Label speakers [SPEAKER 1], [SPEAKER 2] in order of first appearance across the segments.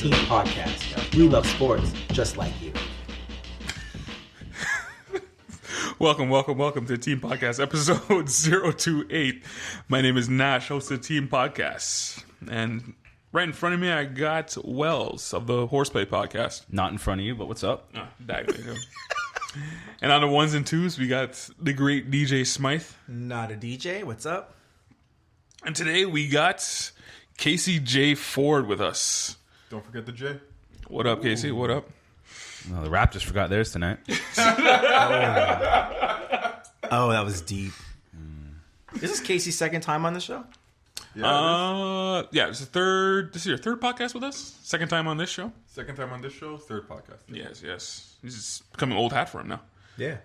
[SPEAKER 1] Team Podcast. We love sports just like you.
[SPEAKER 2] Welcome to Team Podcast, episode 028. My name is Nash, host of Team Podcast. And right in front of me, I got Wells of the Horseplay Podcast.
[SPEAKER 3] Not in front of you, but what's up?
[SPEAKER 2] Oh, and on the ones and twos, we got the great DJ Smythe.
[SPEAKER 1] Not a DJ. What's up?
[SPEAKER 2] And today we got Casey J. Ford with us.
[SPEAKER 4] Don't forget the J.
[SPEAKER 2] What up, Casey? What up?
[SPEAKER 3] Well, the Raptors forgot theirs tonight.
[SPEAKER 1] Oh, that was deep. Is this Casey's second time on the show?
[SPEAKER 4] Yeah,
[SPEAKER 2] This is your third podcast with us? Second time on this show?
[SPEAKER 4] second time on this show, third podcast.
[SPEAKER 2] Yes. This is becoming old hat for him now.
[SPEAKER 1] Yeah.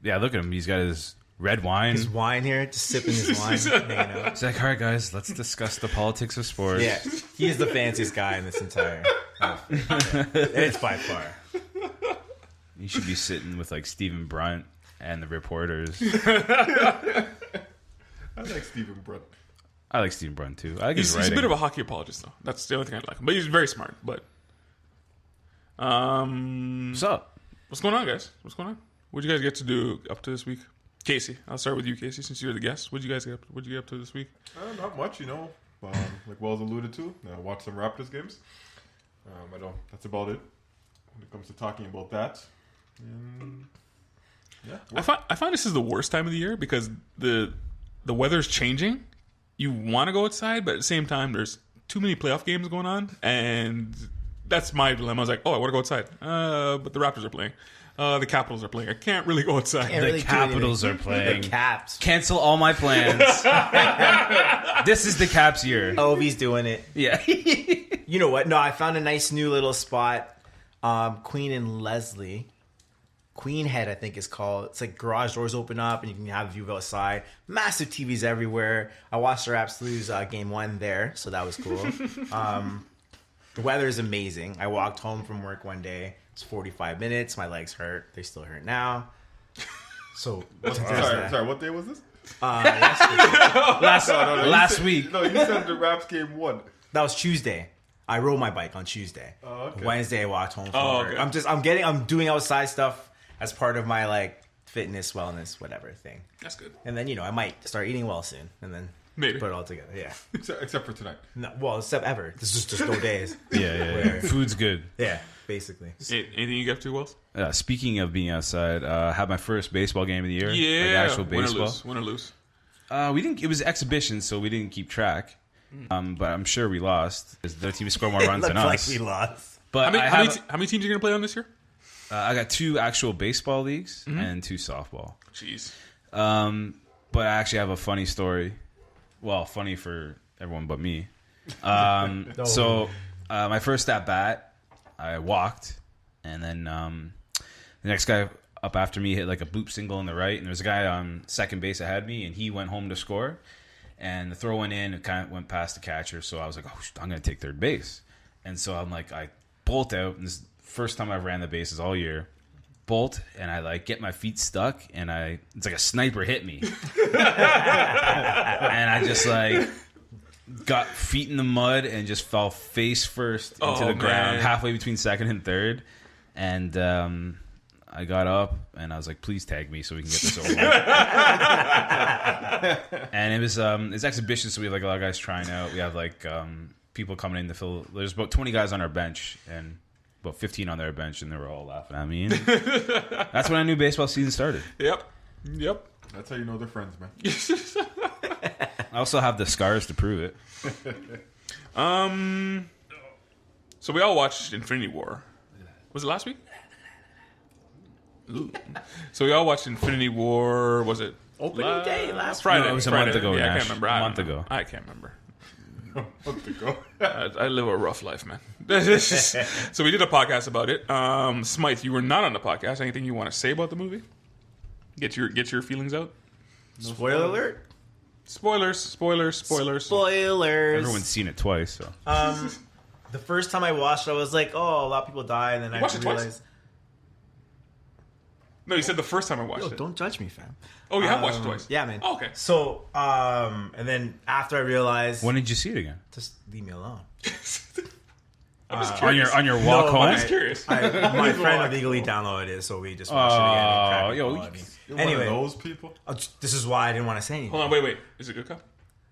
[SPEAKER 3] Yeah, look at him. He's got his red wine.
[SPEAKER 1] His wine here, just sipping his wine. Hanging out.
[SPEAKER 3] He's like, all right, guys, let's discuss the politics of sports.
[SPEAKER 1] Yeah, he is the fanciest guy in this entire outfit. It's by far.
[SPEAKER 3] You should be sitting with like Stephen Brunt and the reporters.
[SPEAKER 4] I like Stephen Brunt.
[SPEAKER 3] I like Stephen Brunt too. I like his
[SPEAKER 2] He's a
[SPEAKER 3] writing.
[SPEAKER 2] bit of a hockey apologist, though. That's the only thing I like him. But he's very smart. But
[SPEAKER 3] What's up?
[SPEAKER 2] what's going on, guys? What's going on? What'd you guys get to do up to this week? Casey, I'll start with you, Casey, since you're the guest. What'd you guys get up to this week?
[SPEAKER 4] Not much, like Wells alluded to. Watch some Raptors games. That's about it when it comes to talking about that. And, yeah,
[SPEAKER 2] I find this is the worst time of the year because the weather's changing. You want to go outside, but at the same time, there's too many playoff games going on, and that's my dilemma. I was like, I want to go outside, but the Raptors are playing. The Capitals are playing. I can't really go outside.
[SPEAKER 1] Can't
[SPEAKER 3] The
[SPEAKER 1] really do
[SPEAKER 3] Capitals
[SPEAKER 1] anything.
[SPEAKER 3] are playing.
[SPEAKER 1] The Caps.
[SPEAKER 3] Cancel all my plans. This is the Caps year.
[SPEAKER 1] Ovi's doing it.
[SPEAKER 3] Yeah.
[SPEAKER 1] You know what? No, I found a nice new little spot. Queen and Leslie. Queen Head, I think it's called. It's like garage doors open up and you can have a view outside. Massive TVs everywhere. I watched the Raps lose game 1 there, so that was cool. The weather is amazing. I walked home from work one day. It's 45 minutes. My legs hurt. They still hurt now. So
[SPEAKER 4] sorry, what day was this?
[SPEAKER 3] Last week.
[SPEAKER 4] No, you said the Raps game 1.
[SPEAKER 1] That was Tuesday. I rode my bike on Tuesday.
[SPEAKER 4] Oh, okay.
[SPEAKER 1] Wednesday I walked home from work.
[SPEAKER 2] Okay.
[SPEAKER 1] I'm doing outside stuff as part of my like fitness, wellness, whatever thing.
[SPEAKER 2] That's good.
[SPEAKER 1] And then I might start eating well soon, and then
[SPEAKER 2] Maybe.
[SPEAKER 1] put it all together. Yeah.
[SPEAKER 4] Except for tonight.
[SPEAKER 1] No, well, except ever. This is just no days.
[SPEAKER 3] Yeah. Food's good.
[SPEAKER 1] Yeah, basically.
[SPEAKER 2] Anything you get up to, Wells?
[SPEAKER 3] Speaking of being outside, I had my first baseball game of the year.
[SPEAKER 2] Yeah,
[SPEAKER 3] Like actual baseball.
[SPEAKER 2] Win or lose.
[SPEAKER 3] We didn't. It was exhibition, so we didn't keep track. But I'm sure we lost. Their team scored more runs
[SPEAKER 1] It
[SPEAKER 3] than
[SPEAKER 1] looked
[SPEAKER 3] us.
[SPEAKER 1] like we lost.
[SPEAKER 3] But
[SPEAKER 2] How many teams are you going to play on this year?
[SPEAKER 3] I got 2 actual baseball leagues and 2 softball.
[SPEAKER 2] Jeez.
[SPEAKER 3] But I actually have a funny story. Well, funny for everyone but me. So my first at bat, I walked, and then the next guy up after me hit like a boop single on the right, and there was a guy on second base ahead of me, and he went home to score. And the throw went in, it kind of went past the catcher, so I was like, I'm going to take third base. And so I'm like, I bolt out, and this is the first time I've ran the bases all year. Bolt, and I like get my feet stuck, and it's like a sniper hit me. And I just like got feet in the mud and just fell face first into the ground, halfway between second and third. And I got up and I was like, please tag me so we can get this over. And it was it's exhibition, so we have like a lot of guys trying out. We have like people coming in to fill. There's about 20 guys on our bench and about 15 on their bench, and they were all laughing at me. And that's when I knew baseball season started.
[SPEAKER 2] Yep.
[SPEAKER 4] That's how you know they're friends, man.
[SPEAKER 3] I also have the scars to prove it.
[SPEAKER 2] So we all watched Infinity War. Was it last week? Ooh. So we all watched Infinity War. Was it
[SPEAKER 1] Opening day last
[SPEAKER 2] Friday?
[SPEAKER 3] No, it was a
[SPEAKER 2] Friday.
[SPEAKER 3] month ago,
[SPEAKER 2] Yeah, I
[SPEAKER 3] Nash.
[SPEAKER 2] can't remember.
[SPEAKER 3] A month ago.
[SPEAKER 2] I can't remember.
[SPEAKER 4] A month ago.
[SPEAKER 2] I live a rough life, man. So we did a podcast about it. Smythe, you were not on the podcast. Anything you want to say about the movie? Get your feelings out.
[SPEAKER 1] Spoiler alert.
[SPEAKER 2] Spoilers.
[SPEAKER 3] Everyone's seen it twice, so.
[SPEAKER 1] The first time I watched it, I was like, oh, a lot of people die, and then I
[SPEAKER 2] watched it twice?
[SPEAKER 1] realized...
[SPEAKER 2] No, you said the first time I watched
[SPEAKER 1] Yo,
[SPEAKER 2] it.
[SPEAKER 1] don't judge me, fam.
[SPEAKER 2] Oh, you have watched it twice?
[SPEAKER 1] Yeah, man.
[SPEAKER 2] Oh, okay.
[SPEAKER 1] So, and then after I realized...
[SPEAKER 3] When did you see it again?
[SPEAKER 1] Just leave me alone.
[SPEAKER 3] on your walk
[SPEAKER 1] No,
[SPEAKER 3] home.
[SPEAKER 2] I'm just curious.
[SPEAKER 1] My friend illegally downloaded it, so we just watched it again. in crappy
[SPEAKER 3] yo,
[SPEAKER 1] quality.
[SPEAKER 4] You're
[SPEAKER 1] Anyway,
[SPEAKER 4] one of those people.
[SPEAKER 1] this is why I didn't want to say anything.
[SPEAKER 2] Hold on, wait. Is it good, Cup?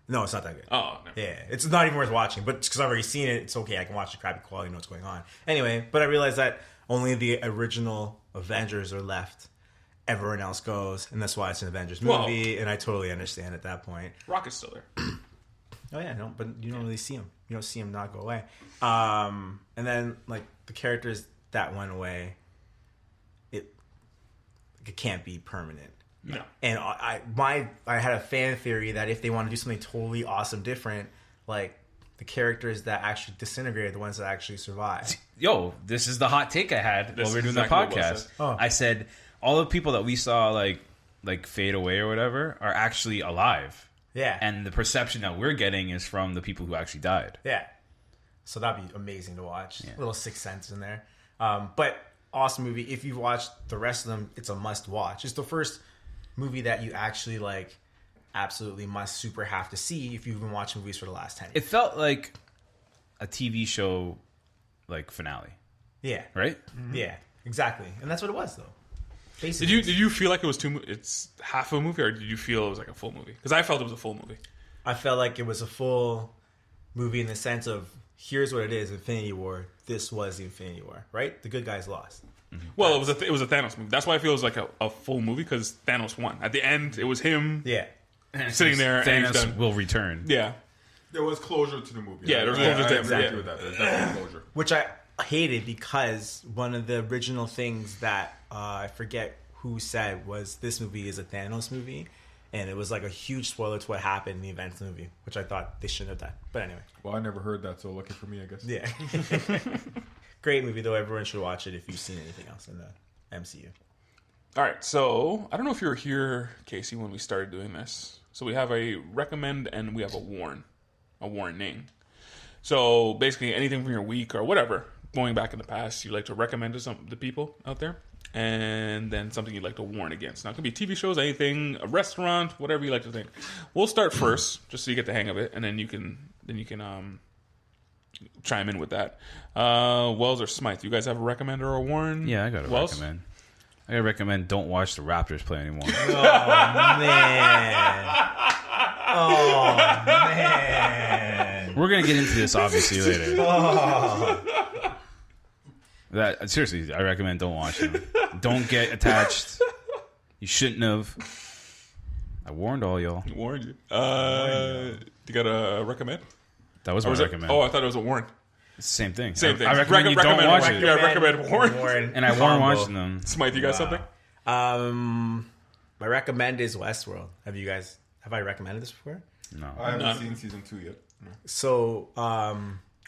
[SPEAKER 1] No, it's not that good.
[SPEAKER 2] Oh, no.
[SPEAKER 1] Yeah, it's not even worth watching. But because I've already seen it, it's okay. I can watch the crappy quality, know what's going on. Anyway, but I realized that only the original Avengers are left. Everyone else goes, and that's why it's an Avengers movie. And I totally understand at that point.
[SPEAKER 2] Rock is still there.
[SPEAKER 1] Oh yeah, no, but you don't really see him. You don't see him not go away. And then like the characters that went away, it can't be permanent.
[SPEAKER 2] No.
[SPEAKER 1] And I had a fan theory that if they want to do something totally awesome, different, like the characters that actually disintegrated, the ones that actually survived.
[SPEAKER 3] Yo, this is the hot take I had
[SPEAKER 2] This
[SPEAKER 3] while we were
[SPEAKER 2] is
[SPEAKER 3] doing
[SPEAKER 2] exactly
[SPEAKER 3] the
[SPEAKER 2] what Will
[SPEAKER 3] podcast.
[SPEAKER 2] said.
[SPEAKER 1] Oh.
[SPEAKER 3] I said all the people that we saw like fade away or whatever are actually alive,
[SPEAKER 1] Yeah,
[SPEAKER 3] and the perception that we're getting is from the people who actually died.
[SPEAKER 1] yeah. So that'd be amazing to watch. Little Sixth Sense in there, but awesome movie. If you've watched the rest of them, it's a must watch. It's the first movie that you actually like absolutely must super have to see if you've been watching movies for the last 10 years.
[SPEAKER 3] It felt like a TV show like finale,
[SPEAKER 1] Yeah,
[SPEAKER 3] right?
[SPEAKER 1] yeah, exactly. And that's what it was though. Basically.
[SPEAKER 2] Did you feel like it was it's half a movie, or did you feel it was like a full movie? Because I felt it was a full movie.
[SPEAKER 1] I felt like it was a full movie in the sense of here's what it is, Infinity War. This was the Infinity War, right? The good guys lost.
[SPEAKER 2] Well, it was a Thanos movie. That's why I feel it was like a full movie, because Thanos won. At the end, it was him
[SPEAKER 1] Yeah.
[SPEAKER 2] sitting there and he's
[SPEAKER 3] Thanos
[SPEAKER 2] done.
[SPEAKER 3] will return.
[SPEAKER 2] Yeah.
[SPEAKER 4] There was closure to the movie.
[SPEAKER 2] Yeah, there was closure to
[SPEAKER 4] I
[SPEAKER 2] the-
[SPEAKER 4] exactly
[SPEAKER 2] yeah.
[SPEAKER 4] with that. There's definitely closure.
[SPEAKER 1] Which I hated because one of the original things that I forget who said was this movie is a Thanos movie. And it was like a huge spoiler to what happened in the events movie, which I thought they shouldn't have done. But anyway.
[SPEAKER 4] Well, I never heard that, so lucky for me, I guess.
[SPEAKER 1] Yeah. Great movie, though. Everyone should watch it if you've seen anything else in the MCU.
[SPEAKER 2] All right, so I don't know if you were here, Casey, when we started doing this. So we have a recommend and we have a warning. So basically, anything from your week or whatever, going back in the past, you like to recommend to the people out there, and then something you'd like to warn against. Now, it could be TV shows, anything, a restaurant, whatever you like to think. We'll start first, just so you get the hang of it, and then you can chime in with that. Wells or Smythe, you guys have a recommend or a warn?
[SPEAKER 3] Yeah, I got to
[SPEAKER 2] Wells?
[SPEAKER 3] recommend. I gotta recommend don't watch the Raptors play anymore.
[SPEAKER 1] Oh, man.
[SPEAKER 3] We're gonna get into this obviously later. That seriously, I recommend don't watch them. Don't get attached. You shouldn't have. I warned all y'all.
[SPEAKER 2] Warned you. You got a recommend?
[SPEAKER 3] That was
[SPEAKER 2] Or
[SPEAKER 3] my
[SPEAKER 2] was it-
[SPEAKER 3] recommend.
[SPEAKER 2] Oh, I thought it was a warn.
[SPEAKER 3] It's the same thing.
[SPEAKER 2] Same thing.
[SPEAKER 3] I recommend you don't
[SPEAKER 2] Recommend-
[SPEAKER 3] watch
[SPEAKER 2] recommend-
[SPEAKER 3] it.
[SPEAKER 2] Yeah, recommend warn.
[SPEAKER 3] And I warn watching them.
[SPEAKER 2] Smythe, you got something?
[SPEAKER 1] My recommend is Westworld. Have I recommended this before?
[SPEAKER 3] No.
[SPEAKER 4] I haven't
[SPEAKER 2] None.
[SPEAKER 4] seen season 2 yet. No.
[SPEAKER 1] So,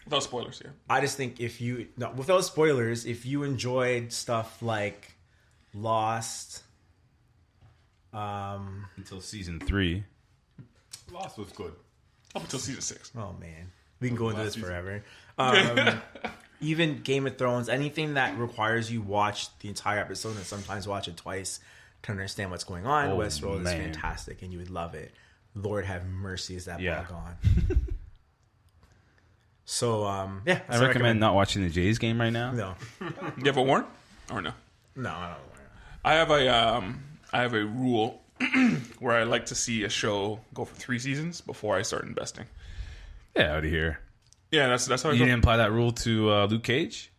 [SPEAKER 2] Without spoilers here.
[SPEAKER 1] I just think without spoilers, if you enjoyed stuff like Lost,
[SPEAKER 3] Until season 3.
[SPEAKER 4] Lost was good.
[SPEAKER 2] Up until season 6.
[SPEAKER 1] oh man, we can go into this
[SPEAKER 4] Last season.
[SPEAKER 1] forever. Even Game of Thrones, anything that requires you watch the entire episode and sometimes watch it twice to understand what's going on,
[SPEAKER 3] Oh,
[SPEAKER 1] Westworld is
[SPEAKER 3] man.
[SPEAKER 1] fantastic and you would love it. Lord have mercy, is that
[SPEAKER 3] Yeah.
[SPEAKER 1] ball gone? So, yeah,
[SPEAKER 3] I recommend not watching the Jays game right now.
[SPEAKER 1] No,
[SPEAKER 2] You have a warn? Or no?
[SPEAKER 1] no, I don't.
[SPEAKER 2] I have a rule where I like to see a show go for 3 seasons before I start investing.
[SPEAKER 3] Yeah, out of here.
[SPEAKER 2] Yeah, that's how I
[SPEAKER 3] You
[SPEAKER 2] go.
[SPEAKER 3] didn't apply that rule to Luke Cage?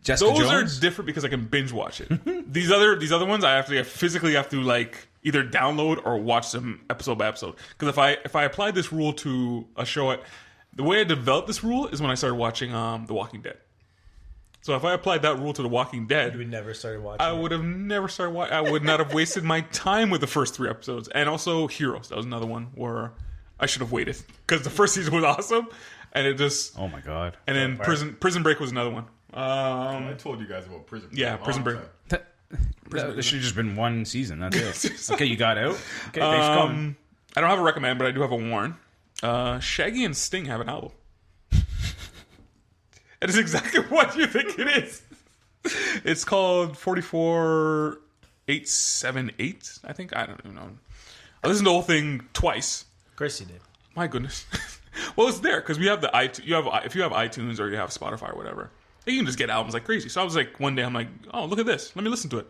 [SPEAKER 3] Jessica
[SPEAKER 2] Those
[SPEAKER 3] Jones?
[SPEAKER 2] are different because I can binge watch it. These other ones I physically have to like either download or watch them episode by episode. Because if I applied this rule to a show, the way I developed this rule is when I started watching The Walking Dead. So if I applied that rule to The Walking Dead,
[SPEAKER 1] You would never started watching.
[SPEAKER 2] I would have never started watching. I would not have wasted my time with the first 3 episodes. And also Heroes. That was another one where I should have waited because the first season was awesome, and it just.
[SPEAKER 3] Oh my god.
[SPEAKER 2] And then Prison Break was another one.
[SPEAKER 4] I told you guys about Prison Break.
[SPEAKER 2] Yeah,
[SPEAKER 4] a long
[SPEAKER 2] Prison Break.
[SPEAKER 4] time.
[SPEAKER 3] There should have just been one season. That's it. Okay, you got out. Okay, thanks for coming.
[SPEAKER 2] I don't have a recommend, but I do have a warn. Shaggy and Sting have an album. It is exactly what you think it is. It's called 44878, I think. I don't even know. I listened to the whole thing twice.
[SPEAKER 1] Of course you did.
[SPEAKER 2] My goodness. Well, it's there because we have the iTunes. If you have iTunes or you have Spotify or whatever, you can just get albums like crazy. So I was like, one day I'm like, oh, look at this. Let me listen to it.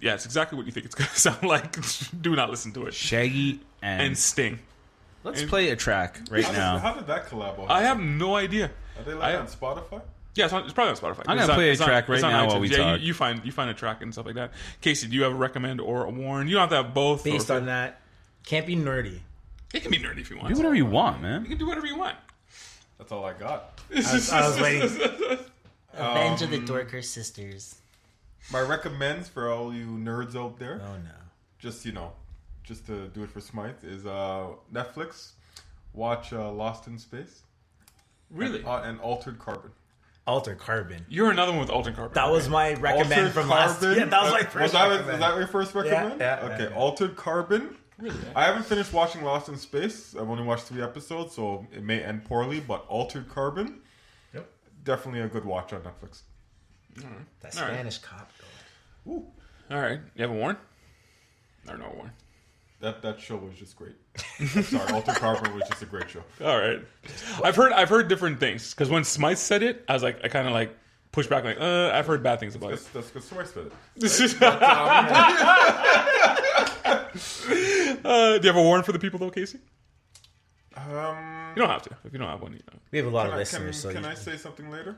[SPEAKER 2] Yeah, it's exactly what you think it's going to sound like. Do not listen to it.
[SPEAKER 3] Shaggy
[SPEAKER 2] And Sting.
[SPEAKER 3] Let's play a track right now.
[SPEAKER 4] How did that collab happen?
[SPEAKER 2] I have no idea.
[SPEAKER 4] Are they like on Spotify?
[SPEAKER 2] Yeah, it's probably on Spotify.
[SPEAKER 3] I'm gonna play a track right now while we talk.
[SPEAKER 2] You find a track and stuff like that. Casey, do you have a recommend or a warn? You don't have to have both.
[SPEAKER 1] Based on that, can't be nerdy.
[SPEAKER 2] It can be nerdy if you want.
[SPEAKER 3] Do whatever you want, man.
[SPEAKER 2] You can do whatever you want.
[SPEAKER 4] That's all I got.
[SPEAKER 1] I was waiting. Avenge of the Dorker Sisters.
[SPEAKER 4] My recommends for all you nerds out there,
[SPEAKER 1] Oh no.
[SPEAKER 4] just to do it for Smythe, is Netflix. Watch Lost in Space.
[SPEAKER 2] Really?
[SPEAKER 4] And Altered Carbon.
[SPEAKER 1] Altered Carbon.
[SPEAKER 2] You're another one with Alton Carbon.
[SPEAKER 1] That was my recommend
[SPEAKER 4] Altered
[SPEAKER 1] from
[SPEAKER 4] Carbon.
[SPEAKER 1] last. Yeah, that was my first.
[SPEAKER 4] Was
[SPEAKER 1] recommend.
[SPEAKER 4] that your first recommend?
[SPEAKER 1] Yeah,
[SPEAKER 4] okay,
[SPEAKER 1] yeah.
[SPEAKER 4] Altered Carbon.
[SPEAKER 2] Really?
[SPEAKER 4] I haven't finished watching Lost in Space. I've only watched 3 episodes, so it may end poorly. But Altered Carbon,
[SPEAKER 1] Yep.
[SPEAKER 4] definitely a good watch on Netflix.
[SPEAKER 1] That
[SPEAKER 2] All right.
[SPEAKER 1] Spanish cop.
[SPEAKER 2] All right. You have a warn? Or no warn?
[SPEAKER 4] That show was just great. Sorry, Altered Carbon was just a great show.
[SPEAKER 2] All right. I've heard different things because when Smythe said it, I was like, I kind of like pushed back, like, I've heard bad things about it.
[SPEAKER 4] That's good source for it.
[SPEAKER 2] Do you have a warn for the people though, Casey?
[SPEAKER 4] Um,
[SPEAKER 2] You don't have to. If you don't have one, you don't.
[SPEAKER 1] We have a lot
[SPEAKER 4] can
[SPEAKER 1] of
[SPEAKER 4] I,
[SPEAKER 1] listeners.
[SPEAKER 4] can,
[SPEAKER 1] so
[SPEAKER 4] can
[SPEAKER 1] you-
[SPEAKER 4] I say something later?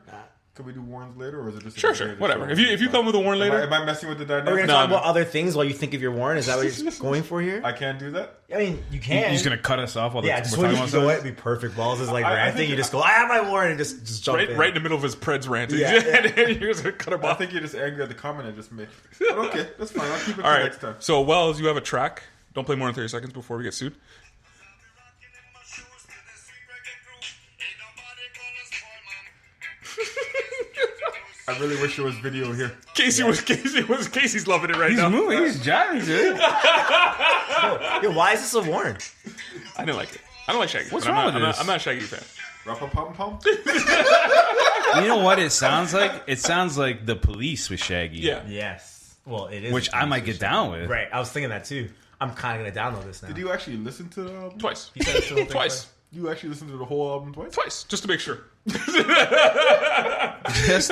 [SPEAKER 4] Can we do warns later, or is it just
[SPEAKER 2] Sure, whatever. If you come with a warn later,
[SPEAKER 4] Am I messing with the
[SPEAKER 1] Are we
[SPEAKER 4] dynamic?
[SPEAKER 1] gonna talk
[SPEAKER 2] no.
[SPEAKER 1] about other things while you think of your warn? Is that what you're going for here?
[SPEAKER 4] I can't do that.
[SPEAKER 1] I mean, you can.
[SPEAKER 3] He's gonna cut us off while
[SPEAKER 1] Yeah,
[SPEAKER 3] we're
[SPEAKER 1] just
[SPEAKER 3] talking
[SPEAKER 1] when
[SPEAKER 3] about
[SPEAKER 1] you go,
[SPEAKER 3] something.
[SPEAKER 1] it'd be perfect. Balls is like
[SPEAKER 4] I
[SPEAKER 1] ranting.
[SPEAKER 4] think-
[SPEAKER 1] You just go, I have my warn, and just jump in.
[SPEAKER 2] right in the middle of his Preds rant,
[SPEAKER 1] Yeah.
[SPEAKER 2] and you're just gonna cut him
[SPEAKER 4] I
[SPEAKER 2] off.
[SPEAKER 4] think you're just angry at the comment I just made. But okay, that's fine. I'll keep it
[SPEAKER 2] All
[SPEAKER 4] for
[SPEAKER 2] right.
[SPEAKER 4] next time.
[SPEAKER 2] So, Wells, you have a track. Don't play more than 30 seconds before we get sued.
[SPEAKER 4] I really wish there was video here.
[SPEAKER 2] Casey's loving it right
[SPEAKER 3] He's
[SPEAKER 2] now.
[SPEAKER 3] moving. He's jiving, dude.
[SPEAKER 1] Yo, why is this a warn?
[SPEAKER 2] I didn't like it. I don't like Shaggy.
[SPEAKER 3] What's
[SPEAKER 2] but
[SPEAKER 3] wrong with
[SPEAKER 2] I'm
[SPEAKER 3] this?
[SPEAKER 2] I'm not a Shaggy fan.
[SPEAKER 4] Pom.
[SPEAKER 3] You know what it sounds like? It sounds like The Police with Shaggy.
[SPEAKER 2] Yeah.
[SPEAKER 1] Yes. Well, it is.
[SPEAKER 3] Which I might get down with.
[SPEAKER 1] Right. I was thinking that too. I'm kind of gonna download this now.
[SPEAKER 4] Did you actually listen to the album?
[SPEAKER 2] Twice.
[SPEAKER 1] You said it's the whole thing
[SPEAKER 2] Twice.
[SPEAKER 4] You actually listened to the whole album twice?
[SPEAKER 2] Twice. Just to make sure.
[SPEAKER 3] Just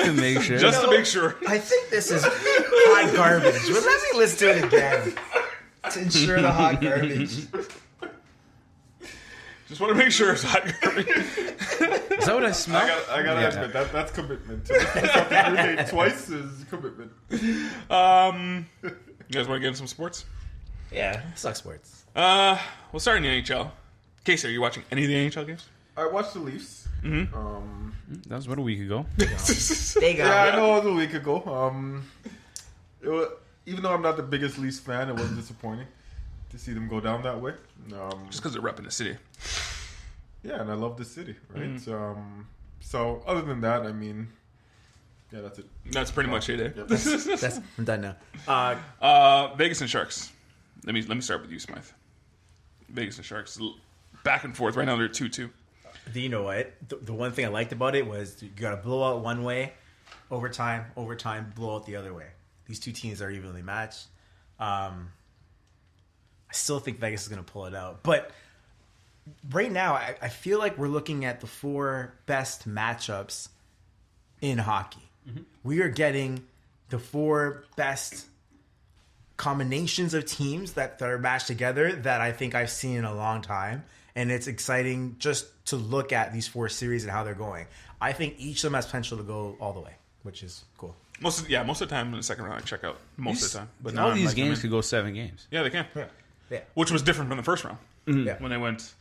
[SPEAKER 3] to make sure.
[SPEAKER 2] Just to make sure.
[SPEAKER 1] I think this is hot garbage. But let me listen to it again to ensure the hot garbage.
[SPEAKER 2] Just want to make sure it's hot garbage.
[SPEAKER 3] Is that what I smell?
[SPEAKER 4] I gotta
[SPEAKER 3] Yeah.
[SPEAKER 4] admit, that's commitment. To listen to something you made twice is commitment.
[SPEAKER 2] You guys want to get into some sports?
[SPEAKER 1] Yeah, suck sports.
[SPEAKER 2] We'll start in the NHL. Casey, are you watching any of the NHL games?
[SPEAKER 4] I watched the Leafs.
[SPEAKER 3] That was about a week ago.
[SPEAKER 1] They
[SPEAKER 4] Yeah,
[SPEAKER 1] got
[SPEAKER 4] I know it was a week ago. It was, even though I'm not the biggest Leafs fan, it was disappointing to see them go down that way.
[SPEAKER 2] Just because they're repping the city.
[SPEAKER 4] Yeah, and I love the city, right? So other than that, I mean, yeah, that's it.
[SPEAKER 2] That's pretty much it. Eh?
[SPEAKER 4] Yep.
[SPEAKER 1] That's, I'm done now.
[SPEAKER 2] Vegas and Sharks. Let me start with you, Smythe. Vegas and Sharks. Back and forth. Right now they're 2-2.
[SPEAKER 1] Do you know what? The one thing I liked about it was you got to blow out one way, overtime, blow out the other way. These two teams are evenly matched. I still think Vegas is going to pull it out. But right now, I feel like we're looking at the 4 best matchups in hockey. Mm-hmm. We are getting the 4 best combinations of teams that are matched together that I think I've seen in a long time. And it's exciting just to look at these 4 series and how they're going. I think each of them has potential to go all the way, which is cool.
[SPEAKER 2] Most of the time in the second round I check out. Most of the time. But
[SPEAKER 3] All
[SPEAKER 2] now
[SPEAKER 3] these
[SPEAKER 2] I'm
[SPEAKER 3] games
[SPEAKER 2] like,
[SPEAKER 3] could go 7 games.
[SPEAKER 2] yeah, they can.
[SPEAKER 1] Yeah.
[SPEAKER 2] Which was different from the first round.
[SPEAKER 1] Yeah.
[SPEAKER 2] When they went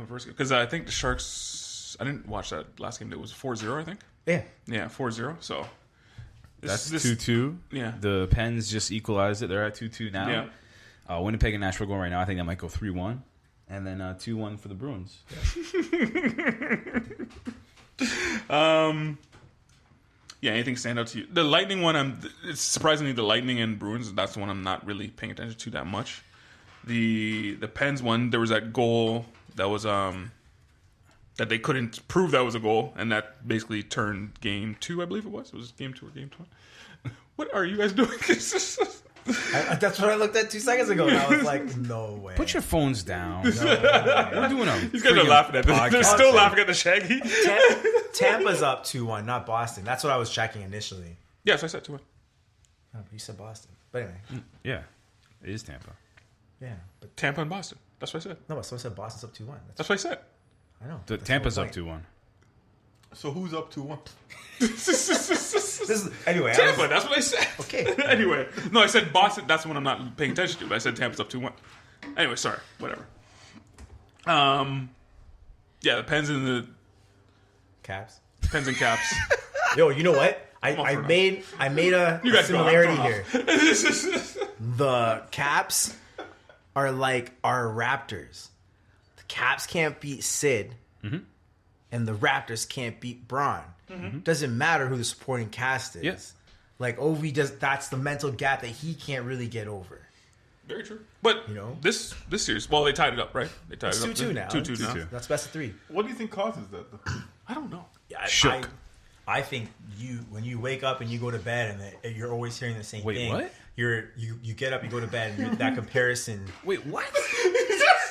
[SPEAKER 2] first. Because I think the Sharks, I didn't watch that last game. It was 4-0, I think.
[SPEAKER 1] Yeah.
[SPEAKER 2] Yeah, 4-0. So
[SPEAKER 3] That's 2-2.
[SPEAKER 2] Yeah.
[SPEAKER 3] The Pens just equalized it. They're at 2-2 now.
[SPEAKER 2] Yeah.
[SPEAKER 3] Winnipeg and Nashville going right now. I think that might go 3-1. And then 2-1 for the Bruins.
[SPEAKER 2] Yeah, anything stand out to you? The Lightning one, it's surprisingly the Lightning and Bruins. That's the one I'm not really paying attention to that much. The Pens one, there was that goal that was that they couldn't prove that was a goal, and that basically turned game 2. I believe it was. It was game 2 or game 1. What are you guys doing?
[SPEAKER 1] That's what I looked at 2 seconds ago. And I was like, no way.
[SPEAKER 3] Put your phones down.
[SPEAKER 1] No way.
[SPEAKER 3] We're doing a
[SPEAKER 2] These guys are laughing at this. They're still laughing at the Shaggy.
[SPEAKER 1] Tampa's up 2-1, not Boston. That's what I was checking initially.
[SPEAKER 2] Yes, I said 2-1.
[SPEAKER 1] Oh, but you said Boston. But anyway.
[SPEAKER 3] Yeah, it is Tampa.
[SPEAKER 1] Yeah. But
[SPEAKER 2] Tampa and Boston. That's what I said.
[SPEAKER 1] no, but someone said Boston's up 2-1.
[SPEAKER 2] That's what I said.
[SPEAKER 1] I know.
[SPEAKER 3] The
[SPEAKER 1] That's
[SPEAKER 3] Tampa's
[SPEAKER 1] my
[SPEAKER 3] up
[SPEAKER 1] point.
[SPEAKER 3] 2-1.
[SPEAKER 4] So who's up 2-1?
[SPEAKER 1] Anyway.
[SPEAKER 2] Tampa, that's what I said.
[SPEAKER 1] Okay.
[SPEAKER 2] Anyway. No, I said Boston. That's the one I'm not paying attention to. But I said Tampa's up 2-1. Anyway, sorry. Whatever. Yeah, the Pens and the
[SPEAKER 1] Caps.
[SPEAKER 2] Pens and Caps.
[SPEAKER 1] Yo, you know what? I
[SPEAKER 2] on for
[SPEAKER 1] made a
[SPEAKER 2] You guys go, I'm
[SPEAKER 1] similarity
[SPEAKER 2] going
[SPEAKER 1] here. The Caps are like our Raptors. The Caps can't beat Sid, and the Raptors can't beat Braun. Doesn't matter who the supporting cast is.
[SPEAKER 3] Yeah.
[SPEAKER 1] Like Ovi does. That's the mental gap that he can't really get over.
[SPEAKER 2] Very true. But
[SPEAKER 1] You know?
[SPEAKER 2] this series, well, they tied it up, right? They tied
[SPEAKER 1] It's
[SPEAKER 2] it up
[SPEAKER 1] 2-2 now.
[SPEAKER 2] 2-2 now.
[SPEAKER 3] 2-2.
[SPEAKER 1] That's best of 3.
[SPEAKER 4] What do you think causes that, though?
[SPEAKER 2] I don't know.
[SPEAKER 1] Yeah,
[SPEAKER 3] Shook.
[SPEAKER 1] I think when you wake up and you go to bed and you're always hearing the same
[SPEAKER 3] Wait,
[SPEAKER 1] thing.
[SPEAKER 3] what?
[SPEAKER 1] You get up, you go to bed, and that comparison.
[SPEAKER 3] Wait, what?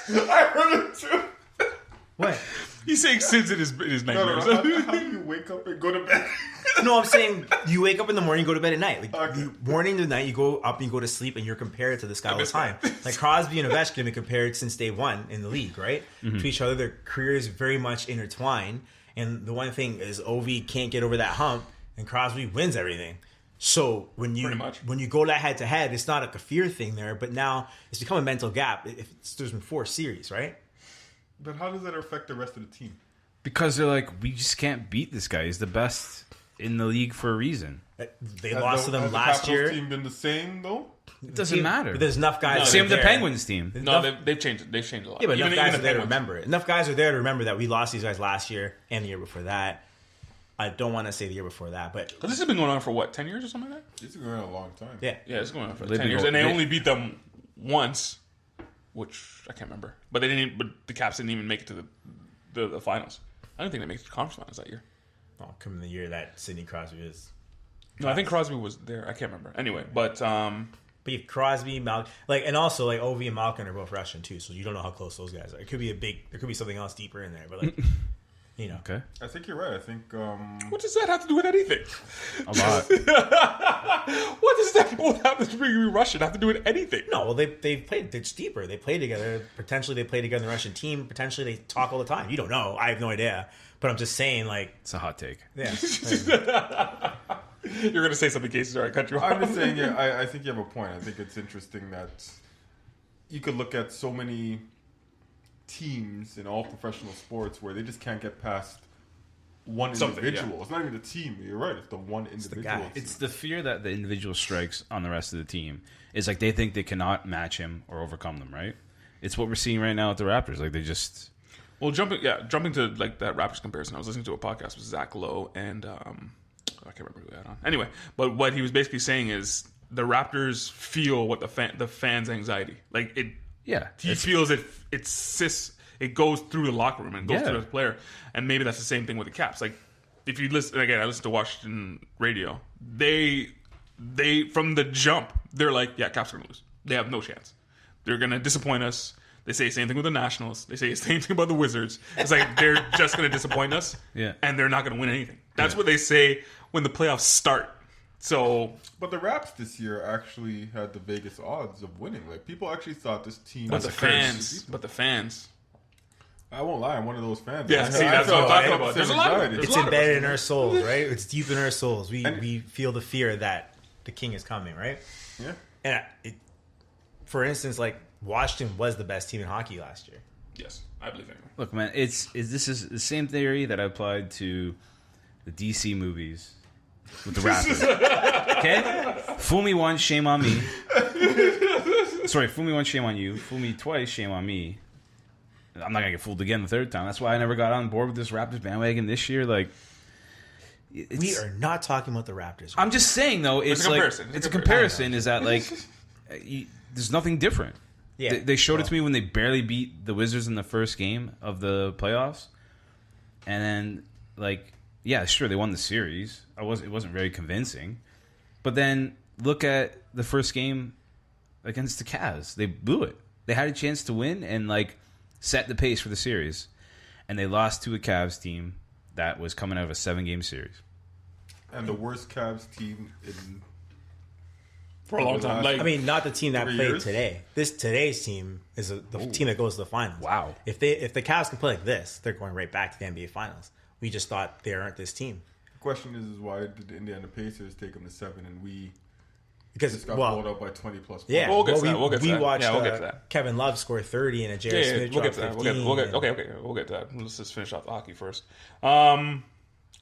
[SPEAKER 4] I heard it too.
[SPEAKER 1] What?
[SPEAKER 2] He's saying sins in his nightmares.
[SPEAKER 4] How do you wake up and go to bed?
[SPEAKER 1] No, I'm saying you wake up in the morning, you go to bed at night. Like
[SPEAKER 4] Okay.
[SPEAKER 1] morning to night, you go up and you go to sleep, and you're compared to this guy all the time. Like Crosby and Ovechkin have been compared since day one in the league, right? To each other, their careers very much intertwined. And the one thing is, Ovi can't get over that hump, and Crosby wins everything. So when you
[SPEAKER 2] Pretty much.
[SPEAKER 1] when you go that head to head, it's not a fear thing there, but now it's become a mental gap. There's been 4 series, right?
[SPEAKER 4] But how does that affect the rest of the team?
[SPEAKER 3] Because they're like, we just can't beat this guy. He's the best in the league for a reason.
[SPEAKER 1] They lost to them
[SPEAKER 4] has
[SPEAKER 1] last
[SPEAKER 4] the
[SPEAKER 1] year.
[SPEAKER 4] Capitals team been the same though?
[SPEAKER 3] It doesn't matter.
[SPEAKER 1] But there's enough guys. that
[SPEAKER 3] Same
[SPEAKER 1] are
[SPEAKER 3] with the
[SPEAKER 1] there.
[SPEAKER 3] Penguins team.
[SPEAKER 2] No, they've changed it. They've changed a lot.
[SPEAKER 1] Yeah, but enough guys
[SPEAKER 2] the
[SPEAKER 1] are there to
[SPEAKER 2] Penguins.
[SPEAKER 1] remember it. Enough guys are there to remember that we lost these guys last year and the year before that. I don't want to say the year before that, but
[SPEAKER 2] Because this has been going on for what, 10 years or something like that?
[SPEAKER 4] It's been going on a long time.
[SPEAKER 1] yeah.
[SPEAKER 2] Yeah, it's going on for
[SPEAKER 3] They've
[SPEAKER 2] 10
[SPEAKER 3] been
[SPEAKER 2] years,
[SPEAKER 3] going-
[SPEAKER 2] and they
[SPEAKER 3] they-
[SPEAKER 2] only beat them once, which I can't remember. But they didn't. But the Caps didn't even make it to the finals. I don't think they made it to the conference finals that year.
[SPEAKER 1] Oh, come in the year that Sidney Crosby is.
[SPEAKER 2] No, I think Crosby was there. I can't remember. Anyway, but
[SPEAKER 1] But if Crosby, and also like Ovi and Malkin are both Russian too, so you don't know how close those guys are. It could be there could be something else deeper in there, but like, you know.
[SPEAKER 3] Okay.
[SPEAKER 4] I think you're right. I think
[SPEAKER 2] what does that have to do with anything?
[SPEAKER 3] A lot.
[SPEAKER 2] What does that both have to do with Russian? Have to do with anything?
[SPEAKER 1] No, well they played. It's deeper. They play together. Potentially they play together in the Russian team. Potentially they talk all the time. You don't know. I have no idea. But I'm just saying, like,
[SPEAKER 3] It's a hot take.
[SPEAKER 1] yeah.
[SPEAKER 2] You're gonna say something, Casey. Sorry, I cut you off.
[SPEAKER 4] I'm just saying. Yeah, I think you have a point. I think it's interesting that you could look at so many teams in all professional sports where they just can't get past one
[SPEAKER 2] Something,
[SPEAKER 4] individual.
[SPEAKER 2] yeah.
[SPEAKER 4] It's not even the team. You're right. It's the one individual.
[SPEAKER 1] guy.
[SPEAKER 4] team.
[SPEAKER 3] It's the fear that the individual strikes on the rest of the team. It's like they think they cannot match him or overcome them, right? It's what we're seeing right now with the Raptors. Like they just...
[SPEAKER 2] Well, jumping to like that Raptors comparison, I was listening to a podcast with Zach Lowe and I can't remember who they had on. Anyway, but what he was basically saying is the Raptors feel what the fans' anxiety. Like it.
[SPEAKER 3] Yeah.
[SPEAKER 2] He feels it goes through the locker room and goes
[SPEAKER 3] Yeah.
[SPEAKER 2] through the player. And maybe that's the same thing with the Caps. Like if you listen again, I listen to Washington radio. They from the jump, they're like, yeah, Caps are gonna lose. They have no chance. They're gonna disappoint us. They say the same thing with the Nationals. They say the same thing about the Wizards. It's like they're just gonna disappoint us.
[SPEAKER 3] Yeah.
[SPEAKER 2] And they're not gonna win anything. That's what they say when the playoffs start. So
[SPEAKER 4] But the Raps this year actually had the biggest odds of winning. Like people actually thought this team.
[SPEAKER 2] but
[SPEAKER 4] was
[SPEAKER 2] the
[SPEAKER 4] a curse.
[SPEAKER 2] fans.
[SPEAKER 4] I won't lie. I'm one of those fans.
[SPEAKER 2] Yeah, see, that's what I'm talking about. There's a lot of
[SPEAKER 1] It's embedded in our souls, right? It's deep in our souls. We feel the fear that the king is coming, right?
[SPEAKER 4] Yeah.
[SPEAKER 1] And for instance, like Washington was the best team in hockey last year.
[SPEAKER 2] Yes, I believe it.
[SPEAKER 3] Look, man, this is the same theory that I applied to the DC movies with the Raptors. Okay? Fool me once, shame on me. Sorry, fool me once, shame on you. Fool me twice, shame on me. I'm not going to get fooled again the third time. That's why I never got on board with this Raptors bandwagon this year. Like,
[SPEAKER 1] We are not talking about the Raptors.
[SPEAKER 3] I'm just saying, though, it's
[SPEAKER 2] a
[SPEAKER 3] like...
[SPEAKER 2] comparison.
[SPEAKER 3] It's a comparison, is that, like, there's nothing different.
[SPEAKER 1] Yeah.
[SPEAKER 3] They showed it to me when they barely beat the Wizards in the first game of the playoffs. And then, like, yeah, sure, they won the series. It wasn't very convincing. But then look at the first game against the Cavs. They blew it. They had a chance to win and like set the pace for the series, and they lost to a Cavs team that was coming out of a 7-game series.
[SPEAKER 4] And the worst Cavs team in
[SPEAKER 2] For a long time. Like,
[SPEAKER 1] I mean, not the team that
[SPEAKER 4] 3
[SPEAKER 1] played
[SPEAKER 4] years?
[SPEAKER 1] today. Today's team is the team that goes to the finals.
[SPEAKER 3] Wow.
[SPEAKER 1] If the Cavs can play like this, they're going right back to the NBA finals. We just thought they aren't this team
[SPEAKER 4] The question is why did the Indiana Pacers take them to 7 and we
[SPEAKER 1] because
[SPEAKER 4] just got blown up by 20 plus points?
[SPEAKER 1] yeah,
[SPEAKER 2] We'll get to
[SPEAKER 1] we,
[SPEAKER 2] that. We'll get to
[SPEAKER 1] we
[SPEAKER 2] that.
[SPEAKER 1] watched
[SPEAKER 2] Yeah, we'll get to that.
[SPEAKER 1] Kevin Love score 30 and a J.R. Smith
[SPEAKER 2] we'll
[SPEAKER 1] drop
[SPEAKER 2] get to that.
[SPEAKER 1] 15.
[SPEAKER 2] We'll get we'll get to that. Let's just finish off the hockey first.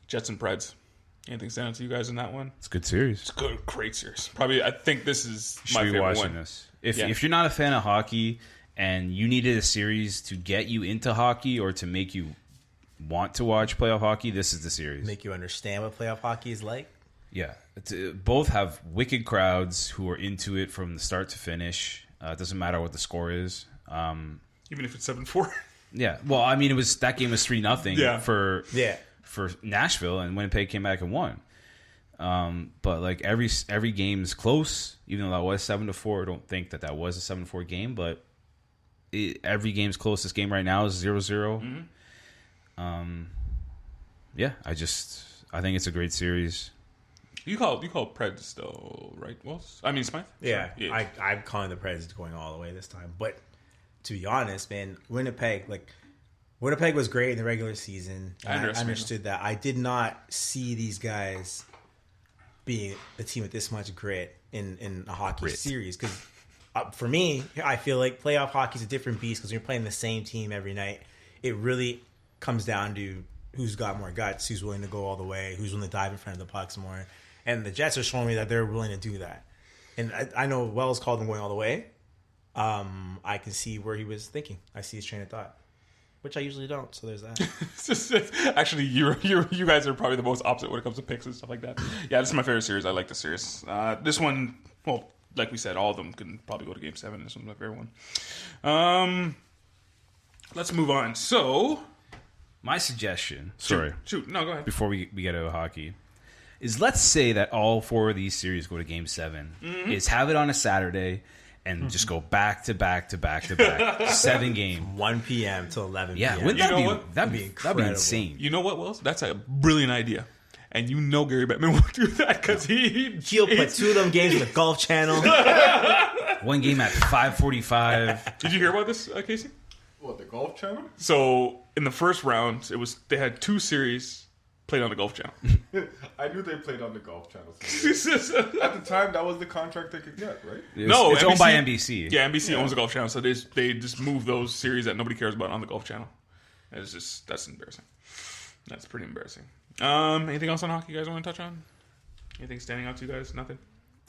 [SPEAKER 2] Jets and Preds. Anything stand out to you guys in that one?
[SPEAKER 3] It's a good series.
[SPEAKER 2] It's good, great series. Probably, I think this is
[SPEAKER 3] Should
[SPEAKER 2] my
[SPEAKER 3] be
[SPEAKER 2] favorite
[SPEAKER 3] watching
[SPEAKER 2] one.
[SPEAKER 3] this. If you're not a fan of hockey and you needed a series to get you into hockey or to make you want to watch playoff hockey, this is the series.
[SPEAKER 1] Make you understand what playoff hockey is like.
[SPEAKER 3] Yeah, both have wicked crowds who are into it from the start to finish. It doesn't matter what the score is.
[SPEAKER 2] Even if it's 7-4.
[SPEAKER 3] Yeah, well, I mean, that game was 3-0
[SPEAKER 2] Yeah.
[SPEAKER 3] for
[SPEAKER 1] Yeah.
[SPEAKER 3] Nashville, and Winnipeg came back and won. But like every game is close, even though that was 7-4. I don't think that was a 7-4 game, but every game's close. This game right now is 0-0. Yeah, I think it's a great series.
[SPEAKER 2] You call Preds though, right? Well, I mean Smythe.
[SPEAKER 1] Yeah,
[SPEAKER 2] Sorry.
[SPEAKER 1] I'm calling the Preds going all the way this time. But to be honest, man, Winnipeg was great in the regular season.
[SPEAKER 2] I
[SPEAKER 1] understood that. I did not see these guys being a team with this much grit in a hockey series. Because for me, I feel like playoff hockey is a different beast because you're playing the same team every night. It really comes down to who's got more guts, who's willing to go all the way, who's willing to dive in front of the pucks more. And the Jets are showing me that they're willing to do that. And I know Wells called them going all the way. I can see where he was thinking. I see his train of thought, which I usually don't. So there's that.
[SPEAKER 2] Actually, you guys are probably the most opposite when it comes to picks and stuff like that. Yeah, this is my favorite series. I like this series. This one, well, like we said, all of them can probably go to Game 7. This one's my favorite one. Let's move on. So,
[SPEAKER 3] My suggestion, sorry,
[SPEAKER 2] shoot, no, go ahead.
[SPEAKER 3] before we get out of hockey, is let's say that all 4 of these series go to Game 7. Is have it on a Saturday and just go back to back to back to back, 7 games.
[SPEAKER 1] 1 p.m. to 11
[SPEAKER 3] Yeah,
[SPEAKER 1] p.m.
[SPEAKER 3] wouldn't
[SPEAKER 2] You know
[SPEAKER 3] that
[SPEAKER 2] what?
[SPEAKER 3] that'd be
[SPEAKER 1] incredible.
[SPEAKER 3] insane.
[SPEAKER 2] You know what, Wells? That's a brilliant idea. And you know Gary Bettman will do that because
[SPEAKER 1] He'll put 2 of them games in the Golf Channel.
[SPEAKER 3] 1 game at 5:45.
[SPEAKER 2] Did you hear about this, Casey?
[SPEAKER 4] What, the Golf Channel?
[SPEAKER 2] So in the first round, they had 2 series played on the Golf Channel.
[SPEAKER 4] I knew they played on the Golf Channel. At the time, that was that contract they could get, right?
[SPEAKER 2] No,
[SPEAKER 3] it's owned by NBC.
[SPEAKER 2] Yeah, NBC owns the Golf Channel, so they just move those series that nobody cares about on the Golf Channel. That's embarrassing. That's pretty embarrassing. Anything else on hockey you guys want to touch on? Anything standing out to you guys? Nothing.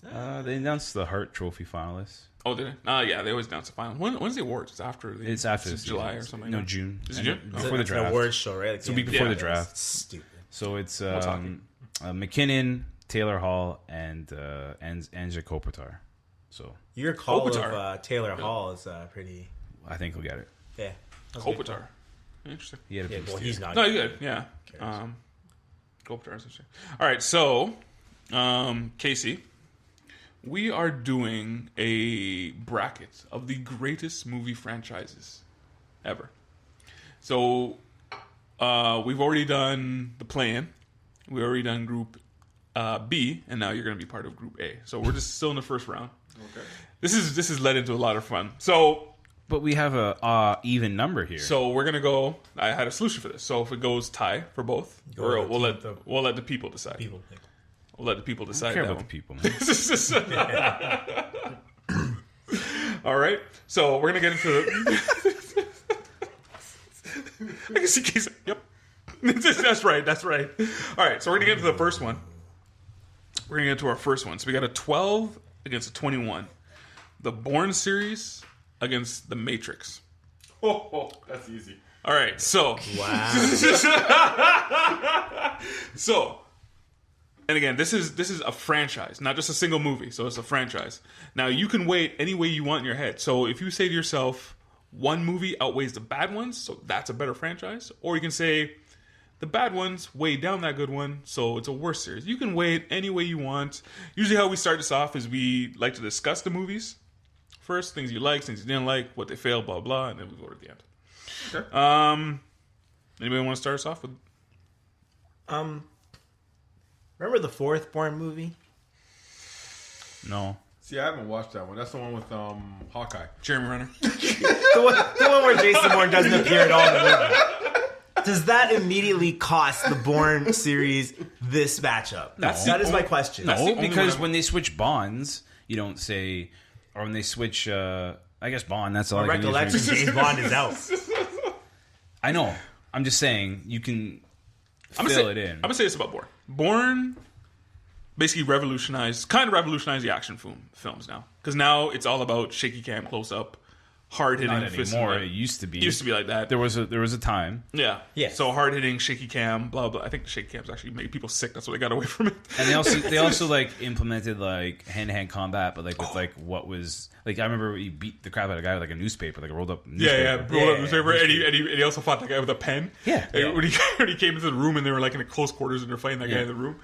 [SPEAKER 3] They announced the Hart Trophy finalists.
[SPEAKER 2] Oh, did they? Yeah, they always announce the final. When's the awards? It's after.
[SPEAKER 3] It's after
[SPEAKER 2] it's
[SPEAKER 3] the
[SPEAKER 2] July
[SPEAKER 3] season.
[SPEAKER 2] or something.
[SPEAKER 3] No,
[SPEAKER 2] like that.
[SPEAKER 3] June.
[SPEAKER 2] Is it June?
[SPEAKER 3] Before the
[SPEAKER 1] It's an
[SPEAKER 3] draft.
[SPEAKER 1] awards show, right? Like
[SPEAKER 3] It's a week before the draft.
[SPEAKER 1] Stupid.
[SPEAKER 3] So it's
[SPEAKER 2] hockey?
[SPEAKER 3] McKinnon, Taylor Hall, and Anja Kopitar. So
[SPEAKER 1] Your call
[SPEAKER 2] Kopitar.
[SPEAKER 1] of Taylor Hall is pretty.
[SPEAKER 3] I think he'll get it.
[SPEAKER 1] Yeah.
[SPEAKER 2] Kopitar. Interesting.
[SPEAKER 3] He had a
[SPEAKER 1] Yeah,
[SPEAKER 3] big
[SPEAKER 1] well,
[SPEAKER 3] steer.
[SPEAKER 1] he's not.
[SPEAKER 2] No, you good. Yeah. Kopitar. Interesting. All right, so Casey, we are doing a bracket of the greatest movie franchises ever. So we've already done the play-in. We've already done Group B, and now you're going to be part of Group A. So we're just still in the first round.
[SPEAKER 4] Okay.
[SPEAKER 2] This has led into a lot of fun. So
[SPEAKER 3] But we have a even number here.
[SPEAKER 2] we're going to go. I had a solution for this. So if it goes tie for both,
[SPEAKER 1] Go
[SPEAKER 2] or
[SPEAKER 1] with
[SPEAKER 2] we'll let the people decide.
[SPEAKER 1] People think.
[SPEAKER 2] We'll let the people
[SPEAKER 3] I
[SPEAKER 2] decide.
[SPEAKER 3] don't care
[SPEAKER 2] that
[SPEAKER 3] about the
[SPEAKER 2] one.
[SPEAKER 3] people, man.
[SPEAKER 2] All right, so we're gonna get into the. I can see Casey. Yep, that's right. That's right. All right, so we're gonna get into the first one. We're gonna get into our first one. So we got a 12 against a 21. The Bourne series against the Matrix.
[SPEAKER 4] Oh, that's easy.
[SPEAKER 2] All right, so
[SPEAKER 1] Wow.
[SPEAKER 2] so. And again, this is a franchise, not just a single movie. So it's a franchise. Now you can weight any way you want in your head. So if you say to yourself, one movie outweighs the bad ones, so that's a better franchise, or you can say the bad ones weigh down that good one, so it's a worse series. You can weigh it any way you want. Usually, how we start this off is we like to discuss the movies, first. Things you liked, things you didn't like, what they failed, blah blah, and then we go to the end.
[SPEAKER 4] Okay.
[SPEAKER 2] Anybody want to start us off with?
[SPEAKER 1] Remember the fourth Bourne movie?
[SPEAKER 3] No.
[SPEAKER 4] See, I haven't watched that one. That's the one with Hawkeye.
[SPEAKER 2] Jeremy Renner.
[SPEAKER 1] The one where Jason Bourne doesn't appear at all in the movie. Does that immediately cost the Bourne series this matchup? That is my question.
[SPEAKER 3] No, because when they switch Bonds, you don't say, or when they switch, I guess Bond. That's all.
[SPEAKER 1] My recollection, James Bond is out.
[SPEAKER 3] I know. I'm just saying you can fill it in.
[SPEAKER 2] I'm gonna say this about Bourne. Bourne basically revolutionized the action films now, because now it's all about shaky cam, close up, hard hitting.
[SPEAKER 3] Not anymore. It used to be.
[SPEAKER 2] It used to be like that.
[SPEAKER 3] There was a time.
[SPEAKER 2] Yeah.
[SPEAKER 1] Yes.
[SPEAKER 2] So hard hitting, shaky cam, blah blah. I think the shaky cams actually made people sick. That's why they got away from it.
[SPEAKER 3] And they also like implemented like hand to hand combat, but like with like what was like I remember he beat the crap out of a guy with like a newspaper, like a rolled up newspaper.
[SPEAKER 2] Rolled up newspaper, and he also fought that guy with a pen.
[SPEAKER 3] Yeah.
[SPEAKER 2] And when he came into the room and they were like in a close quarters and they're fighting that guy in the room.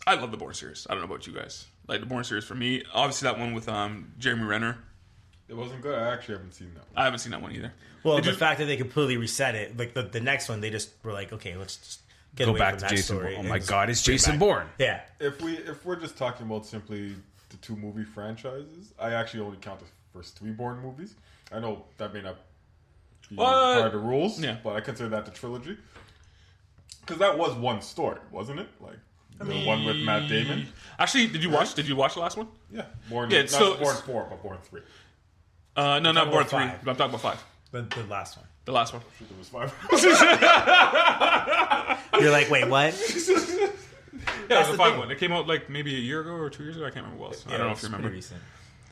[SPEAKER 2] I love the Bourne series. I don't know about you guys. Like the Bourne series for me, obviously that one with Jeremy Renner.
[SPEAKER 4] It wasn't good. I actually haven't seen that one.
[SPEAKER 2] I haven't seen that one either.
[SPEAKER 1] Well, the fact that they completely reset it, like the next one, they just were like, okay, let's just get
[SPEAKER 3] Go
[SPEAKER 1] away
[SPEAKER 3] back
[SPEAKER 1] from
[SPEAKER 3] to
[SPEAKER 1] that
[SPEAKER 3] Jason
[SPEAKER 1] story.
[SPEAKER 3] Bourne. Oh
[SPEAKER 1] and
[SPEAKER 3] my
[SPEAKER 1] just
[SPEAKER 3] God, it's
[SPEAKER 1] bring
[SPEAKER 3] Jason
[SPEAKER 1] back-
[SPEAKER 3] Bourne.
[SPEAKER 1] Yeah.
[SPEAKER 4] If we're just talking about simply the two movie franchises, I actually only count the first three Bourne movies. I know that may not be part of the rules, but I consider that the trilogy. Because that was one story, wasn't it? Like the one with Matt Damon.
[SPEAKER 2] Actually, did you watch the last one?
[SPEAKER 4] Yeah, Bourne.
[SPEAKER 2] Yeah,
[SPEAKER 4] Not
[SPEAKER 2] so-
[SPEAKER 4] Bourne 4, but Bourne 3.
[SPEAKER 2] No, not Bourne
[SPEAKER 1] about
[SPEAKER 2] 3.
[SPEAKER 1] five.
[SPEAKER 2] I'm talking about 5.
[SPEAKER 1] The last one.
[SPEAKER 2] The last one.
[SPEAKER 4] It was 5.
[SPEAKER 1] You're like, wait, what?
[SPEAKER 2] Yeah, the
[SPEAKER 1] the
[SPEAKER 2] 5
[SPEAKER 1] thing.
[SPEAKER 2] one. It came out like maybe a year ago or 2 years ago. I can't remember what else. I don't know if you remember.
[SPEAKER 1] Recent.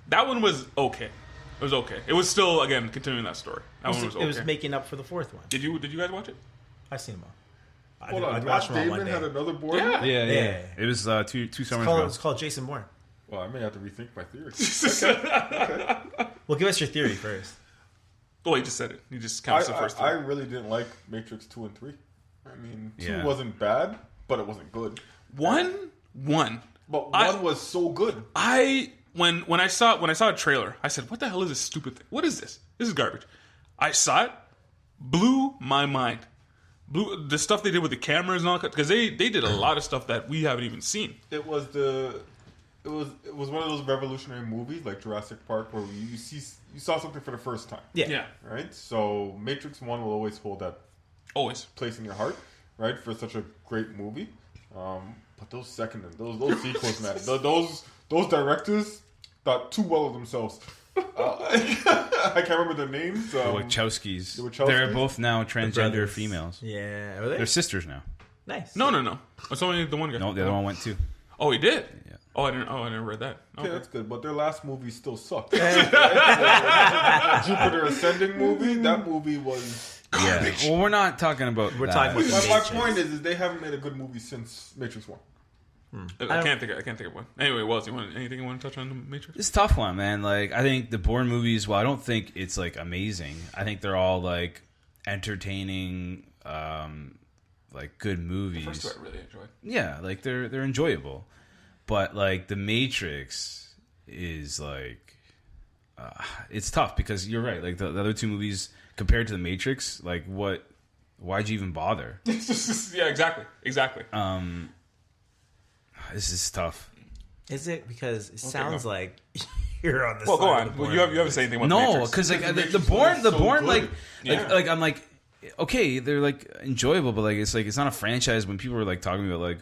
[SPEAKER 2] That one was okay. It was okay. It was still, again, continuing that story. That one was okay.
[SPEAKER 1] It was making up for the fourth one.
[SPEAKER 2] Did you guys watch it?
[SPEAKER 1] I've seen them all.
[SPEAKER 4] Hold on,
[SPEAKER 1] I'd
[SPEAKER 4] Matt
[SPEAKER 1] watch them all one
[SPEAKER 4] Damon
[SPEAKER 1] day.
[SPEAKER 4] had another Bourne?
[SPEAKER 2] Yeah.
[SPEAKER 3] Yeah.
[SPEAKER 1] Yeah.
[SPEAKER 3] It was two summers
[SPEAKER 1] It's
[SPEAKER 3] ago.
[SPEAKER 1] called Jason Bourne.
[SPEAKER 4] Well, I may have to rethink my theory.
[SPEAKER 1] Well, give us your theory first.
[SPEAKER 2] Oh, you just said it. You just counted the first
[SPEAKER 4] I
[SPEAKER 2] 3.
[SPEAKER 4] really didn't like Matrix 2 and 3. I mean, 2
[SPEAKER 3] Yeah.
[SPEAKER 4] wasn't bad, but it wasn't good.
[SPEAKER 2] One.
[SPEAKER 4] But 1 was so good.
[SPEAKER 2] When I saw a trailer, I said, "What the hell is this stupid thing? What is this? This is garbage." I saw it, blew my mind. Blew the stuff they did with the cameras and all that, because they did a lot of stuff that we haven't even seen.
[SPEAKER 4] It was one of those revolutionary movies like Jurassic Park where you saw something for the first time.
[SPEAKER 2] Yeah.
[SPEAKER 4] Right? So Matrix 1 will always hold that
[SPEAKER 2] Always.
[SPEAKER 4] place in your heart, right? For such a great movie. But those second and those sequels, man, those directors thought too well of themselves. I can't remember their names.
[SPEAKER 3] The Wachowskis.
[SPEAKER 4] The Wachowskis?
[SPEAKER 3] They're both now transgender
[SPEAKER 1] brothers.
[SPEAKER 3] females.
[SPEAKER 1] Yeah. Are they?
[SPEAKER 3] They're sisters now.
[SPEAKER 1] Nice.
[SPEAKER 2] No. It's only the one guy.
[SPEAKER 3] No, the other one went too.
[SPEAKER 2] Oh, he did.
[SPEAKER 3] Yeah.
[SPEAKER 2] Oh, I never read that.
[SPEAKER 4] Okay,
[SPEAKER 2] Okay.
[SPEAKER 4] that's good, but their last movie still sucked. Jupiter Ascending movie, that movie was
[SPEAKER 3] Garbage. Yeah. Well, we're not talking about.
[SPEAKER 1] We're
[SPEAKER 3] that.
[SPEAKER 1] talking about
[SPEAKER 4] My
[SPEAKER 1] Matrix.
[SPEAKER 4] point is they haven't made a good movie since Matrix 1.
[SPEAKER 2] I can't think of one. Anyway, Wells, anything you want to touch on the Matrix?
[SPEAKER 3] It's a tough one, man. Like, I think the Bourne movies, well, I don't think it's like amazing. I think they're all like entertaining, like good movies.
[SPEAKER 2] First two I really enjoyed.
[SPEAKER 3] Yeah, like they're enjoyable. But like the Matrix is like it's tough because you're right. Like the other two movies compared to the Matrix, like why'd you even bother?
[SPEAKER 2] Yeah, exactly.
[SPEAKER 3] This is tough.
[SPEAKER 1] Is it? Because it
[SPEAKER 2] Okay,
[SPEAKER 1] sounds
[SPEAKER 2] go.
[SPEAKER 1] like you're on the
[SPEAKER 2] Well,
[SPEAKER 1] side
[SPEAKER 2] go
[SPEAKER 1] of
[SPEAKER 2] on.
[SPEAKER 1] the
[SPEAKER 2] Well,
[SPEAKER 1] Bourne
[SPEAKER 2] you haven't
[SPEAKER 1] movies.
[SPEAKER 2] said anything about the
[SPEAKER 3] No,
[SPEAKER 2] Matrix.
[SPEAKER 3] because like
[SPEAKER 4] The
[SPEAKER 3] the
[SPEAKER 4] Matrix
[SPEAKER 3] Bourne,
[SPEAKER 4] was
[SPEAKER 3] the
[SPEAKER 4] so
[SPEAKER 3] Bourne,
[SPEAKER 4] good.
[SPEAKER 3] like I'm like, okay, they're like enjoyable, but like it's not a franchise. When people were like talking about like,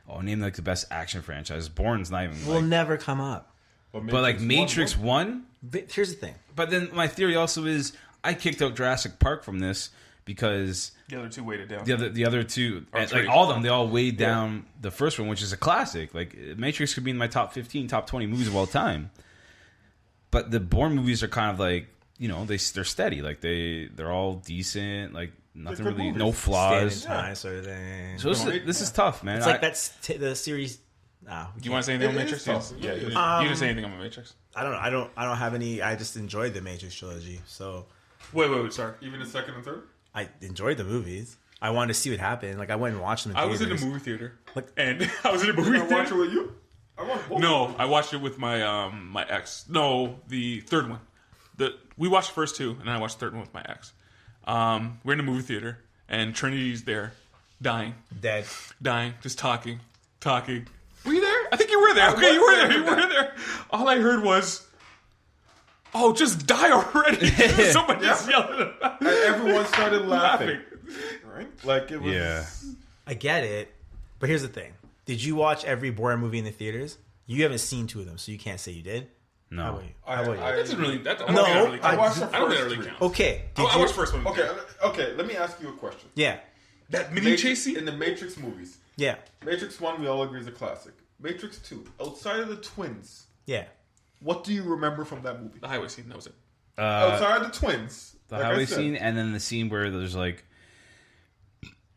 [SPEAKER 3] oh, name like the best action franchise, Bourne's not even.
[SPEAKER 1] will
[SPEAKER 3] Like,
[SPEAKER 1] never come up.
[SPEAKER 3] but like Matrix 1.
[SPEAKER 1] But here's the thing.
[SPEAKER 3] But then my theory also is I kicked out Jurassic Park from this because
[SPEAKER 2] The other two weighted down.
[SPEAKER 3] the other two,
[SPEAKER 2] Or
[SPEAKER 3] and,
[SPEAKER 2] three.
[SPEAKER 3] like all of them, they all weighed down the first one, which is a classic. Like Matrix could be in my top 15, top 20 movies of all time. But the Bourne movies are kind of like, you know, they're steady. Like they're all decent. Like nothing
[SPEAKER 4] good
[SPEAKER 3] really,
[SPEAKER 4] movies.
[SPEAKER 3] no flaws.
[SPEAKER 1] Stand in time sort of thing.
[SPEAKER 3] So this is tough, man.
[SPEAKER 1] It's like that's the series. Nah,
[SPEAKER 2] Do you want to say anything on
[SPEAKER 4] It
[SPEAKER 2] Matrix?
[SPEAKER 4] is tough.
[SPEAKER 2] Yeah,
[SPEAKER 4] It
[SPEAKER 2] you
[SPEAKER 4] is.
[SPEAKER 2] didn't say anything on the Matrix.
[SPEAKER 1] I don't know. I don't have any. I just enjoyed the Matrix trilogy, so
[SPEAKER 2] Wait, sorry.
[SPEAKER 4] Even the second and third?
[SPEAKER 1] I enjoyed the movies. I wanted to see what happened. Like I went and watched them. In
[SPEAKER 2] I was in
[SPEAKER 1] theaters.
[SPEAKER 2] a movie theater,
[SPEAKER 1] Like-
[SPEAKER 2] and I was in a movie
[SPEAKER 4] Did I watch it
[SPEAKER 2] theater.
[SPEAKER 4] with you?
[SPEAKER 2] No, I watched it with my my ex. No, the third one. We watched the first two, and then I watched the third one with my ex. We're in a movie theater, and Trinity's there, dying, just talking. Were you there? I think you were there. Okay, you were there. All I heard was, "Oh, just die already!" Somebody just yelling.
[SPEAKER 4] And everyone started laughing. Right? Like it was.
[SPEAKER 3] Yeah.
[SPEAKER 1] I get it, but here's the thing: did you watch every Borat movie in the theaters? You haven't seen two of them, so you can't say you did.
[SPEAKER 3] No.
[SPEAKER 1] How about you?
[SPEAKER 2] That doesn't really. I don't
[SPEAKER 1] No,
[SPEAKER 2] think that really
[SPEAKER 4] I
[SPEAKER 2] counts.
[SPEAKER 4] watched the
[SPEAKER 2] I don't think that
[SPEAKER 4] first
[SPEAKER 2] really
[SPEAKER 4] three.
[SPEAKER 2] counts.
[SPEAKER 1] Okay.
[SPEAKER 2] I watched the first one.
[SPEAKER 4] Okay. Let me ask you a question.
[SPEAKER 1] Yeah.
[SPEAKER 2] That mini chase scene
[SPEAKER 4] in the Matrix movies.
[SPEAKER 1] Yeah.
[SPEAKER 4] Matrix 1, we all agree, is a classic. Matrix 2, outside of the twins,
[SPEAKER 1] Yeah.
[SPEAKER 4] what do you remember from that movie?
[SPEAKER 2] The highway scene. That was it.
[SPEAKER 4] Outside of the twins,
[SPEAKER 3] The
[SPEAKER 4] like I
[SPEAKER 3] highway
[SPEAKER 4] said.
[SPEAKER 3] scene, and then the scene where there's like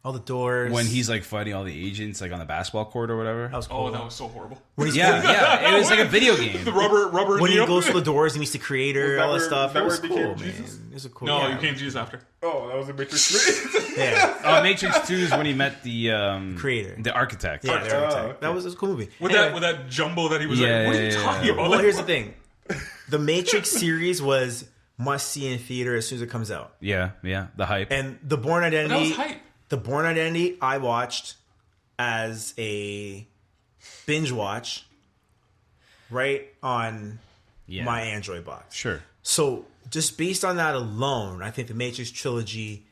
[SPEAKER 1] All the doors.
[SPEAKER 3] when he's like fighting all the agents like on the basketball court or whatever.
[SPEAKER 1] That was cool.
[SPEAKER 2] Oh, that was so horrible.
[SPEAKER 3] Yeah, it was like a video game.
[SPEAKER 2] The rubber.
[SPEAKER 1] When he
[SPEAKER 2] Neo?
[SPEAKER 1] goes to the doors and meets the creator,
[SPEAKER 4] Was that
[SPEAKER 1] all that
[SPEAKER 4] where-
[SPEAKER 1] stuff.
[SPEAKER 4] that
[SPEAKER 1] It was
[SPEAKER 4] where he
[SPEAKER 1] cool,
[SPEAKER 4] became
[SPEAKER 1] man.
[SPEAKER 4] Jesus?
[SPEAKER 1] It was a cool.
[SPEAKER 2] No,
[SPEAKER 1] yeah.
[SPEAKER 2] you can't Jesus after.
[SPEAKER 4] Oh, that was in Matrix 3.
[SPEAKER 1] Yeah.
[SPEAKER 3] Matrix 2 is when he met the
[SPEAKER 1] Creator.
[SPEAKER 3] the architect.
[SPEAKER 1] Yeah,
[SPEAKER 4] Oh,
[SPEAKER 1] there we go.
[SPEAKER 4] okay.
[SPEAKER 1] That was a cool movie.
[SPEAKER 2] With
[SPEAKER 1] Anyway,
[SPEAKER 2] that jumbo that he was
[SPEAKER 3] Yeah,
[SPEAKER 2] like, what are you
[SPEAKER 3] yeah,
[SPEAKER 2] talking
[SPEAKER 3] yeah.
[SPEAKER 2] about?
[SPEAKER 1] well, here's the thing: the Matrix series was must see in theater as soon as it comes out,
[SPEAKER 3] Yeah, the hype.
[SPEAKER 1] and the Bourne
[SPEAKER 2] That
[SPEAKER 1] Identity.
[SPEAKER 2] was hype.
[SPEAKER 1] The Bourne Identity I watched as a binge watch, right on
[SPEAKER 3] Yeah.
[SPEAKER 1] my Android box.
[SPEAKER 3] Sure.
[SPEAKER 1] So just based on that alone, I think the Matrix trilogy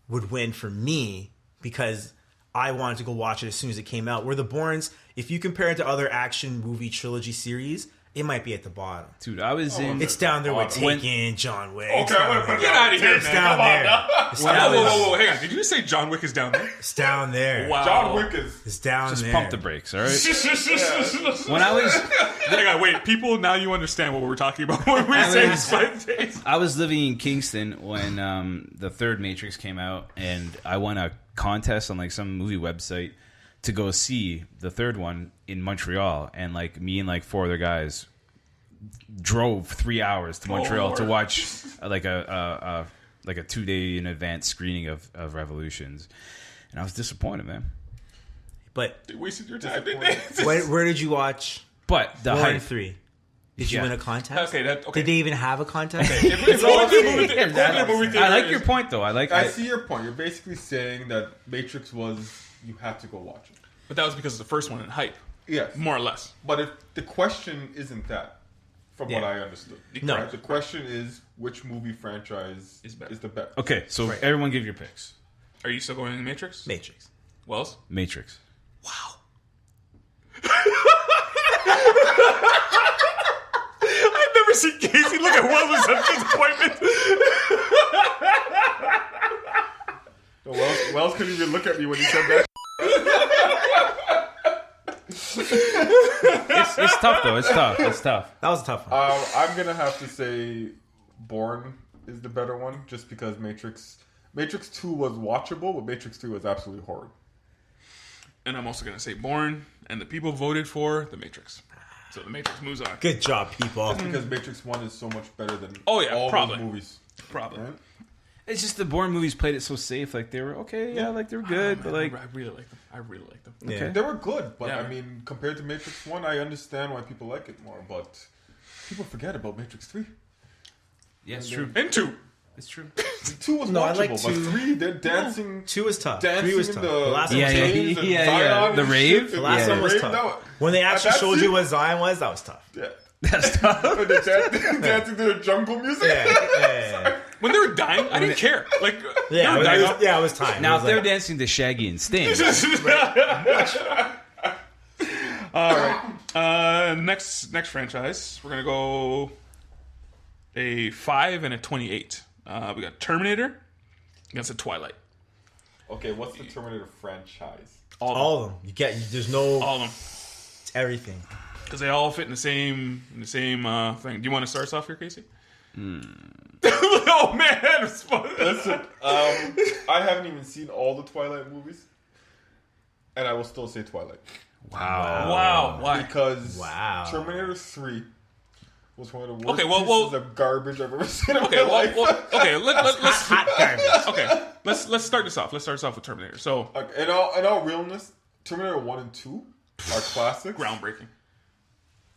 [SPEAKER 1] would win for me because I wanted to go watch it as soon as it came out. Where the Bournes, if you compare it to other action movie trilogy series, it might be at the bottom.
[SPEAKER 3] Dude, I was in
[SPEAKER 1] It's down there with
[SPEAKER 3] When-
[SPEAKER 1] Taken, John Wick.
[SPEAKER 4] Okay,
[SPEAKER 1] It's down
[SPEAKER 4] I'm gonna
[SPEAKER 1] there.
[SPEAKER 4] put
[SPEAKER 2] Get out of here,
[SPEAKER 1] It's
[SPEAKER 2] man.
[SPEAKER 1] down
[SPEAKER 2] Come on
[SPEAKER 1] there.
[SPEAKER 2] now.
[SPEAKER 1] It's
[SPEAKER 2] Whoa,
[SPEAKER 1] down there.
[SPEAKER 2] whoa, hang on. Did you just say John Wick is down there?
[SPEAKER 1] It's down there.
[SPEAKER 2] Wow.
[SPEAKER 4] John Wick is.
[SPEAKER 1] It's down
[SPEAKER 3] just
[SPEAKER 1] there.
[SPEAKER 3] pump the brakes, all right? When I was
[SPEAKER 2] Hang on, wait. People, now you understand what we're talking about when we
[SPEAKER 3] I
[SPEAKER 2] say
[SPEAKER 3] was-
[SPEAKER 2] Spike Days.
[SPEAKER 3] I was living in Kingston when the third Matrix came out, and I won a contest on like some movie website to go see the third one in Montreal, and like me and like four other guys drove 3 hours to Montreal to
[SPEAKER 2] Lord.
[SPEAKER 3] watch like a 2 day in advance screening of Revolutions, and I was disappointed, man.
[SPEAKER 1] But
[SPEAKER 2] They wasted your time, didn't they?
[SPEAKER 1] where did you watch
[SPEAKER 3] But the
[SPEAKER 1] Bourne
[SPEAKER 3] hype,
[SPEAKER 1] 3? Did you
[SPEAKER 3] Yeah.
[SPEAKER 1] win a contest?
[SPEAKER 2] Okay,
[SPEAKER 1] Did they even have a contest?
[SPEAKER 2] If going to the movie theater, if going to the movie theater
[SPEAKER 3] I like
[SPEAKER 2] is-
[SPEAKER 3] your point though.
[SPEAKER 4] I see your point. You're basically saying that Matrix was you had to go watch it.
[SPEAKER 2] But that was because of the first one and hype,
[SPEAKER 4] Yes,
[SPEAKER 2] more or less.
[SPEAKER 4] but if the question isn't that, from what
[SPEAKER 1] Yeah.
[SPEAKER 4] I understood,
[SPEAKER 1] No.
[SPEAKER 4] right? The question is which movie franchise
[SPEAKER 2] Is better.
[SPEAKER 4] is the best?
[SPEAKER 3] Okay, so everyone give your picks.
[SPEAKER 2] Are you still going in Matrix?
[SPEAKER 1] Matrix.
[SPEAKER 2] Wells?
[SPEAKER 3] Matrix.
[SPEAKER 1] Wow.
[SPEAKER 2] I've never seen Casey look at Wells with such disappointment.
[SPEAKER 4] No, Wells couldn't even look at me when he said that.
[SPEAKER 3] It's tough though. It's tough.
[SPEAKER 1] That was a tough one.
[SPEAKER 4] I'm gonna have to say Bourne is the better one, just because Matrix 2 was watchable, but Matrix 3 was absolutely horrid.
[SPEAKER 2] And I'm also going to say Bourne, and the people voted for The Matrix. So The Matrix moves on.
[SPEAKER 1] Good job, people.
[SPEAKER 4] Because Matrix 1 is so much better than
[SPEAKER 2] Oh, yeah,
[SPEAKER 4] all
[SPEAKER 2] probably.
[SPEAKER 4] those movies.
[SPEAKER 2] Probably.
[SPEAKER 4] Right?
[SPEAKER 3] It's just the Bourne movies played it so safe. Like they were okay, yeah, like they were good, but like
[SPEAKER 2] I really like them. I really like them.
[SPEAKER 1] Yeah.
[SPEAKER 4] They were good, but
[SPEAKER 2] Yeah.
[SPEAKER 4] I mean, compared to Matrix 1, I understand why people like it more, but people forget about Matrix 3.
[SPEAKER 3] yeah, it's true.
[SPEAKER 2] And 2.
[SPEAKER 3] It's true.
[SPEAKER 4] 2 was
[SPEAKER 1] No, I
[SPEAKER 4] watchable,
[SPEAKER 1] like
[SPEAKER 4] but
[SPEAKER 1] 2.
[SPEAKER 4] 3, they're dancing.
[SPEAKER 1] 2 was tough.
[SPEAKER 4] Dancing
[SPEAKER 1] 3 was
[SPEAKER 4] in
[SPEAKER 1] tough.
[SPEAKER 4] the
[SPEAKER 1] last one
[SPEAKER 3] Yeah,
[SPEAKER 1] was
[SPEAKER 3] yeah,
[SPEAKER 1] tough.
[SPEAKER 4] chains and
[SPEAKER 3] yeah.
[SPEAKER 4] Zion
[SPEAKER 3] The
[SPEAKER 4] and
[SPEAKER 3] rave?
[SPEAKER 4] shit.
[SPEAKER 1] The last
[SPEAKER 3] Yeah.
[SPEAKER 1] one was
[SPEAKER 4] Rave,
[SPEAKER 1] tough.
[SPEAKER 4] that was-
[SPEAKER 1] When they actually
[SPEAKER 4] that
[SPEAKER 1] showed
[SPEAKER 4] scene-
[SPEAKER 1] you what Zion was, that was tough.
[SPEAKER 4] Yeah.
[SPEAKER 3] That's tough.
[SPEAKER 4] And they're dancing to the jungle music.
[SPEAKER 1] Yeah.
[SPEAKER 2] When they were dying, I didn't care. Like, they
[SPEAKER 1] Yeah,
[SPEAKER 2] were
[SPEAKER 1] it
[SPEAKER 2] dying
[SPEAKER 1] was,
[SPEAKER 2] off.
[SPEAKER 1] yeah, it was time.
[SPEAKER 3] Now
[SPEAKER 1] It
[SPEAKER 3] if
[SPEAKER 1] was
[SPEAKER 3] they're
[SPEAKER 1] like,
[SPEAKER 3] dancing to Shaggy and Sting,
[SPEAKER 2] All right. Next franchise, we're gonna go a 5 and a 28. We got Terminator against a Twilight.
[SPEAKER 4] Okay, what's the Terminator franchise?
[SPEAKER 1] all of them. There's no,
[SPEAKER 2] All of them,
[SPEAKER 1] it's everything.
[SPEAKER 2] because they all fit in the same thing. Do you want to start us off here, Casey? Oh man, it's fun.
[SPEAKER 4] Listen, I haven't even seen all the Twilight movies, and I will still say Twilight.
[SPEAKER 2] Wow, why?
[SPEAKER 4] Because
[SPEAKER 1] Wow.
[SPEAKER 4] Terminator 3 was one of the worst
[SPEAKER 2] Okay, well-
[SPEAKER 4] pieces of garbage I've ever seen in
[SPEAKER 2] Okay,
[SPEAKER 4] my life.
[SPEAKER 2] okay. Let's
[SPEAKER 1] Hot garbage.
[SPEAKER 2] okay. Let's start this off. Let's start this off with Terminator. So
[SPEAKER 4] Like, in all realness, Terminator 1 and 2 are classics.
[SPEAKER 2] groundbreaking.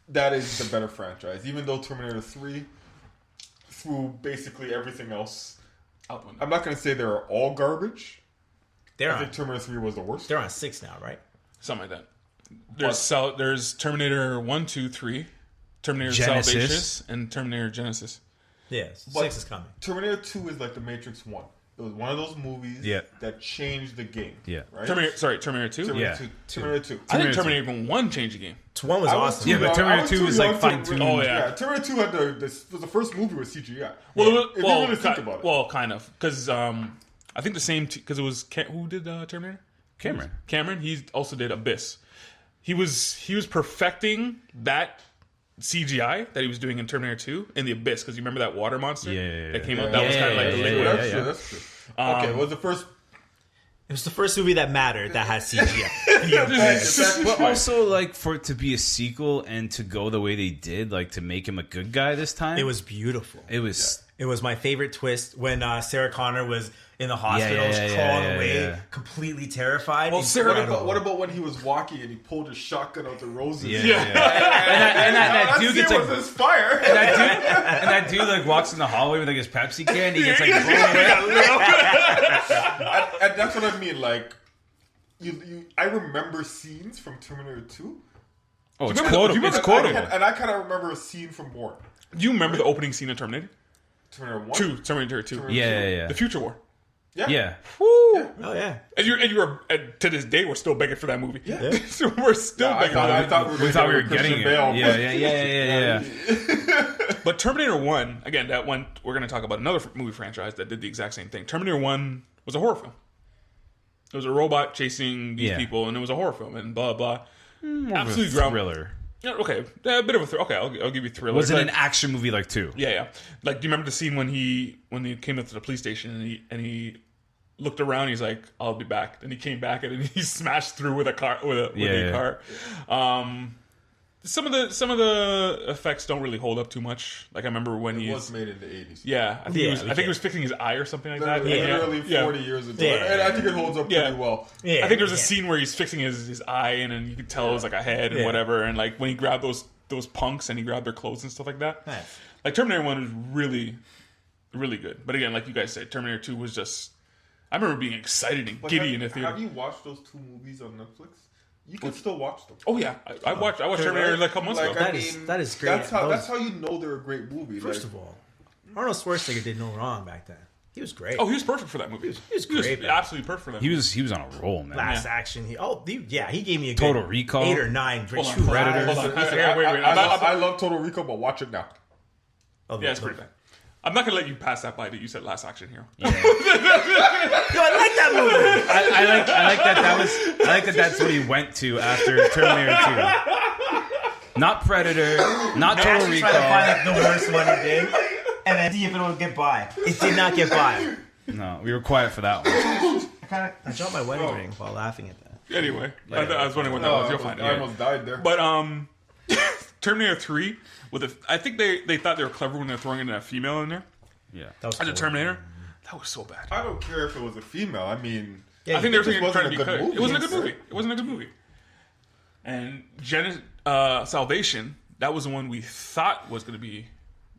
[SPEAKER 4] that is the better franchise. Even though Terminator 3 threw basically everything else out the window. I'm not going to say they're all garbage. I think Terminator 3 was the worst.
[SPEAKER 1] They're on 6 now, right?
[SPEAKER 2] Something like that. There's Terminator 1, 2, 3, Terminator
[SPEAKER 3] Genesis.
[SPEAKER 2] Salvation, and Terminator Genesis.
[SPEAKER 1] Yeah, 6 is coming.
[SPEAKER 4] Terminator 2 is like the Matrix 1. It was one of those movies that changed the game.
[SPEAKER 3] Yeah.
[SPEAKER 4] Right?
[SPEAKER 2] Terminator 2?
[SPEAKER 4] Terminator 2.
[SPEAKER 2] I think Terminator 1 changed the game.
[SPEAKER 1] 1 was awesome.
[SPEAKER 3] Yeah, but Terminator 2 is like fine-tuned.
[SPEAKER 2] Oh, yeah.
[SPEAKER 4] Terminator 2 had was the first movie with CGI.
[SPEAKER 2] Well,
[SPEAKER 4] if you really think about it.
[SPEAKER 2] Well, kind of. Because I think the same... Because it was... Who did Terminator? Cameron. He also did Abyss. He was perfecting that CGI that he was doing in Terminator 2 in the Abyss, because you remember that water monster that came out? That was kind of like the liquid.
[SPEAKER 4] That's true. Okay, it was the first...
[SPEAKER 1] It was the first movie that mattered that had CGI.
[SPEAKER 3] But also, like, for it to be a sequel and to go the way they did, like, to make him a good guy this time.
[SPEAKER 1] It was beautiful.
[SPEAKER 3] It was...
[SPEAKER 1] It was my favorite twist when Sarah Connor was in the hospital, crawling away, completely terrified.
[SPEAKER 4] Well, what about when he was walking and he pulled his shotgun out the roses?
[SPEAKER 3] And that dude gets like
[SPEAKER 4] this fire.
[SPEAKER 3] And that dude like walks in the hallway with like his Pepsi can. And he gets like blown away.
[SPEAKER 4] And that's what I mean. Like, I remember scenes from Terminator 2.
[SPEAKER 3] Oh, it's quotable. It's quotable.
[SPEAKER 4] And I kind of remember a scene from Bourne.
[SPEAKER 2] Do you remember the opening scene of Terminator? Terminator 2.
[SPEAKER 3] Yeah.
[SPEAKER 2] The Future War.
[SPEAKER 3] Yeah.
[SPEAKER 1] Woo! Yeah. Oh yeah.
[SPEAKER 2] And you were to this day we're still begging for that movie. Yeah. So we're still begging for that.
[SPEAKER 4] I thought we were getting it.
[SPEAKER 3] Yeah.
[SPEAKER 2] But Terminator 1, again, that one we're going to talk about another movie franchise that did the exact same thing. Terminator 1 was a horror film. It was a robot chasing these people, and it was a horror film, and blah blah. Absolutely
[SPEAKER 3] thriller.
[SPEAKER 2] Yeah, okay, a bit of a thriller. Okay, I'll give you thriller.
[SPEAKER 3] Was it an action movie like 2?
[SPEAKER 2] Yeah. Like, do you remember the scene when he came up to the police station and he looked around? He's like, "I'll be back." And he came back and he smashed through with a car car. Some of the effects don't really hold up too much. Like, I remember when
[SPEAKER 4] it was made in the 80s.
[SPEAKER 2] Yeah, I think he was fixing his eye or something like that.
[SPEAKER 4] Literally 40 years ago. And I think it holds up pretty well.
[SPEAKER 2] Yeah. I think there's a scene where he's fixing his eye, and then you can tell it was like a head and whatever. And like when he grabbed those punks and he grabbed their clothes and stuff like that.
[SPEAKER 1] Nice.
[SPEAKER 2] Like, Terminator 1 was really, really good. But again, like you guys said, Terminator 2 was just... I remember being excited and giddy in the theater.
[SPEAKER 4] Have you watched those 2 movies on Netflix? You can still watch them.
[SPEAKER 2] Oh yeah, I watched Terminator like a couple months ago.
[SPEAKER 1] That is great.
[SPEAKER 4] That's how you know they're a great movie.
[SPEAKER 1] First of all, Arnold Schwarzenegger did no wrong back then. He was great.
[SPEAKER 2] Oh, he was perfect for that movie.
[SPEAKER 1] He was great.
[SPEAKER 2] Absolutely perfect for that.
[SPEAKER 3] He was on a roll, man.
[SPEAKER 1] Last Action. He gave me a good
[SPEAKER 3] Total Recall,
[SPEAKER 1] 8 or 9 for
[SPEAKER 2] Hold on.
[SPEAKER 3] Predators.
[SPEAKER 2] Hold on. Wait.
[SPEAKER 4] I love Total Recall, but watch it now.
[SPEAKER 2] Yeah, it's pretty bad. I'm not gonna let you pass that by that you said Last Action Hero.
[SPEAKER 3] Yeah.
[SPEAKER 1] Yo, I like that movie.
[SPEAKER 3] I like that that's what he went to after Terminator 2. Not Predator, not Total Recall.
[SPEAKER 1] Trying to find like the worst one he did, and then see if it will get by. It did not get by.
[SPEAKER 3] No, we were quiet for that one.
[SPEAKER 1] I dropped my wedding ring while laughing at that.
[SPEAKER 2] Anyway, I was wondering what that was. You'll find it.
[SPEAKER 4] I almost died there.
[SPEAKER 2] But Terminator 3 I think they thought they were clever when they're throwing in a female in there.
[SPEAKER 3] Yeah,
[SPEAKER 2] as a Terminator, that was so bad.
[SPEAKER 4] I don't care if it was a female. I mean,
[SPEAKER 2] I think they were trying to be
[SPEAKER 4] good.
[SPEAKER 2] It wasn't a good movie. It wasn't a good movie. And Salvation, that was the one we thought was going to be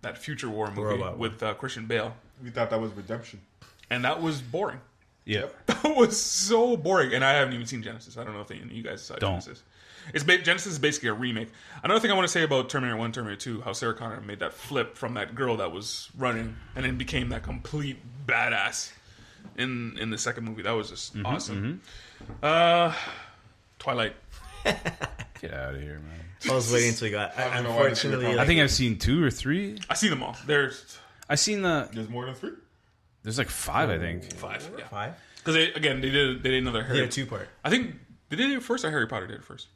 [SPEAKER 2] that future war movie with Christian Bale.
[SPEAKER 4] We thought that was Redemption,
[SPEAKER 2] and that was boring.
[SPEAKER 3] Yeah,
[SPEAKER 2] that was so boring. And I haven't even seen Genesis. I don't know if any of you guys saw Genesis. Genesis is basically a remake. Another thing I want to say about Terminator 1, Terminator 2, how Sarah Connor made that flip from that girl that was running and then became that complete badass in the second movie. That was just awesome. Twilight.
[SPEAKER 3] Get out of here, man.
[SPEAKER 1] I was waiting until you got. Unfortunately,
[SPEAKER 3] I think I've seen 2 or 3.
[SPEAKER 2] I've seen them all.
[SPEAKER 3] I've seen
[SPEAKER 4] There's more than 3.
[SPEAKER 3] There's like 5, I think.
[SPEAKER 2] 5. Yeah.
[SPEAKER 1] 5.
[SPEAKER 2] Because they did another Harry.
[SPEAKER 1] They did a 2-part.
[SPEAKER 2] I think did they do it first or Harry Potter did it first?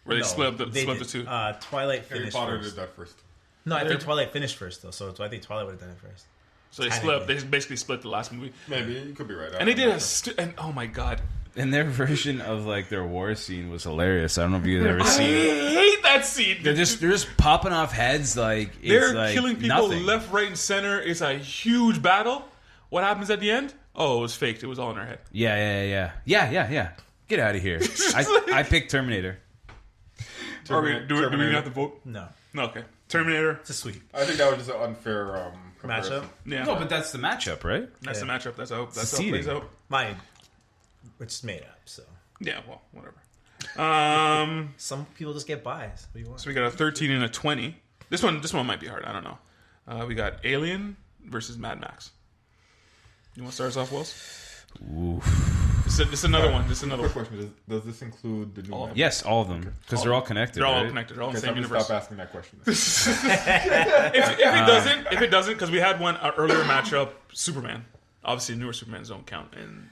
[SPEAKER 2] Where they split up the 2.
[SPEAKER 1] Twilight finished
[SPEAKER 4] Harry Potter
[SPEAKER 1] first.
[SPEAKER 4] did that first.
[SPEAKER 1] No, I think Twilight finished first though, so I think Twilight would have done it first.
[SPEAKER 2] So they split up. They basically split the last movie.
[SPEAKER 4] Maybe you could be right.
[SPEAKER 2] And they did and oh my god.
[SPEAKER 3] And their version of like their war scene was hilarious. I don't know if you guys ever seen it.
[SPEAKER 2] I hate that scene.
[SPEAKER 3] They're just popping off heads like
[SPEAKER 2] they're
[SPEAKER 3] like
[SPEAKER 2] killing people
[SPEAKER 3] nothing.
[SPEAKER 2] left, right, and center. It's a huge battle. What happens at the end? Oh, it was faked. It was all in our head.
[SPEAKER 3] Yeah. Get out of here. I picked Terminator.
[SPEAKER 2] Do we even have to vote?
[SPEAKER 1] No,
[SPEAKER 2] No, okay. Terminator.
[SPEAKER 1] it's a sweep.
[SPEAKER 4] I think that was just an unfair comparison.
[SPEAKER 1] Matchup.
[SPEAKER 2] Yeah.
[SPEAKER 3] No, but that's the matchup, right?
[SPEAKER 2] That's the matchup. That's how it
[SPEAKER 3] seeding.
[SPEAKER 2] plays out.
[SPEAKER 1] Mine, which is made up. So
[SPEAKER 2] Yeah, well, whatever.
[SPEAKER 1] some people just get biased. What do you want?
[SPEAKER 2] So we got a 13 and a 20. This one might be hard. I don't know. We got Alien versus Mad Max. You want to start us off, Wells?
[SPEAKER 3] Ooh.
[SPEAKER 2] This is another one. This is another
[SPEAKER 4] Quick
[SPEAKER 2] one.
[SPEAKER 4] question: Does this include the new?
[SPEAKER 2] All of
[SPEAKER 4] Mad
[SPEAKER 3] Yes, all of them, because they're all connected.
[SPEAKER 2] They're all
[SPEAKER 3] right?
[SPEAKER 2] connected. They're all in
[SPEAKER 4] Max?
[SPEAKER 2] the
[SPEAKER 4] Okay,
[SPEAKER 2] same
[SPEAKER 4] I'm
[SPEAKER 2] universe.
[SPEAKER 4] stop asking that question.
[SPEAKER 2] If it doesn't, because we had one earlier matchup, Superman. Obviously, newer Supermans don't count, and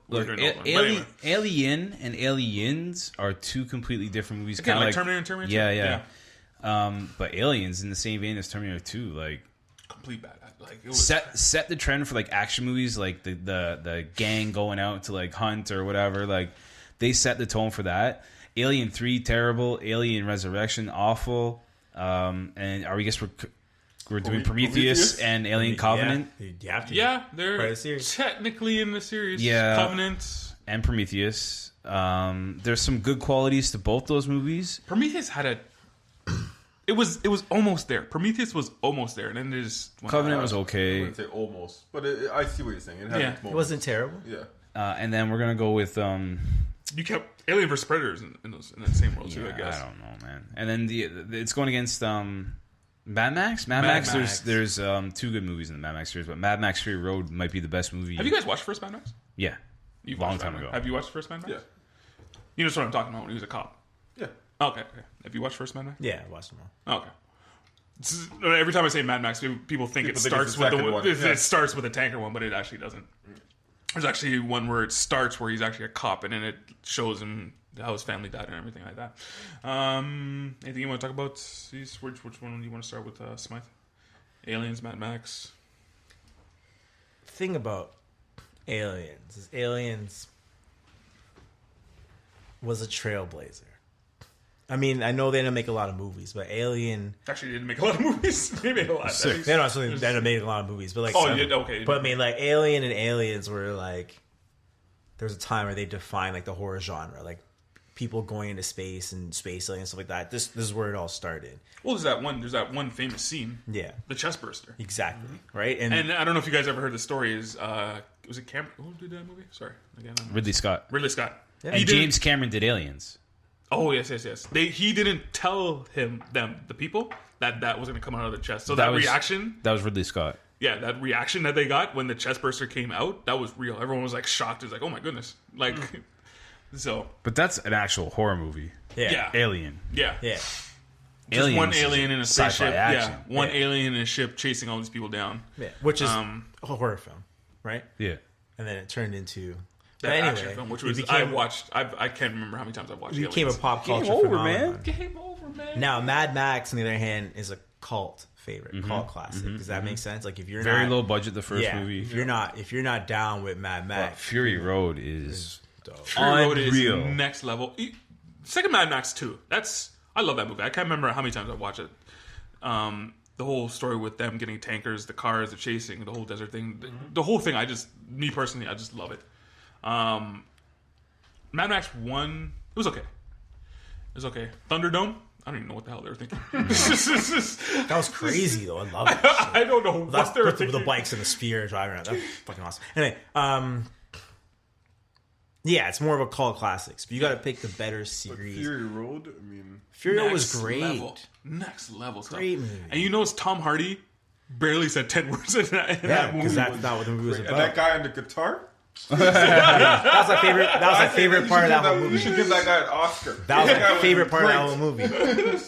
[SPEAKER 2] we're doing old one. But anyway.
[SPEAKER 3] Alien and Aliens are two completely different movies.
[SPEAKER 2] Again,
[SPEAKER 3] Kinda
[SPEAKER 2] like Terminator and Terminator.
[SPEAKER 3] Yeah. But Aliens in the same vein as Terminator 2, like
[SPEAKER 2] Complete bad. Like it was
[SPEAKER 3] set the trend for like action movies, like the gang going out to like hunt or whatever. Like they set the tone for that. Alien 3 terrible. Alien Resurrection awful. And I guess we're doing Prometheus and Alien Covenant.
[SPEAKER 1] Yeah, you have to.
[SPEAKER 2] Yeah,
[SPEAKER 1] Part of
[SPEAKER 2] they're
[SPEAKER 1] the series.
[SPEAKER 2] technically in the series.
[SPEAKER 3] Yeah.
[SPEAKER 2] Covenant.
[SPEAKER 3] And Prometheus. There's some good qualities to both those movies.
[SPEAKER 2] Prometheus had a. It was almost there. Prometheus was almost there, and then there's
[SPEAKER 3] Covenant was
[SPEAKER 4] I
[SPEAKER 3] okay.
[SPEAKER 4] wouldn't say almost, but I see what you're saying. It had
[SPEAKER 2] Yeah.
[SPEAKER 4] its
[SPEAKER 1] It
[SPEAKER 4] moments.
[SPEAKER 1] wasn't terrible.
[SPEAKER 4] Yeah.
[SPEAKER 3] And then we're gonna go with
[SPEAKER 2] You kept Alien vs Predators in that same world too. I guess.
[SPEAKER 3] don't know, man. And then it's going against Mad Max. Mad
[SPEAKER 2] Max.
[SPEAKER 3] Max. There's two good movies in the Mad Max series, but Mad Max Fury Road might be the best movie.
[SPEAKER 2] Have you guys watched first Mad Max?
[SPEAKER 3] Yeah,
[SPEAKER 2] You've
[SPEAKER 3] long
[SPEAKER 2] watched
[SPEAKER 3] time
[SPEAKER 2] Mad Max.
[SPEAKER 3] ago.
[SPEAKER 2] Have you watched first Mad Max?
[SPEAKER 4] Yeah.
[SPEAKER 2] You know what I'm talking about when he was a cop.
[SPEAKER 4] Yeah.
[SPEAKER 2] Okay. Have you watched first Mad Max?
[SPEAKER 1] Yeah, I watched them all.
[SPEAKER 2] Okay. Every time I say Mad Max, people think it
[SPEAKER 4] People think
[SPEAKER 2] starts
[SPEAKER 4] it's the
[SPEAKER 2] with
[SPEAKER 4] second one.
[SPEAKER 2] it starts with a tanker one, but it actually doesn't. There's actually one where it starts where he's actually a cop, and then it shows him how his family died and everything like that. Anything you want to talk about? Which one do you want to start with, Smythe? Aliens, Mad Max.
[SPEAKER 1] Thing about Aliens is Aliens was a trailblazer. I mean, I know they didn't make a lot of movies, but Alien.
[SPEAKER 2] Actually, they didn't make a lot of movies. They made a lot.
[SPEAKER 1] They don't actually end up making a lot of movies, but like.
[SPEAKER 2] Oh,
[SPEAKER 1] some-
[SPEAKER 2] yeah, okay.
[SPEAKER 1] But I mean, like Alien and Aliens were like. There was a time where they defined like the horror genre, like people going into space and space aliens and stuff like that. This is where it all started.
[SPEAKER 2] Well, there's that one famous scene.
[SPEAKER 1] Yeah,
[SPEAKER 2] The chest burster.
[SPEAKER 1] exactly. Right,
[SPEAKER 2] And I don't know if you guys ever heard the story. Was it Cameron? Who did that movie? Sorry, again.
[SPEAKER 3] Ridley Scott.
[SPEAKER 2] Ridley Scott.
[SPEAKER 1] Yeah.
[SPEAKER 3] And
[SPEAKER 2] He didn't-
[SPEAKER 3] James Cameron did Aliens.
[SPEAKER 2] Oh yes. He didn't tell the people that was going to come out of the chest. So that
[SPEAKER 3] was-
[SPEAKER 2] reaction,
[SPEAKER 3] That was Ridley Scott.
[SPEAKER 2] yeah, that reaction that they got when the chest burster came out, that was real. Everyone was like shocked. It's like, oh my goodness, like. So
[SPEAKER 3] But that's an actual horror movie.
[SPEAKER 2] yeah,
[SPEAKER 3] Alien.
[SPEAKER 2] yeah.
[SPEAKER 1] yeah.
[SPEAKER 2] Just
[SPEAKER 3] Aliens
[SPEAKER 2] one
[SPEAKER 3] is
[SPEAKER 2] alien in a
[SPEAKER 3] sci-fi
[SPEAKER 2] spaceship.
[SPEAKER 3] action.
[SPEAKER 2] Yeah, one
[SPEAKER 1] Yeah.
[SPEAKER 2] alien in a ship chasing all these people down.
[SPEAKER 1] Yeah, which is
[SPEAKER 2] Um,
[SPEAKER 1] a horror film, right?
[SPEAKER 3] Yeah.
[SPEAKER 1] And then it turned into
[SPEAKER 2] That
[SPEAKER 1] but anyway,
[SPEAKER 2] action film, which
[SPEAKER 1] it
[SPEAKER 2] was
[SPEAKER 1] became,
[SPEAKER 2] I can't remember how many times I've watched.
[SPEAKER 1] it became a
[SPEAKER 2] Aliens.
[SPEAKER 1] pop culture
[SPEAKER 3] Game over,
[SPEAKER 1] phenomenon.
[SPEAKER 3] man.
[SPEAKER 2] Game over, man.
[SPEAKER 1] Now, Mad Max, on the other hand, is a cult favorite, cult classic. Does that make sense? Like if you're
[SPEAKER 3] Very
[SPEAKER 1] not,
[SPEAKER 3] low budget, the first
[SPEAKER 1] yeah,
[SPEAKER 3] movie.
[SPEAKER 1] if you're not down with Mad Max,
[SPEAKER 3] Fury Road is
[SPEAKER 1] dope.
[SPEAKER 2] Fury Road is
[SPEAKER 3] unreal.
[SPEAKER 2] next level. Second Mad Max 2. I love that movie. I can't remember how many times I've watched it. The whole story with them getting tankers, the cars, the chasing, the whole desert thing. The whole thing, me personally, I just love it. Mad Max 1, it was okay. It was okay. Thunderdome, I don't even know what the hell they were thinking.
[SPEAKER 1] That was crazy though. I love it.
[SPEAKER 2] I don't know
[SPEAKER 1] That's
[SPEAKER 2] what they were
[SPEAKER 1] with
[SPEAKER 2] thinking.
[SPEAKER 1] the bikes and the spear driving around. That's fucking awesome. Anyway, yeah, it's more of a cult classics. But you got to pick the better series.
[SPEAKER 4] Fury Road. I mean,
[SPEAKER 1] Fury Road
[SPEAKER 2] Next
[SPEAKER 1] was great.
[SPEAKER 2] level. Next level stuff.
[SPEAKER 1] Great movie.
[SPEAKER 2] And you know, it's Tom Hardy barely said 10 words in that
[SPEAKER 1] Yeah,
[SPEAKER 2] movie.
[SPEAKER 1] because that's not what the movie was
[SPEAKER 4] and
[SPEAKER 1] about.
[SPEAKER 4] that guy on the guitar.
[SPEAKER 1] That was my favorite. That was my favorite part of that whole
[SPEAKER 4] You
[SPEAKER 1] movie.
[SPEAKER 4] should give that guy an Oscar.
[SPEAKER 1] That was
[SPEAKER 4] That guy
[SPEAKER 1] my favorite part of
[SPEAKER 4] great.
[SPEAKER 1] that whole movie.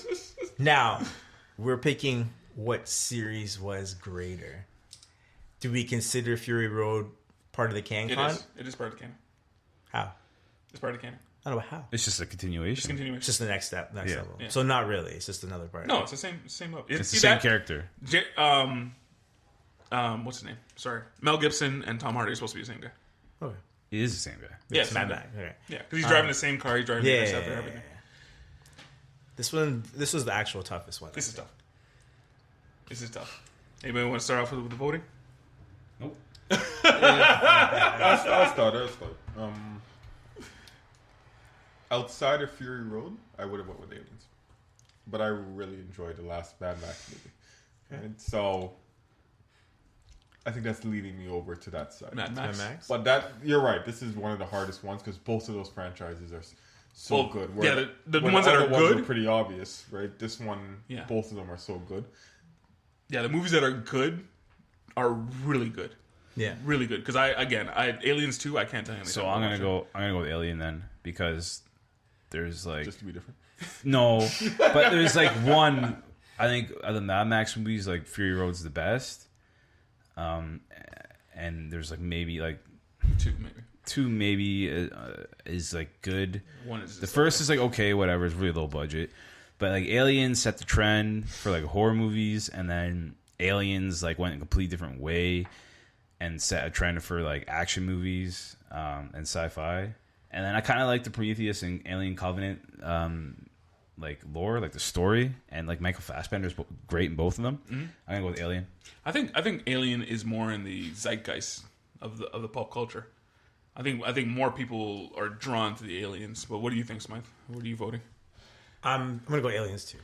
[SPEAKER 1] Now, we're picking what series was greater. Do we consider Fury Road part of the
[SPEAKER 2] It
[SPEAKER 1] CanCon?
[SPEAKER 2] is. It is part of the canon.
[SPEAKER 1] How?
[SPEAKER 2] It's part of the canon.
[SPEAKER 1] I don't know how.
[SPEAKER 3] It's just a continuation.
[SPEAKER 2] It's continuation.
[SPEAKER 1] It's just the next step, next
[SPEAKER 3] Yeah.
[SPEAKER 1] level.
[SPEAKER 2] Yeah.
[SPEAKER 1] So not really. It's just another part.
[SPEAKER 2] No, it's the same level.
[SPEAKER 3] It's the
[SPEAKER 2] See
[SPEAKER 3] same
[SPEAKER 2] that?
[SPEAKER 3] character.
[SPEAKER 2] What's his name? Sorry, Mel Gibson and Tom Hardy are supposed to be the same guy.
[SPEAKER 1] Okay.
[SPEAKER 3] It is the same guy.
[SPEAKER 2] Yeah,
[SPEAKER 1] It's
[SPEAKER 2] same
[SPEAKER 1] Mad
[SPEAKER 2] guy.
[SPEAKER 1] Max. Okay.
[SPEAKER 2] Yeah, because he's driving the same car. He's driving the
[SPEAKER 1] Yeah.
[SPEAKER 2] interceptor and everything.
[SPEAKER 1] This was the actual toughest one.
[SPEAKER 2] This is tough. This is tough. Anybody want to start off with the voting?
[SPEAKER 3] Nope.
[SPEAKER 4] I'll start. Outside of Fury Road, I would have went with Aliens. but I really enjoyed the last Mad Max movie, and so I think that's leading me over to that side.
[SPEAKER 2] Mad Max.
[SPEAKER 4] But that you're right. This is one of the hardest ones because both of those franchises are so good.
[SPEAKER 2] Yeah, the ones that are good
[SPEAKER 4] are pretty obvious, right? This one, both of them are so good.
[SPEAKER 2] Yeah, the movies that are good are really good.
[SPEAKER 1] Yeah,
[SPEAKER 2] really good. Because Aliens 2, I can't tell you.
[SPEAKER 3] So I'm gonna go with Alien then because there's like
[SPEAKER 4] just to be different.
[SPEAKER 3] No, but there's like one. I think of the Mad Max movies, like Fury Road's the best. And there's like maybe like two is like good.
[SPEAKER 2] One is
[SPEAKER 3] the first is like okay, whatever. It's really low budget, but like Aliens set the trend for like horror movies, and then Aliens like went a completely different way and set a trend for like action movies and sci-fi. And then I kind of like the Prometheus and Alien Covenant like lore, like the story, and like Michael Fassbender's great in both of them. Mm-hmm. I'm gonna go with Alien.
[SPEAKER 2] I think Alien is more in the zeitgeist of the pop culture. I think more people are drawn to the aliens. But what do you think, Smythe? What are you voting?
[SPEAKER 1] I'm gonna go Aliens too,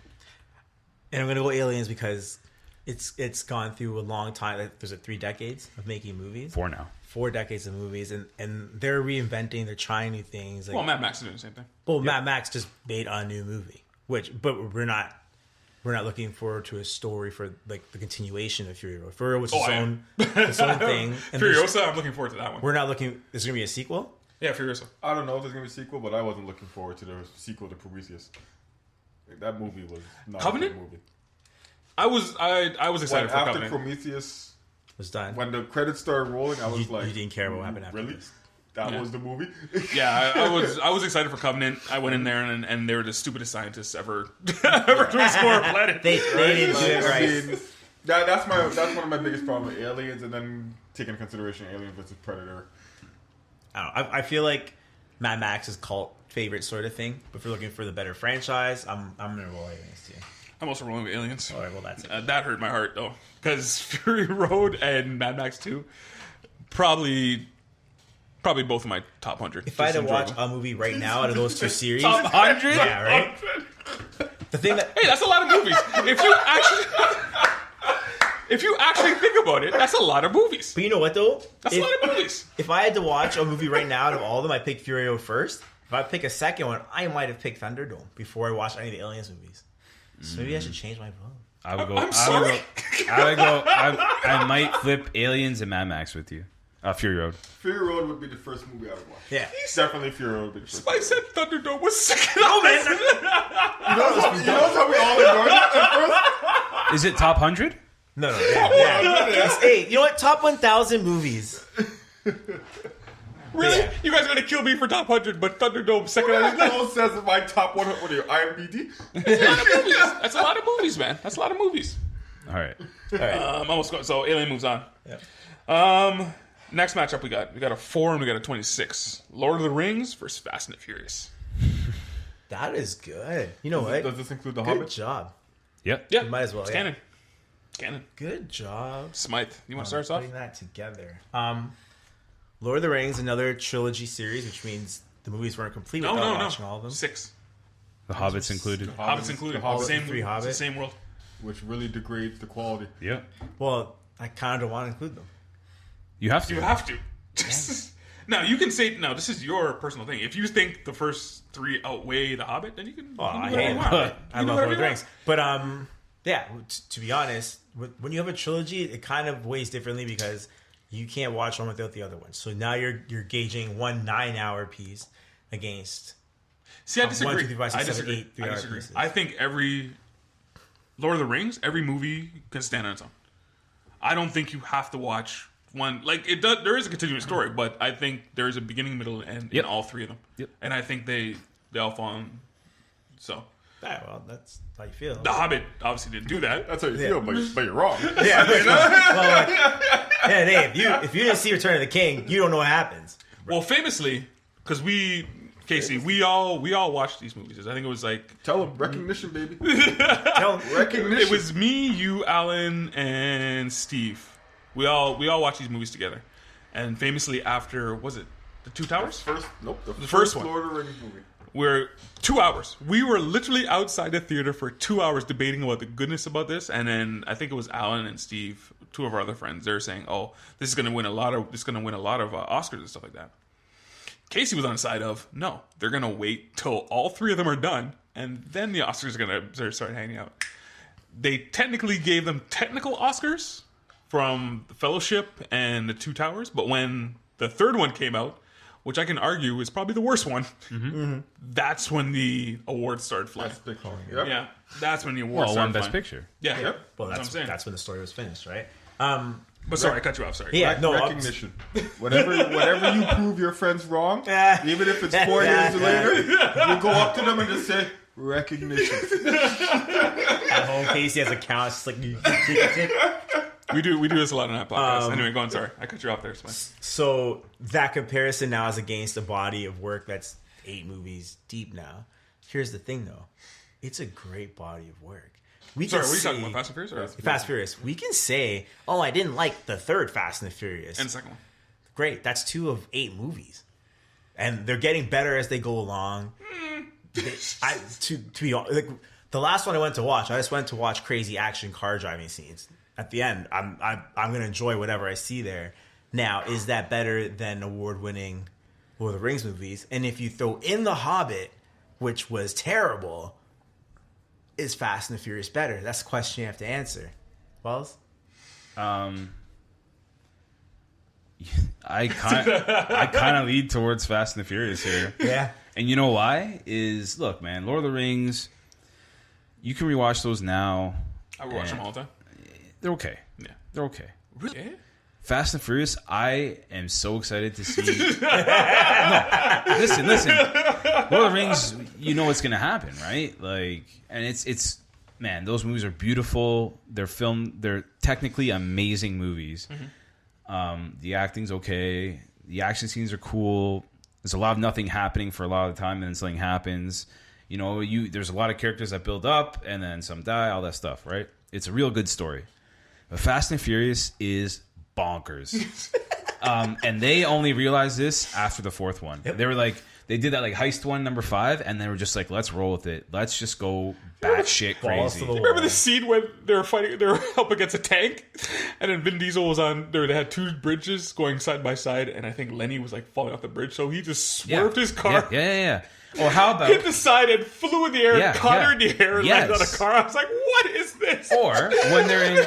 [SPEAKER 1] and I'm gonna go Aliens because it's gone through a long time. Like, there's 3 decades of making movies.
[SPEAKER 3] 4 now.
[SPEAKER 1] 4 decades of movies, and they're reinventing. They're trying new things. Like,
[SPEAKER 2] well, Mad Max is doing the same thing.
[SPEAKER 1] Well, Mad Max just made a new movie, but we're not looking forward to a story for like the continuation of Fury Road. Fury Road was its own thing. And
[SPEAKER 2] Furiosa, I'm looking forward to that one.
[SPEAKER 1] We're not looking. Is there gonna be a sequel?
[SPEAKER 2] Yeah, Furiosa.
[SPEAKER 4] I don't know if there's gonna be a sequel, but I wasn't looking forward to the sequel to Prometheus. Like, that movie was not
[SPEAKER 2] Covenant?
[SPEAKER 4] a good movie.
[SPEAKER 2] I was excited for
[SPEAKER 4] after
[SPEAKER 2] Covenant.
[SPEAKER 4] Prometheus
[SPEAKER 1] Was done.
[SPEAKER 4] when the credits started rolling. I was
[SPEAKER 1] You
[SPEAKER 4] like,
[SPEAKER 1] didn't care what happened after
[SPEAKER 4] really?
[SPEAKER 1] this.
[SPEAKER 4] That was the movie.
[SPEAKER 2] Yeah, I was excited for Covenant. I went in there and they were the stupidest scientists ever to explore a planet.
[SPEAKER 1] They didn't do it
[SPEAKER 4] I
[SPEAKER 1] right.
[SPEAKER 4] mean, that's one of my biggest problems with Aliens, and then taking into consideration Alien versus Predator.
[SPEAKER 1] I don't know. I feel like Mad Max is cult favorite sort of thing. But if you're looking for the better franchise, I'm gonna roll Aliens too.
[SPEAKER 2] I'm also rolling with Aliens.
[SPEAKER 1] All right, well that's it.
[SPEAKER 2] That hurt my heart though, because Fury Road and Mad Max 2 probably both of my top 100.
[SPEAKER 1] If I had to watch a movie right now out of those 2 series,
[SPEAKER 2] top 100,
[SPEAKER 1] yeah, right. The thing that
[SPEAKER 2] hey, that's a lot of movies. If you actually think about it, that's a lot of movies.
[SPEAKER 1] But you know what though?
[SPEAKER 2] That's a lot of movies.
[SPEAKER 1] If I had to watch a movie right now out of all of them, I pick Fury Road first. If I pick a second one, I might have picked Thunderdome before I watched any of the Aliens movies. So maybe I should change my vote.
[SPEAKER 3] I would go.
[SPEAKER 2] I'm sorry.
[SPEAKER 3] I might flip Aliens and Mad Max with you. Fury Road.
[SPEAKER 4] Fury Road would be the first movie I would watch.
[SPEAKER 1] Yeah.
[SPEAKER 4] Definitely Fury Road would be the first.
[SPEAKER 2] I said Thunderdome was second. No, man.
[SPEAKER 4] You know how we all ignored it at first?
[SPEAKER 3] Is it top 100?
[SPEAKER 1] No. Yeah. Hey, you know what? Top 1,000 movies.
[SPEAKER 2] Really?
[SPEAKER 1] Yeah.
[SPEAKER 2] You guys are gonna kill me for top 100, but Thunderdome second on his list.
[SPEAKER 4] Says in my top 100. What are you, IMDb?
[SPEAKER 2] That's a lot of movies, man. That's a lot of movies.
[SPEAKER 3] All right.
[SPEAKER 2] Almost go. So Alien moves on.
[SPEAKER 1] Yeah.
[SPEAKER 2] Next matchup we got a 4 and we got a 26. Lord of the Rings versus Fast and the Furious.
[SPEAKER 1] That is good. You know what?
[SPEAKER 4] Does this include the
[SPEAKER 1] Good
[SPEAKER 4] Hobbit?
[SPEAKER 1] job.
[SPEAKER 3] Yep.
[SPEAKER 2] Yeah,
[SPEAKER 1] You might as well.
[SPEAKER 2] It's
[SPEAKER 1] Yeah.
[SPEAKER 2] canon. Canon.
[SPEAKER 1] Good job.
[SPEAKER 2] Smythe, you want to start us off?
[SPEAKER 1] Putting that together. Lord of the Rings, another trilogy series, which means the movies weren't complete without watching all of them.
[SPEAKER 2] 6.
[SPEAKER 3] The Hobbits included.
[SPEAKER 2] Hobbits included.
[SPEAKER 4] The Hobbits,
[SPEAKER 2] Same
[SPEAKER 1] 3 Hobbits.
[SPEAKER 2] It's the same world.
[SPEAKER 4] Which really degrades the quality.
[SPEAKER 3] Yep.
[SPEAKER 1] Well, I kind of don't want to include them.
[SPEAKER 3] You have to.
[SPEAKER 2] You have to. Now you can say no. This is your personal thing. If you think the first 3 outweigh the Hobbit, then you can.
[SPEAKER 1] Well,
[SPEAKER 2] you
[SPEAKER 1] I
[SPEAKER 2] can do
[SPEAKER 1] hate
[SPEAKER 2] whatever you want.
[SPEAKER 1] it.
[SPEAKER 2] You
[SPEAKER 1] I
[SPEAKER 2] can do
[SPEAKER 1] love
[SPEAKER 2] whatever
[SPEAKER 1] Lord of the
[SPEAKER 2] you
[SPEAKER 1] Rings. But yeah, to be honest, when you have a trilogy, it kind of weighs differently because you can't watch one without the other one. So now you're gauging one 9-hour piece against.
[SPEAKER 2] See, I disagree.
[SPEAKER 1] 1, 2, 3, 4, 5, 6,
[SPEAKER 2] I
[SPEAKER 1] 7,
[SPEAKER 2] disagree.
[SPEAKER 1] 8 3-hour
[SPEAKER 2] I disagree.
[SPEAKER 1] pieces.
[SPEAKER 2] I think every Lord of the Rings, every movie can stand on its own. I don't think you have to watch one. Like it does. There is a continuous story, but I think there is a beginning, middle, and end in all 3 of them.
[SPEAKER 3] Yep.
[SPEAKER 2] And I think they all fall on. So
[SPEAKER 1] Yeah, well, that's how you feel.
[SPEAKER 2] the Hobbit obviously didn't do that.
[SPEAKER 4] That's how you feel, but you're wrong.
[SPEAKER 1] Yeah, hey, if you didn't see Return of the King, you don't know what happens.
[SPEAKER 2] Well, famously, because Casey, we all watched these movies. I think it was like
[SPEAKER 4] Tell them recognition, baby.
[SPEAKER 1] Tell 'em.
[SPEAKER 4] Recognition.
[SPEAKER 2] it was me, you, Alan, and Steve. We all watched these movies together, and famously after was it the Two Towers?
[SPEAKER 4] The first
[SPEAKER 2] first one.
[SPEAKER 4] Lord of the Rings movie.
[SPEAKER 2] We're 2 hours. We were literally outside the theater for 2 hours debating about the goodness about this, and then I think it was Alan and Steve, two of our other friends. They're saying, "Oh, this is going to win a lot of Oscars and stuff like that." Casey was on the side of, no, they're going to wait till all three of them are done, and then the Oscars are going to start hanging out. They technically gave them technical Oscars from The Fellowship and The Two Towers, but when the third one came out, which I can argue is probably the worst one, that's when the awards started flying.
[SPEAKER 4] Best Picture. Yep.
[SPEAKER 2] Yeah, that's when the awards
[SPEAKER 3] Well,
[SPEAKER 2] started
[SPEAKER 3] one Best
[SPEAKER 2] flying.
[SPEAKER 3] Picture.
[SPEAKER 2] Yeah,
[SPEAKER 4] Yep.
[SPEAKER 1] Well,
[SPEAKER 2] that's what I'm saying.
[SPEAKER 1] that's when the story was finished, right?
[SPEAKER 2] But sorry, I cut you off. Sorry.
[SPEAKER 1] Yeah, no,
[SPEAKER 4] Recognition. Whenever you prove your friends wrong, even if it's 4 years later, you go up to them and just say, recognition.
[SPEAKER 1] At home, Casey has a count. It's just like
[SPEAKER 2] We do this a lot on that podcast. Anyway, go on. Sorry, I cut you off there. It's fine.
[SPEAKER 1] So that comparison now is against a body of work that's 8 movies deep now. Here's the thing, though. It's a great body of work.
[SPEAKER 2] Sorry, what are you talking about? Fast and Furious? Or?
[SPEAKER 1] Fast and Furious. We can say, oh, I didn't like the third Fast and the Furious.
[SPEAKER 2] And the second one.
[SPEAKER 1] Great. That's 2 of 8 movies. And they're getting better as they go along. To be honest, like, the last one I went to watch, I just went to watch crazy action car driving scenes. At the end, I'm going to enjoy whatever I see there. Now, is that better than award-winning Lord of the Rings movies? And if you throw in The Hobbit, which was terrible, is Fast and the Furious better? That's the question you have to answer. Wells?
[SPEAKER 3] I kind of lead towards Fast and the Furious here.
[SPEAKER 1] Yeah.
[SPEAKER 3] And you know why? Look, man, Lord of the Rings, you can rewatch those now.
[SPEAKER 2] I would watch them all the time.
[SPEAKER 3] They're okay.
[SPEAKER 2] Yeah.
[SPEAKER 3] They're okay.
[SPEAKER 2] Really?
[SPEAKER 3] Fast and Furious, I am so excited to see. No, listen. Lord of the Rings, you know what's going to happen, right? Like, and it's man, those movies are beautiful. They're technically amazing movies. The acting's okay. The action scenes are cool. There's a lot of nothing happening for a lot of the time, and then something happens. You know, there's a lot of characters that build up, and then some die, all that stuff, right? It's a real good story. But Fast and Furious is bonkers. And they only realized this after the fourth one. Yep. They were like, they did that like heist one, number 5, and they were just like, let's roll with it. Let's just go batshit crazy.
[SPEAKER 2] Remember the scene when they were up against a tank, and then Vin Diesel was on there. They had 2 bridges going side by side, and I think Lenny was like falling off the bridge, so he just swerved his car.
[SPEAKER 3] Yeah. Or how about
[SPEAKER 2] hit the side and flew in the air, and caught her in the air, and landed on a car. I was like, what is this?
[SPEAKER 3] Or when they're in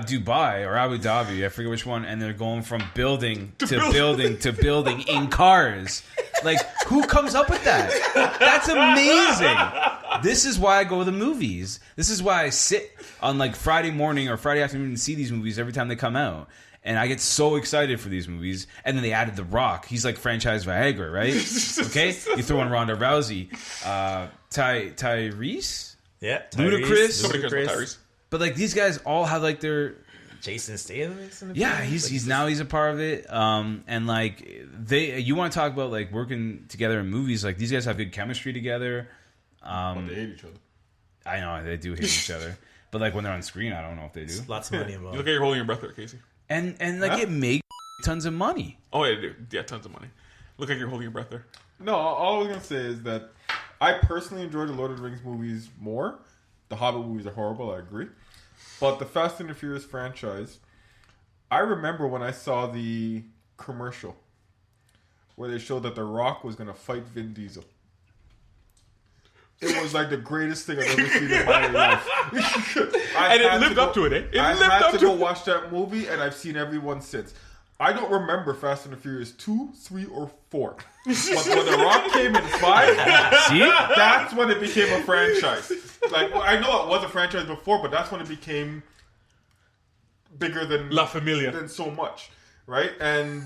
[SPEAKER 3] Dubai or Abu Dhabi, I forget which one, and they're going from building to building to building in cars. Like, who comes up with that? That's amazing. This is why I go to the movies. This is why I sit on like Friday morning or Friday afternoon and see these movies every time they come out. And I get so excited for these movies. And then they added The Rock. He's like franchise Viagra, right? Okay? You throw in Ronda Rousey. Tyrese?
[SPEAKER 1] Yeah.
[SPEAKER 3] Ludacris.
[SPEAKER 2] Nobody cares about Tyrese.
[SPEAKER 3] But like these guys all have like their...
[SPEAKER 1] Jason Statham?
[SPEAKER 3] Yeah, he's a part of it. And like you want to talk about like working together in movies, like these guys have good chemistry together.
[SPEAKER 4] But they hate each other.
[SPEAKER 3] I know, they do hate each other. But like when they're on screen, I don't know if they do.
[SPEAKER 1] Lots of money involved.
[SPEAKER 2] You look like you're holding your breath there, Casey.
[SPEAKER 3] And like it made tons of money.
[SPEAKER 2] Oh yeah, dude. Yeah, tons of money. Look like you're holding your breath there.
[SPEAKER 4] No, all I was gonna say is that I personally enjoy the Lord of the Rings movies more. The Hobbit movies are horrible, I agree. But the Fast and the Furious franchise, I remember when I saw the commercial where they showed that The Rock was gonna fight Vin Diesel. It was like the greatest thing I've ever seen in my life.
[SPEAKER 2] And it lived up to it, eh?
[SPEAKER 4] I had to go watch that movie, and I've seen every one since. I don't remember Fast and the Furious 2, 3, or 4. But when The Rock came in 5, that's when it became a franchise. Like, I know it was a franchise before, but that's when it became bigger than
[SPEAKER 2] La Familia.
[SPEAKER 4] than so much, right? And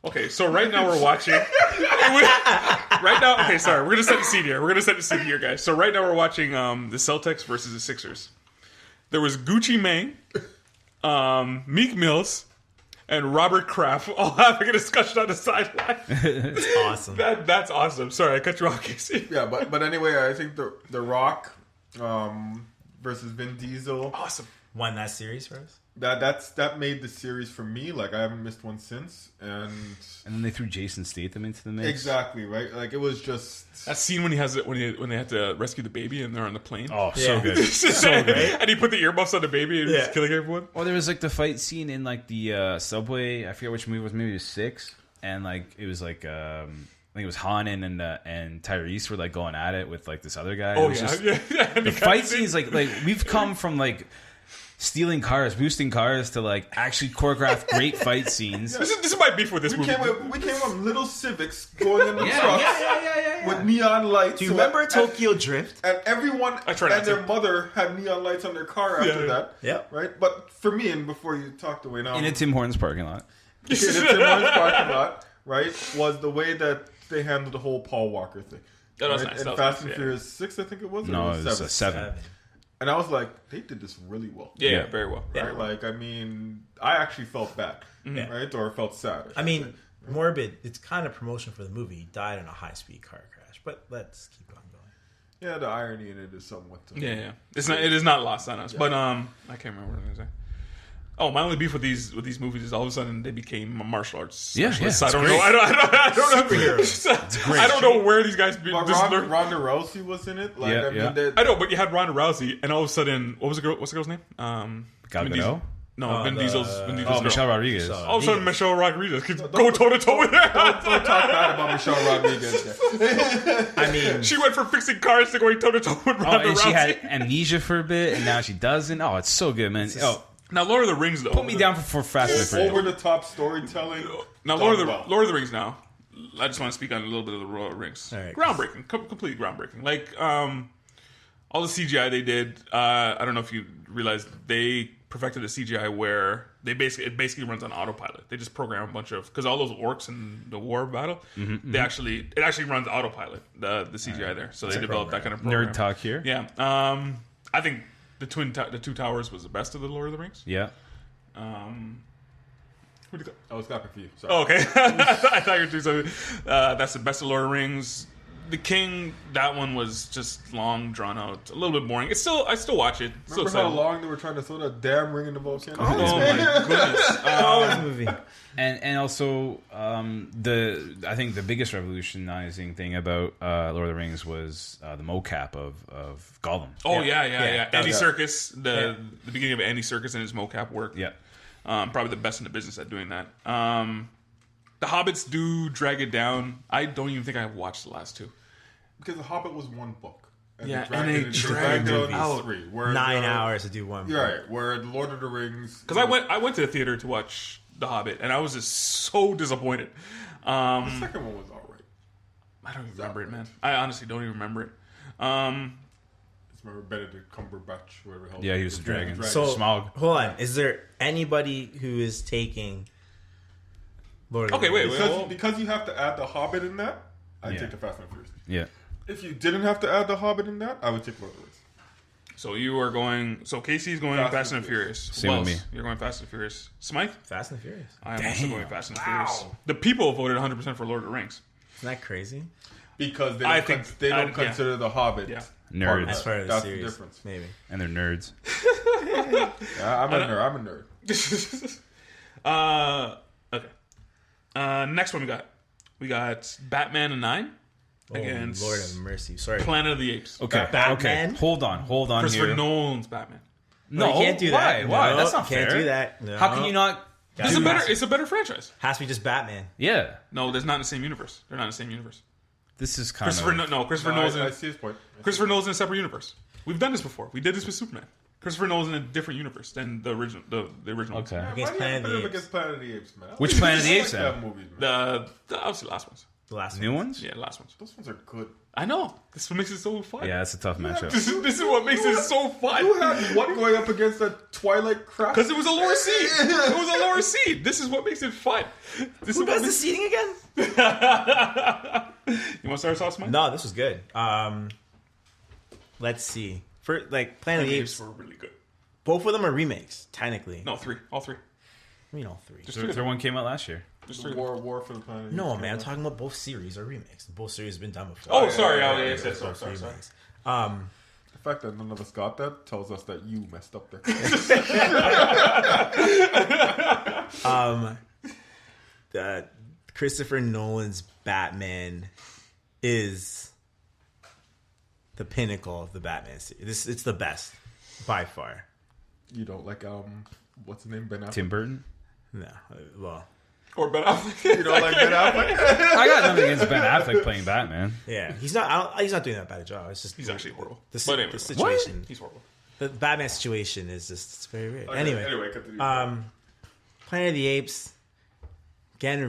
[SPEAKER 2] okay, so right now we're watching. Right now, okay, sorry, we're gonna set the scene here. Guys. So right now we're watching the Celtics versus the Sixers. There was Gucci Mane, Meek Mills, and Robert Kraft all having a discussion on the sideline.
[SPEAKER 1] That's awesome.
[SPEAKER 2] That's awesome. Sorry, I cut you off, Casey.
[SPEAKER 4] yeah, but anyway, I think the Rock versus Vin Diesel.
[SPEAKER 2] Awesome.
[SPEAKER 1] Won that series for us?
[SPEAKER 4] that made the series for me. Like I haven't missed one since, and
[SPEAKER 3] then they threw Jason Statham into the mix.
[SPEAKER 4] Exactly right. Like it was just
[SPEAKER 2] that scene when he has it when they had to rescue the baby and they're on the plane.
[SPEAKER 3] Oh, so good,
[SPEAKER 2] so good. And he put the earmuffs on the baby and he's killing everyone.
[SPEAKER 3] Well, there was like the fight scene in like the subway. I forget which movie it was. Maybe it was 6, and like it was like. I think it was Han and Tyrese were like going at it with like this other guy.
[SPEAKER 2] Oh
[SPEAKER 3] yeah. The fight scenes like we've come from like stealing cars, boosting cars to like actually choreograph great fight scenes.
[SPEAKER 2] This is my beef with this movie.
[SPEAKER 4] We came with little Civics going in the trucks with neon lights.
[SPEAKER 1] Do you remember Tokyo Drift?
[SPEAKER 4] And everyone and their mother had neon lights on their car after that.
[SPEAKER 1] Yeah.
[SPEAKER 4] Right? But for me, and before you talked away now.
[SPEAKER 3] In a Tim Hortons parking lot.
[SPEAKER 4] In a Tim Hortons parking lot, right? Was the way that they handled the whole Paul Walker thing.
[SPEAKER 2] That was nice.
[SPEAKER 4] In Fast and Furious 6, I think it was?
[SPEAKER 3] No, it was 7.
[SPEAKER 4] And I was like, they did this really well.
[SPEAKER 2] Yeah, very well.
[SPEAKER 4] Right? Like, I mean, I actually felt bad, right? Or felt sad.
[SPEAKER 1] I mean, morbid, it's kind of promotion for the movie. He died in a high-speed car crash. But let's keep on going.
[SPEAKER 4] Yeah, the irony in it is somewhat.
[SPEAKER 2] Yeah. It is not lost on us. Yeah. But I can't remember what I was going to say. Oh, my only beef with these movies is all of a sudden they became martial arts specialists. I don't know. I don't know. I don't know where these guys.
[SPEAKER 4] Ronda Rousey was in it. Like,
[SPEAKER 2] I know, but you had Ronda Rousey, and all of a sudden, what's the girl's name?
[SPEAKER 3] Gal Gadot.
[SPEAKER 2] No, Vin Diesel's girl.
[SPEAKER 3] Michelle Rodriguez.
[SPEAKER 2] All of a sudden, Michelle Rodriguez could go toe to toe with her.
[SPEAKER 4] Don't talk bad about Michelle Rodriguez.
[SPEAKER 1] I mean,
[SPEAKER 2] she went from fixing cars to going toe to toe with Ronda Rousey.
[SPEAKER 3] She had amnesia for a bit, and now she doesn't. Oh, it's so good, man.
[SPEAKER 2] Now, Lord of the Rings, though.
[SPEAKER 3] Put me down for Fast and Furious.
[SPEAKER 4] Over the top storytelling.
[SPEAKER 2] Now, Lord of the Rings. Now, I just want to speak on a little bit of the Lord of the Rings.
[SPEAKER 1] Right.
[SPEAKER 2] Groundbreaking, completely groundbreaking. Like all the CGI they did. I don't know if you realized they perfected the CGI where it basically runs on autopilot. They just program a bunch of because all those orcs in the war battle, it actually runs autopilot. The CGI there, so they developed that kind of program.
[SPEAKER 3] Nerd talk here.
[SPEAKER 2] Yeah, I think. The Two Towers was the best of the Lord of the Rings.
[SPEAKER 3] Yeah.
[SPEAKER 4] What do you got? I was clapping for you. Sorry.
[SPEAKER 2] Oh, okay. I thought you were doing something. That's the best of Lord of the Rings. The King, that one was just long, drawn out, a little bit boring. I still watch it.
[SPEAKER 4] Remember how long they were trying to throw that damn ring in the volcano?
[SPEAKER 2] Oh my goodness!
[SPEAKER 1] movie.
[SPEAKER 3] And also I think the biggest revolutionizing thing about Lord of the Rings was the mocap of Gollum.
[SPEAKER 2] Oh yeah. Andy Serkis, the beginning of Andy Serkis and his mocap work.
[SPEAKER 3] Yeah,
[SPEAKER 2] probably the best in the business at doing that. The Hobbits do drag it down. I don't even think I've watched the last 2
[SPEAKER 4] because the Hobbit was one book.
[SPEAKER 2] And they dragged it out
[SPEAKER 4] 3.
[SPEAKER 1] 9 hours to do one book.
[SPEAKER 4] Right, where the Lord of the Rings.
[SPEAKER 2] Because I went to the theater to watch The Hobbit, and I was just so disappointed.
[SPEAKER 4] The second one was alright.
[SPEAKER 2] I don't even remember it, man. I honestly don't even remember it.
[SPEAKER 4] It's remember Benedict Cumberbatch, whoever the hell.
[SPEAKER 3] Yeah, he was a dragon.
[SPEAKER 1] So,
[SPEAKER 3] Smaug.
[SPEAKER 1] hold on. Is there anybody who is taking Lord of the Rings?
[SPEAKER 2] Wait.
[SPEAKER 4] Because you have to add the Hobbit in that, I'd take the Fast and Furious.
[SPEAKER 3] Yeah.
[SPEAKER 4] If you didn't have to add the Hobbit in that, I would take Lord of the Rings.
[SPEAKER 2] So you are going. So Casey's going Fast and Furious.
[SPEAKER 3] Same with me.
[SPEAKER 2] You're going Fast and Furious. Smythe?
[SPEAKER 1] Fast and Furious.
[SPEAKER 2] I am also going Fast and Furious. The people voted 100% for Lord of the Rings.
[SPEAKER 1] Isn't that crazy?
[SPEAKER 4] Because they don't consider the Hobbit
[SPEAKER 3] nerds.
[SPEAKER 1] That's part of the
[SPEAKER 4] That's
[SPEAKER 1] series.
[SPEAKER 4] the difference.
[SPEAKER 1] Maybe.
[SPEAKER 3] And they're nerds.
[SPEAKER 4] I'm a nerd.
[SPEAKER 2] Okay. Next one we got Batman and 9 against
[SPEAKER 1] Lord of Mercy. Sorry.
[SPEAKER 2] Planet of the Apes.
[SPEAKER 3] Okay.
[SPEAKER 1] Batman?
[SPEAKER 3] Okay. Hold on
[SPEAKER 2] Christopher
[SPEAKER 3] here.
[SPEAKER 2] Nolan's Batman.
[SPEAKER 3] No,
[SPEAKER 1] you can't do that.
[SPEAKER 3] Why?
[SPEAKER 1] No,
[SPEAKER 3] That's not
[SPEAKER 1] can't
[SPEAKER 3] fair.
[SPEAKER 1] do that. No.
[SPEAKER 3] How can you not?
[SPEAKER 2] It's a better franchise.
[SPEAKER 1] Has to be just Batman.
[SPEAKER 3] Yeah.
[SPEAKER 2] No, there's not in the same universe. They're not in the same universe.
[SPEAKER 3] This is kind
[SPEAKER 2] Christopher Nolan's
[SPEAKER 4] I see his point.
[SPEAKER 2] Christopher Nolan's in a separate universe. We've done this before. We did this with Superman. Christopher Nolan's in a different universe than the original. The original.
[SPEAKER 3] Okay.
[SPEAKER 1] Against Planet of the Apes.
[SPEAKER 4] Against Planet of the Apes, man.
[SPEAKER 3] Which Planet of the Apes?
[SPEAKER 4] That movie, man.
[SPEAKER 2] The obviously last ones.
[SPEAKER 1] The last
[SPEAKER 3] New ones?
[SPEAKER 2] Yeah, last ones.
[SPEAKER 4] Those ones are good.
[SPEAKER 2] I know. This is what makes it so fun.
[SPEAKER 3] Yeah, that's a tough matchup.
[SPEAKER 2] This is what makes it so fun.
[SPEAKER 4] You had what going up against that Twilight crap?
[SPEAKER 2] Because it was a lower seed. It was a lower seed. This is what makes it fun.
[SPEAKER 1] Who does the seating again?
[SPEAKER 2] You want to start us off, Mike?
[SPEAKER 1] No, this was good. Let's see. For like Planet of the Apes
[SPEAKER 2] were really good.
[SPEAKER 1] Both of them are remakes, technically.
[SPEAKER 2] No, 3. All 3.
[SPEAKER 1] I mean, all 3.
[SPEAKER 2] Just
[SPEAKER 3] Third one came out last year.
[SPEAKER 2] Just
[SPEAKER 4] The
[SPEAKER 2] 3.
[SPEAKER 4] War for the Planet of the
[SPEAKER 1] No,
[SPEAKER 4] Apes.
[SPEAKER 1] man, I'm talking about both series are remakes. Both series have been done before.
[SPEAKER 2] Oh, sorry.
[SPEAKER 1] Sorry.
[SPEAKER 4] The fact that none of us got that tells us that you messed up there.
[SPEAKER 1] Christopher Nolan's Batman is the pinnacle of the Batman series. It's the best by far.
[SPEAKER 4] You don't like what's his name? Ben Affleck.
[SPEAKER 3] Tim Burton.
[SPEAKER 1] No, well,
[SPEAKER 2] Or Ben Affleck.
[SPEAKER 4] You don't like Ben Affleck?
[SPEAKER 3] I got nothing against Ben Affleck playing Batman.
[SPEAKER 1] yeah, he's not doing that bad a job. It's just
[SPEAKER 2] He's actually horrible.
[SPEAKER 1] the
[SPEAKER 2] But anyway,
[SPEAKER 1] situation.
[SPEAKER 2] he's horrible.
[SPEAKER 1] The Batman situation is just it's very weird.
[SPEAKER 4] Okay,
[SPEAKER 1] Anyway,
[SPEAKER 4] continue.
[SPEAKER 1] Planet of the Apes, again a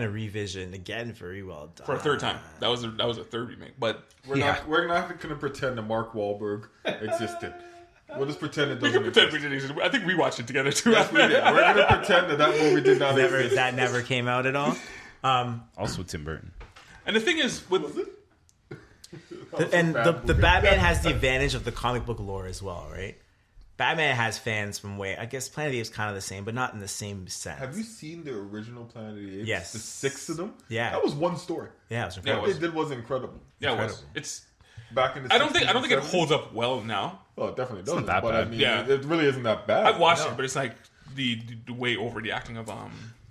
[SPEAKER 1] revision, again very well done.
[SPEAKER 2] For a third time. That was a third remake. But
[SPEAKER 4] we're not going to pretend that Mark Wahlberg existed. We'll just pretend it
[SPEAKER 2] we
[SPEAKER 4] doesn't
[SPEAKER 2] can pretend
[SPEAKER 4] exist.
[SPEAKER 2] we didn't exist. I think we watched it together too.
[SPEAKER 4] Yes, we did. We're going to pretend that movie did not exist.
[SPEAKER 1] That never came out at all.
[SPEAKER 3] Also Tim Burton.
[SPEAKER 2] And the thing is, with
[SPEAKER 1] The Batman has the advantage of the comic book lore as well, right? Batman has fans from I guess Planet of the Apes kind of the same, but not in the same sense.
[SPEAKER 4] Have you seen the original Planet of the Apes?
[SPEAKER 1] Yes.
[SPEAKER 4] The 6 of them?
[SPEAKER 1] Yeah.
[SPEAKER 4] That was one story.
[SPEAKER 1] Yeah, it was
[SPEAKER 2] Yeah,
[SPEAKER 1] incredible.
[SPEAKER 4] What they did was incredible.
[SPEAKER 2] yeah, it was.
[SPEAKER 1] Incredible.
[SPEAKER 2] It's.
[SPEAKER 4] Back in the
[SPEAKER 2] I don't think it
[SPEAKER 4] 60s and
[SPEAKER 2] holds up well now.
[SPEAKER 4] Well, it definitely doesn't.
[SPEAKER 3] that
[SPEAKER 4] but I
[SPEAKER 3] bad.
[SPEAKER 4] mean,
[SPEAKER 2] Yeah.
[SPEAKER 4] it really isn't that bad.
[SPEAKER 2] I've watched
[SPEAKER 4] No.
[SPEAKER 2] it, but it's like the way over the acting of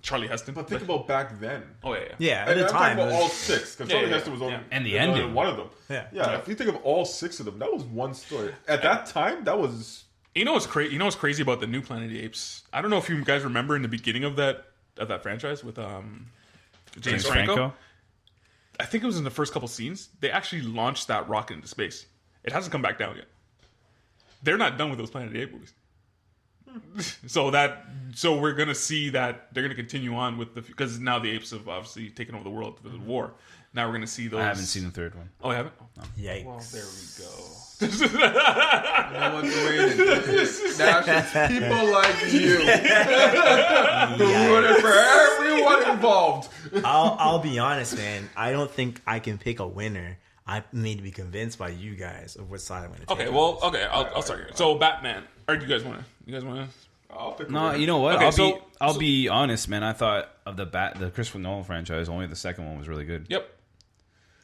[SPEAKER 2] Charlie Heston.
[SPEAKER 4] But think about back then.
[SPEAKER 2] Oh yeah.
[SPEAKER 1] Yeah, at
[SPEAKER 4] And
[SPEAKER 1] the
[SPEAKER 4] I'm
[SPEAKER 1] time.
[SPEAKER 4] talking about
[SPEAKER 1] it
[SPEAKER 4] all
[SPEAKER 1] was-
[SPEAKER 4] 6, because
[SPEAKER 2] Yeah,
[SPEAKER 4] Charlie
[SPEAKER 2] yeah,
[SPEAKER 4] Heston was only
[SPEAKER 2] yeah.
[SPEAKER 3] And the
[SPEAKER 4] was only
[SPEAKER 3] ending.
[SPEAKER 4] one of them.
[SPEAKER 1] Yeah.
[SPEAKER 4] Yeah, if you think of all 6 of them, that was one story. At that time, that was...
[SPEAKER 2] You know what's crazy? You know what's crazy about the new Planet of the Apes? I don't know if you guys remember in the beginning of that franchise with James Franco. I think it was in the first couple scenes. They actually launched that rocket into space. It hasn't come back down yet. They're not done with those Planet of the Apes movies. So we're gonna see that they're gonna continue on with because now the apes have obviously taken over the world with the war. Now we're gonna see those.
[SPEAKER 3] I haven't seen the third one.
[SPEAKER 2] Oh, you haven't?
[SPEAKER 1] Yikes.
[SPEAKER 2] Well, there we go.
[SPEAKER 4] You know what the way it is. Now it's people like you. Rooting for everyone involved.
[SPEAKER 1] I'll be honest, man. I don't think I can pick a winner. I need to be convinced by you guys of what side I'm going to take.
[SPEAKER 2] Okay, well, okay, I'll start here. So Batman. Or do you guys want to?
[SPEAKER 4] I'll pick
[SPEAKER 3] No,
[SPEAKER 4] one.
[SPEAKER 3] you know what?
[SPEAKER 2] Okay,
[SPEAKER 3] I'll be honest, man. I thought of the Christopher Nolan franchise, only the second one was really good.
[SPEAKER 2] Yep.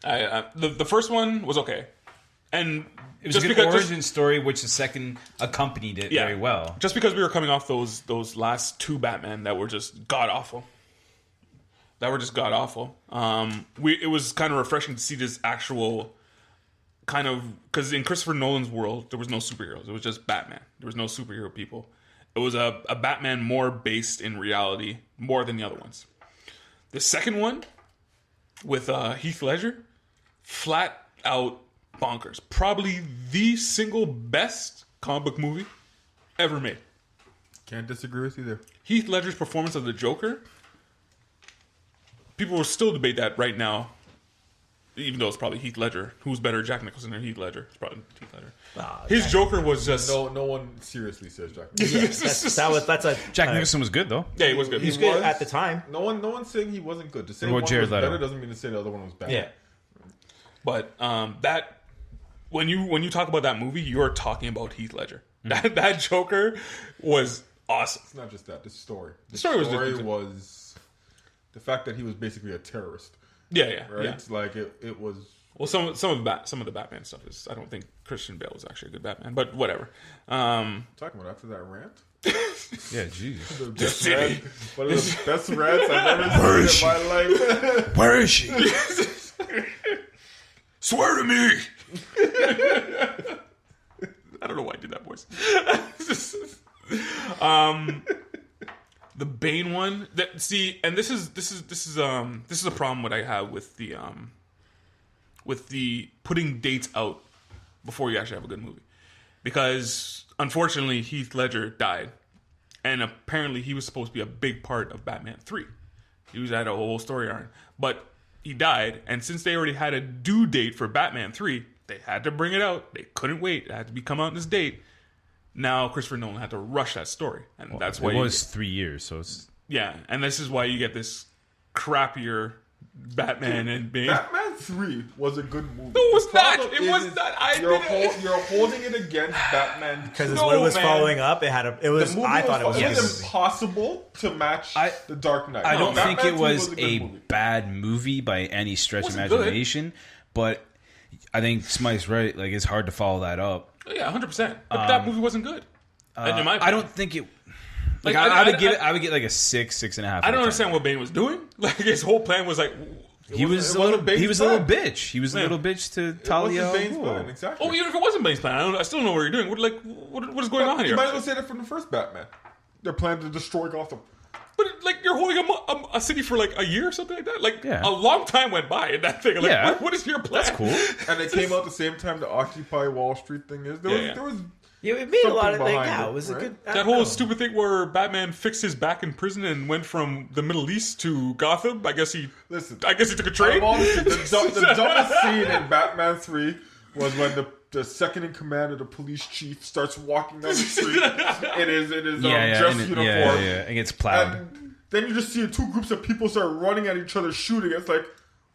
[SPEAKER 2] The first one was okay, and
[SPEAKER 3] It was a good origin story, which the second accompanied it very well.
[SPEAKER 2] Just because we were coming off those last two Batman that were just god awful. It was kind of refreshing to see this actual kind of, because in Christopher Nolan's world there was no superheroes. It was just Batman. There was no superhero people. It was a Batman more based in reality more than the other ones. The second one with Heath Ledger, flat out bonkers. Probably the single best comic book movie ever made.
[SPEAKER 4] Can't disagree with you there.
[SPEAKER 2] Heath Ledger's performance of the Joker, people will still debate that right now, even though it's probably Heath Ledger. Who's better, Jack Nicholson or Heath Ledger? It's probably Heath Ledger. His Joker was just...
[SPEAKER 4] No one seriously says Jack.
[SPEAKER 1] That's a
[SPEAKER 3] Jack Nicholson was good though.
[SPEAKER 2] Yeah, he was good.
[SPEAKER 1] He's good at the time.
[SPEAKER 4] No one's saying he wasn't good. To say
[SPEAKER 3] What
[SPEAKER 4] one
[SPEAKER 3] about Jared
[SPEAKER 4] was
[SPEAKER 3] Leto?
[SPEAKER 4] better doesn't mean to say the other one was bad.
[SPEAKER 1] Yeah.
[SPEAKER 2] But that... When you talk about that movie, you're talking about Heath Ledger. That Joker was awesome.
[SPEAKER 4] It's not just that. The story. The
[SPEAKER 2] story was
[SPEAKER 4] story
[SPEAKER 2] different.
[SPEAKER 4] was the fact that he was basically a terrorist.
[SPEAKER 2] Yeah.
[SPEAKER 4] Right?
[SPEAKER 2] Yeah.
[SPEAKER 4] It's like it was.
[SPEAKER 2] Well, some of the Batman stuff is... I don't think Christian Bale was actually a good Batman, but whatever.
[SPEAKER 4] Talking about after that rant.
[SPEAKER 3] Yeah, jeez.
[SPEAKER 4] The best rant, one of the best rants I've ever seen in my life.
[SPEAKER 3] Where is she?
[SPEAKER 2] Swear to me! I don't know why I did that voice. The Bane one. This is a problem what I have with the putting dates out before you actually have a good movie, because unfortunately Heath Ledger died, and apparently he was supposed to be a big part of Batman 3. He had a whole story arc, but he died, and since they already had a due date for Batman 3, they had to bring it out. They couldn't wait. It had to come out in this date. Now Christopher Nolan had to rush that story, and that's why
[SPEAKER 3] it was 3 years. So it's
[SPEAKER 2] and this is why you get this crappier Batman and Bane.
[SPEAKER 4] Batman 3 was a good movie.
[SPEAKER 2] No, it was
[SPEAKER 4] The
[SPEAKER 2] not.
[SPEAKER 4] problem
[SPEAKER 2] It was
[SPEAKER 4] is
[SPEAKER 2] not. I admit it.
[SPEAKER 4] You're holding it against Batman
[SPEAKER 1] Because
[SPEAKER 2] No,
[SPEAKER 1] when it was
[SPEAKER 2] man.
[SPEAKER 1] following up, it was.
[SPEAKER 4] The movie
[SPEAKER 1] I thought it was a good movie.
[SPEAKER 4] impossible to match The Dark Knight.
[SPEAKER 3] I don't think
[SPEAKER 4] Batman
[SPEAKER 3] it
[SPEAKER 4] 2
[SPEAKER 3] was
[SPEAKER 4] a good
[SPEAKER 3] a
[SPEAKER 4] movie.
[SPEAKER 3] bad movie by any stretch of
[SPEAKER 2] Wasn't good.
[SPEAKER 3] imagination, but I think Smite's right. Like, it's hard to follow that up.
[SPEAKER 2] Yeah, 100%. But that movie wasn't good. And in my
[SPEAKER 3] I don't think it. Like, I would get like a 6.5.
[SPEAKER 2] I don't understand what Bane was doing. Like, his whole plan was like,
[SPEAKER 3] he was a little bitch. He was a little bitch to Talia.
[SPEAKER 4] Exactly.
[SPEAKER 2] oh, even if it wasn't Bane's plan, I still don't know what you're doing. What is going on here?
[SPEAKER 4] You might as well say that from the first Batman. They're planning to destroy Gotham.
[SPEAKER 2] But like, you're holding a city for like a year or something like that. Like, a long time went by in that thing. Like, what is your plan?
[SPEAKER 3] That's cool.
[SPEAKER 4] And they came out the same time the Occupy Wall Street thing is. There was
[SPEAKER 1] it made a lot of things.
[SPEAKER 4] Yeah,
[SPEAKER 1] it was a good.
[SPEAKER 2] That whole stupid thing where Batman fixed his back in prison and went from the Middle East to Gotham. I guess he took a train.
[SPEAKER 4] The dumbest scene in Batman 3 was when the second in command of the police chief starts walking down the street in his dress uniform.
[SPEAKER 3] And gets plowed.
[SPEAKER 4] And then you just see two groups of people start running at each other, shooting. It's like,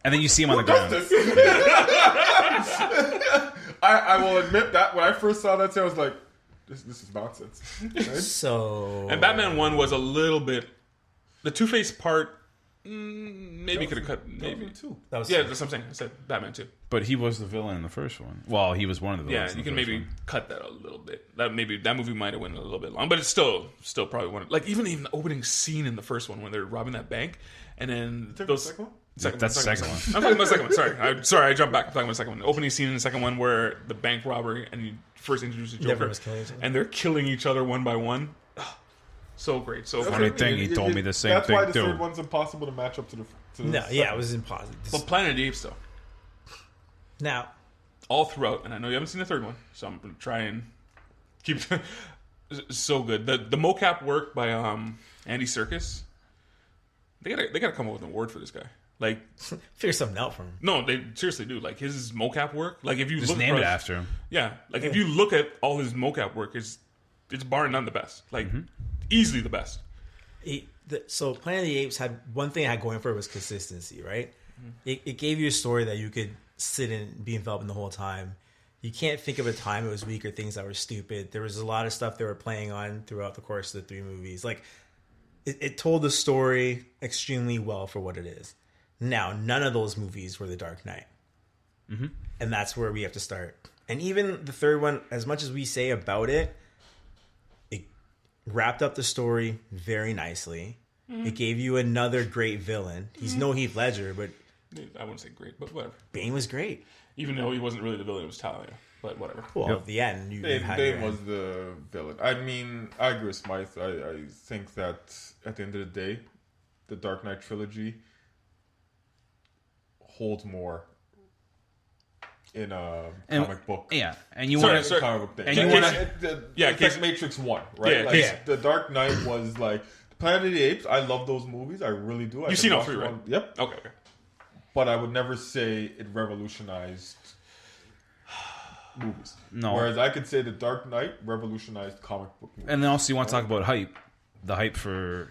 [SPEAKER 3] and then you see him on the ground.
[SPEAKER 4] I will admit that when I first saw that, I was like, this is nonsense. Right?
[SPEAKER 1] So,
[SPEAKER 2] and Batman 1 was a little bit. The Two-Face part, maybe could have cut. Maybe
[SPEAKER 4] too.
[SPEAKER 2] That's what I'm saying. I said Batman 2.
[SPEAKER 3] But he was the villain in the first one. Well, he was one of the villains.
[SPEAKER 2] Yeah, you can maybe cut that a little bit. That movie might have went a little bit long, but it's still probably one. Like even the opening scene in the first one when they're robbing that bank, and then
[SPEAKER 4] those. Second one?
[SPEAKER 3] That's the second one.
[SPEAKER 2] I'm talking about the second one. Sorry, I jumped back. I'm talking about the second one. The opening scene in the second one where the bank robbery and you first introduce the Joker, and they're killing each other one by one. So great, so
[SPEAKER 3] funny thing. He told me the same thing.
[SPEAKER 4] That's why the third one's impossible to match up to the.
[SPEAKER 1] It was impossible.
[SPEAKER 2] But Planet of the Apes, though.
[SPEAKER 1] Now,
[SPEAKER 2] all throughout, and I know you haven't seen the third one, so I'm gonna try and keep so good. The mocap work by Andy Serkis. They gotta come up with an award for this guy. Like,
[SPEAKER 1] figure something out for him.
[SPEAKER 2] No, they seriously do. Like his mocap work. Like if you
[SPEAKER 3] just name it after him.
[SPEAKER 2] Yeah, like if you look at all his mocap work, it's bar none the best. Like easily the best.
[SPEAKER 1] So Planet of the Apes had one thing it had going for it was consistency, right? It gave you a story that you could sit and be involved in the whole time. You can't think of a time it was weak or things that were stupid. There was a lot of stuff they were playing on throughout the course of the three movies. Like it told the story extremely well for what it is. Now, none of those movies were The Dark Knight. And that's where we have to start. And even the third one, as much as we say about it, it wrapped up the story very nicely. It gave you another great villain. He's no Heath Ledger, but
[SPEAKER 2] I wouldn't say great, but whatever.
[SPEAKER 1] Bane was great.
[SPEAKER 2] Even though he wasn't really the villain, it was Talia. But whatever.
[SPEAKER 1] Well, at the end,
[SPEAKER 4] Bane was the villain. I mean, I agree with Smythe. I think that at the end of the day, the Dark Knight trilogy holds more in a comic book.
[SPEAKER 3] Yeah, and you want
[SPEAKER 4] to comic book thing.
[SPEAKER 3] And you want
[SPEAKER 4] it's like Matrix 1, right? The Dark Knight was like Planet of the Apes. I love those movies. I really do.
[SPEAKER 2] You've seen all three, right?
[SPEAKER 4] Yep.
[SPEAKER 2] Okay.
[SPEAKER 4] But I would never say it revolutionized movies.
[SPEAKER 3] No.
[SPEAKER 4] Whereas I could say the Dark Knight revolutionized comic book movies.
[SPEAKER 3] And then also you want to talk about hype. The hype for,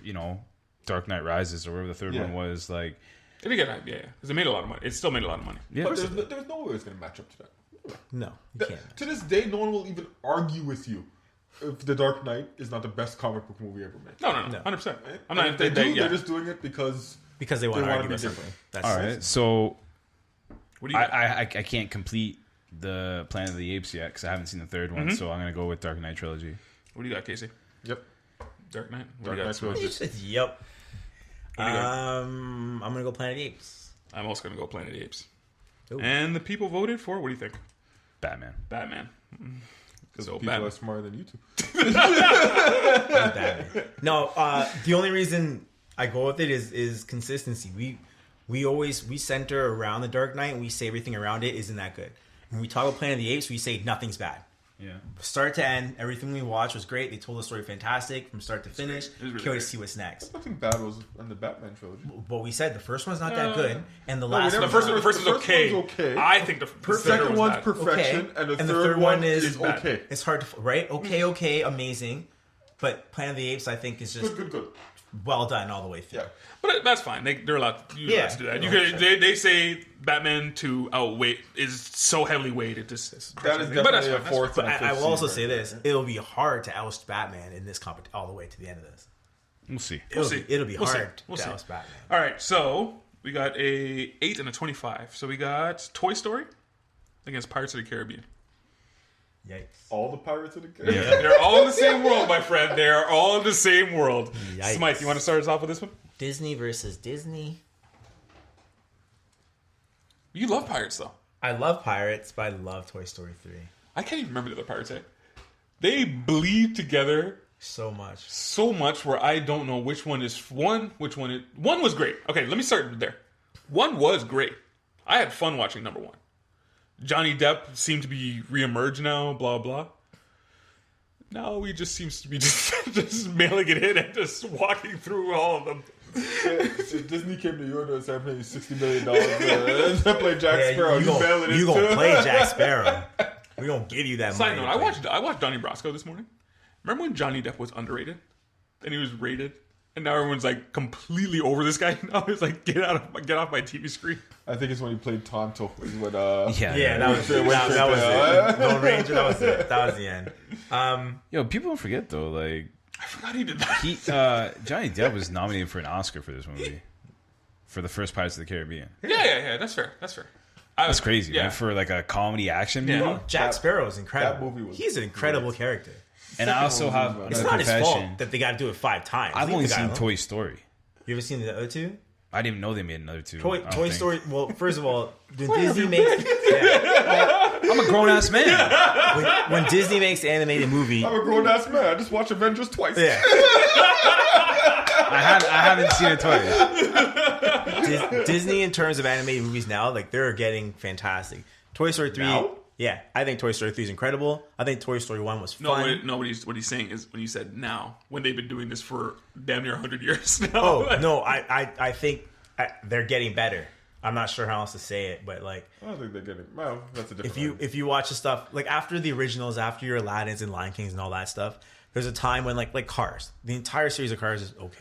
[SPEAKER 3] Dark Knight Rises or whatever the third one was. Like,
[SPEAKER 2] it did get hype, because it made a lot of money. It still made a lot of money.
[SPEAKER 4] Yeah. But there's no way it's going to match up to that.
[SPEAKER 1] No, you can't.
[SPEAKER 4] To this day, no one will even argue with you if The Dark Knight is not the best comic book movie ever made.
[SPEAKER 2] No. 100%. I'm not.
[SPEAKER 4] If they're just doing it because
[SPEAKER 1] they want to argue
[SPEAKER 4] be
[SPEAKER 1] with something.
[SPEAKER 3] That's all right. So,
[SPEAKER 2] what do you got?
[SPEAKER 3] I can't complete the Planet of the Apes yet because I haven't seen the third one. So I'm gonna go with Dark Knight trilogy.
[SPEAKER 2] What do you got, Casey?
[SPEAKER 4] Yep.
[SPEAKER 2] Dark Knight.
[SPEAKER 4] Dark Knight trilogy.
[SPEAKER 1] Yep. I'm gonna go Planet of the Apes.
[SPEAKER 2] I'm also gonna go Planet of the Apes. Ooh. And the people voted for. What do you think?
[SPEAKER 3] Batman.
[SPEAKER 4] Because people are smarter than you two.
[SPEAKER 1] No, the only reason I go with it is consistency. We center around the Dark Knight and we say everything around it isn't that good. When we talk about Planet of the Apes, we say nothing's bad.
[SPEAKER 3] Yeah.
[SPEAKER 1] Start to end, everything we watched was great. They told the story fantastic from start to finish. Really Can't wait to see what's next.
[SPEAKER 4] Nothing bad was in the Batman trilogy.
[SPEAKER 1] But we said the first one's not that good, and the last
[SPEAKER 2] one. The first one's okay. I think the
[SPEAKER 4] second one's perfection, and the third one is okay.
[SPEAKER 1] It's hard to right. Okay, amazing. But Planet of the Apes, I think, is just
[SPEAKER 4] good.
[SPEAKER 1] Well done all the way through.
[SPEAKER 4] Yeah.
[SPEAKER 2] But that's fine. They're allowed to do that. They say Batman to outweigh is so heavily weighted.
[SPEAKER 4] That is definitely a fourth.
[SPEAKER 1] But I will also say this: it'll be hard to oust Batman in this competition all the way to the end of this.
[SPEAKER 3] We'll see.
[SPEAKER 1] It'll be hard to oust Batman.
[SPEAKER 2] All right, so we got a 8 and a 25. So we got Toy Story, against Pirates of the Caribbean.
[SPEAKER 1] Yikes.
[SPEAKER 4] All the Pirates of the Caribbean.
[SPEAKER 3] Yeah.
[SPEAKER 2] They're all in the same world, my friend. They are all in the same world.
[SPEAKER 1] Yikes.
[SPEAKER 2] Smythe, you want to start us off with this one?
[SPEAKER 1] Disney versus Disney.
[SPEAKER 2] You love Pirates, though.
[SPEAKER 1] I love Pirates, but I love Toy Story 3
[SPEAKER 2] I can't even remember the other Pirates. They bleed together
[SPEAKER 1] so much.
[SPEAKER 2] Where I don't know which one is one, one was great. Okay, let me start there. One was great. I had fun watching number one. Johnny Depp seemed to be reemerged now, blah, blah. Now he just seems to be just mailing it in and just walking through all of them.
[SPEAKER 4] So Disney came to your door and said, "I'm paying you $60 million to play Jack Sparrow."
[SPEAKER 1] You gonna play Jack Sparrow. We gonna give you that
[SPEAKER 2] Side
[SPEAKER 1] money.
[SPEAKER 2] note, I watched Donnie Brasco this morning. Remember when Johnny Depp was underrated? And he was rated? And now everyone's like completely over this guy. Now he's like, get off my TV screen.
[SPEAKER 4] I think it's when he played Tonto. When,
[SPEAKER 1] Yeah, that was it. That was it. Lone Ranger, that was it. That was the end.
[SPEAKER 3] Yo, people don't forget though. Like,
[SPEAKER 2] I forgot he did that.
[SPEAKER 3] Johnny Depp was nominated for an Oscar for this movie, for the first Pirates of the Caribbean.
[SPEAKER 2] Yeah. That's fair.
[SPEAKER 3] That's crazy,
[SPEAKER 2] yeah.
[SPEAKER 3] man. For like a comedy action movie.
[SPEAKER 2] Yeah.
[SPEAKER 1] Jack Sparrow is incredible.
[SPEAKER 4] that movie was
[SPEAKER 1] He's an incredible character.
[SPEAKER 3] And I also have
[SPEAKER 4] It's
[SPEAKER 1] It's
[SPEAKER 3] another
[SPEAKER 1] not his fault
[SPEAKER 3] confession.
[SPEAKER 1] that they got to do it 5 times.
[SPEAKER 3] I've
[SPEAKER 1] Leave
[SPEAKER 3] only
[SPEAKER 1] the guy
[SPEAKER 3] seen
[SPEAKER 1] alone.
[SPEAKER 3] Toy Story.
[SPEAKER 1] You ever seen the other two?
[SPEAKER 3] I didn't even know they made another two. I
[SPEAKER 1] Toy
[SPEAKER 3] don't think.
[SPEAKER 1] Story. Well, first of all, when Disney makes
[SPEAKER 3] I'm a grown ass man.
[SPEAKER 1] when Disney makes an animated movie,
[SPEAKER 4] I'm a grown ass man. I just watched Avengers twice.
[SPEAKER 1] yeah,
[SPEAKER 3] I haven't seen it twice.
[SPEAKER 1] Disney in terms of animated movies now, like they're getting fantastic. Toy Story 3,
[SPEAKER 4] Now?
[SPEAKER 1] yeah, I think Toy Story 3 is incredible. I think Toy Story 1 was fun.
[SPEAKER 2] What he's saying is when you said now, when they've been doing this for damn near 100 years now.
[SPEAKER 1] Oh no, I think they're getting better. I'm not sure how else to say it, but like
[SPEAKER 4] I don't think they're getting. Well, that's a different.
[SPEAKER 1] if you watch the stuff like after the originals, after your Aladdins and Lion Kings and all that stuff, there's a time when like Cars, the entire series of Cars is okay,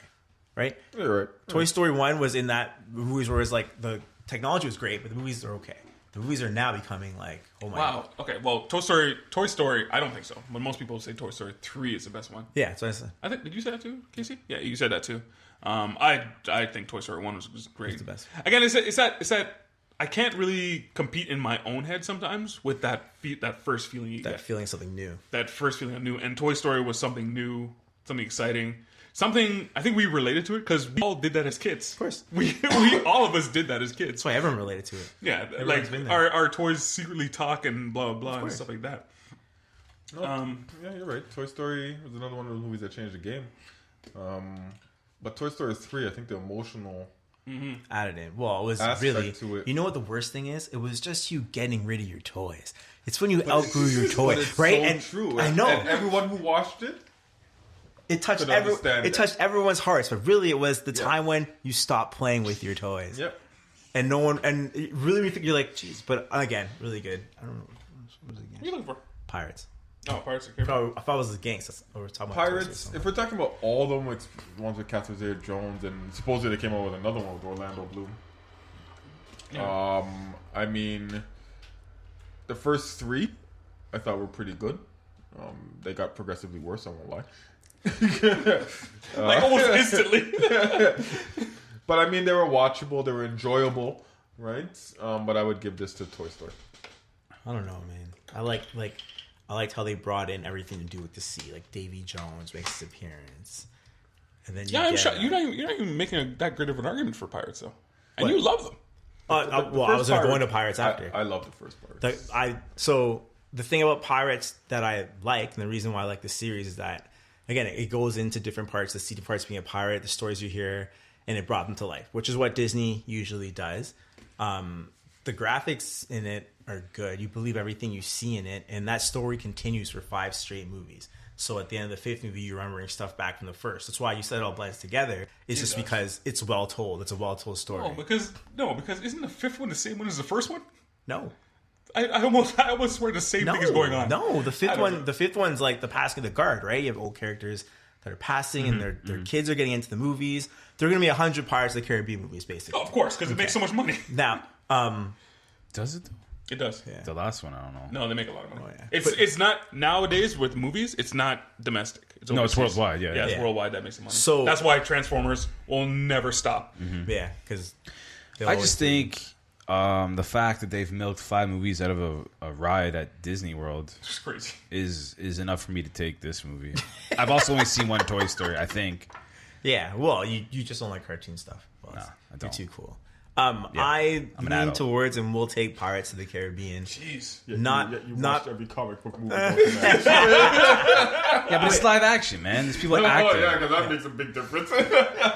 [SPEAKER 1] right?
[SPEAKER 4] You're right.
[SPEAKER 1] Toy Story 1 was in that movies where it's like the technology was great, but the movies are okay. The movies are now becoming like, oh my god.
[SPEAKER 2] Wow. Okay. Well, Toy Story. I don't think so. But most people say Toy Story 3 is the best one.
[SPEAKER 1] Yeah, that's what I said.
[SPEAKER 2] I think. Did you say that too, Casey? Yeah, you said that too. I think Toy Story 1 was great.
[SPEAKER 1] It's the best.
[SPEAKER 2] Again, it's that I can't really compete in my own head sometimes with that first feeling you
[SPEAKER 1] That
[SPEAKER 2] get.
[SPEAKER 1] feeling something new.
[SPEAKER 2] That first feeling of new. And Toy Story was something new, something exciting. Something I think we related to it because we all did that as kids. Of
[SPEAKER 1] course.
[SPEAKER 2] we all of us did that as kids.
[SPEAKER 1] That's why everyone related to it.
[SPEAKER 2] Yeah,
[SPEAKER 1] Everyone's
[SPEAKER 2] like
[SPEAKER 1] been there.
[SPEAKER 2] our toys secretly talk and blah blah and
[SPEAKER 1] course.
[SPEAKER 2] stuff like that.
[SPEAKER 4] No, yeah, you're right. Toy Story was another one of the movies that changed the game. But Toy Story 3, I think the emotional
[SPEAKER 1] Added in. Well, it was
[SPEAKER 4] aspect
[SPEAKER 1] really.
[SPEAKER 4] to it.
[SPEAKER 1] You know what the worst thing is? It was just you getting rid of your toys. It's when you outgrew your toy,
[SPEAKER 4] But it's
[SPEAKER 1] right?
[SPEAKER 4] so
[SPEAKER 1] And
[SPEAKER 4] true.
[SPEAKER 1] I know
[SPEAKER 4] And everyone who watched it,
[SPEAKER 1] it touched
[SPEAKER 4] could understand
[SPEAKER 1] it touched everyone's hearts, but really it was the time when you stopped playing with your toys.
[SPEAKER 4] yep.
[SPEAKER 1] And no one, and it really, you're like, geez. But again, really good. I don't know. What was the
[SPEAKER 2] What are
[SPEAKER 1] game?
[SPEAKER 2] you looking for?
[SPEAKER 1] Pirates.
[SPEAKER 2] Oh, Pirates of the Caribbean.
[SPEAKER 1] I thought it was the gangsters. Or we're talking about Toy Story or
[SPEAKER 4] Pirates,
[SPEAKER 1] something.
[SPEAKER 4] if we're talking about all of them, like the ones with Catherine Zeta-Jones, and supposedly they came out with another one with Orlando Bloom.
[SPEAKER 2] Yeah.
[SPEAKER 4] I mean, the first 3 I thought were pretty good. They got progressively worse, I won't lie.
[SPEAKER 2] Like almost instantly.
[SPEAKER 4] But I mean, they were watchable, they were enjoyable, right? But I would give this to Toy Story.
[SPEAKER 1] I don't know, man. I liked how they brought in everything to do with the sea. Like Davy Jones makes his appearance, and then
[SPEAKER 2] Yeah, I'm shocked. You're not even making that great of an argument for Pirates though, and
[SPEAKER 1] What?
[SPEAKER 2] you love them.
[SPEAKER 1] I was going to Pirates after.
[SPEAKER 4] I love the first Pirates.
[SPEAKER 1] So the thing about Pirates that I like, and the reason why I like the series is that, again, it goes into different parts. The seedy parts being a pirate, the stories you hear, and it brought them to life, which is what Disney usually does. The graphics in it are good. You believe everything you see in it, and that story continues for 5 straight movies. So at the end of the 5th movie, you're remembering stuff back from the first. That's why you said it all blends together. It's just
[SPEAKER 2] does.
[SPEAKER 1] because it's well told. It's a well told story.
[SPEAKER 2] Oh, because isn't the 5th one the same one as the first one?
[SPEAKER 1] No.
[SPEAKER 2] I almost swear the same thing is going on.
[SPEAKER 1] No, the
[SPEAKER 2] I
[SPEAKER 1] fifth
[SPEAKER 2] don't
[SPEAKER 1] one.
[SPEAKER 2] know.
[SPEAKER 1] The 5th one's like the passing of the guard, right? You have old characters that are passing, and their kids are getting into the movies. There are going to be 100 Pirates of the Caribbean movies, basically.
[SPEAKER 2] Oh, of course, because it makes so much money.
[SPEAKER 1] Now,
[SPEAKER 3] Does it?
[SPEAKER 2] It does.
[SPEAKER 1] Yeah.
[SPEAKER 3] The last one, I don't know.
[SPEAKER 2] No, they make a lot of money.
[SPEAKER 1] Oh, yeah.
[SPEAKER 2] It's not nowadays with movies. It's not domestic. It's
[SPEAKER 3] No, it's
[SPEAKER 2] overseas.
[SPEAKER 3] worldwide, yeah.
[SPEAKER 2] it's
[SPEAKER 1] Yeah.
[SPEAKER 2] worldwide that makes the money.
[SPEAKER 1] So-
[SPEAKER 2] that's why Transformers will never stop.
[SPEAKER 1] yeah, because
[SPEAKER 3] I just think the fact that they've milked 5 movies out of a ride at Disney World
[SPEAKER 2] It's crazy.
[SPEAKER 3] is enough for me to take this movie. I've also only seen one Toy Story, I think.
[SPEAKER 1] Yeah, well, you just don't like cartoon stuff. Well,
[SPEAKER 3] No, I
[SPEAKER 1] you're
[SPEAKER 3] don't.
[SPEAKER 1] too cool.
[SPEAKER 3] I'm
[SPEAKER 1] I
[SPEAKER 3] an
[SPEAKER 1] lean
[SPEAKER 3] adult.
[SPEAKER 1] towards and we'll take Pirates of the Caribbean.
[SPEAKER 2] Jeez.
[SPEAKER 4] Yeah,
[SPEAKER 1] Not-
[SPEAKER 4] you
[SPEAKER 1] not-
[SPEAKER 4] watched every comic book movie. Going to match.
[SPEAKER 3] Yeah, but it's live action, man. There's people acting.
[SPEAKER 4] yeah, because that makes a big difference.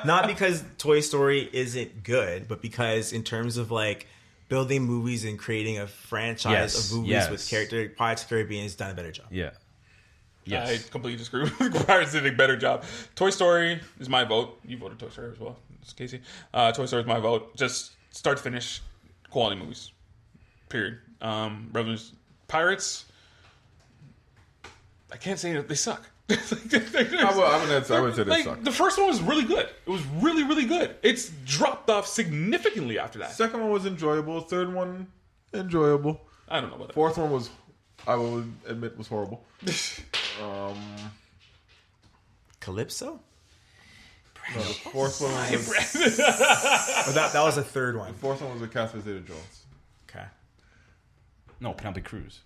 [SPEAKER 1] Not because Toy Story isn't good, but because in terms of like building movies and creating a franchise
[SPEAKER 3] Yes,
[SPEAKER 1] of movies
[SPEAKER 3] yes.
[SPEAKER 1] with character, Pirates of the Caribbean has done a better job.
[SPEAKER 3] Yeah. Yes.
[SPEAKER 2] I completely disagree with Pirates did a better job. Toy Story is my vote. You voted Toy Story as well. It's Casey. Toy Story is my vote. Just start to finish, quality movies. Period. Brothers, Pirates. I can't say that they suck.
[SPEAKER 4] I would say they suck.
[SPEAKER 2] The first one was really good. It was really, really good. It's dropped off significantly after that.
[SPEAKER 4] Second one was enjoyable. Third one, enjoyable.
[SPEAKER 2] I don't know about that.
[SPEAKER 4] Fourth one was, I will admit, was horrible.
[SPEAKER 1] Calypso?
[SPEAKER 4] No, the fourth one was.
[SPEAKER 1] Or that was the third one.
[SPEAKER 4] The fourth one was with Catherine Zeta-Jones.
[SPEAKER 1] Okay.
[SPEAKER 3] No, Penelope Cruz.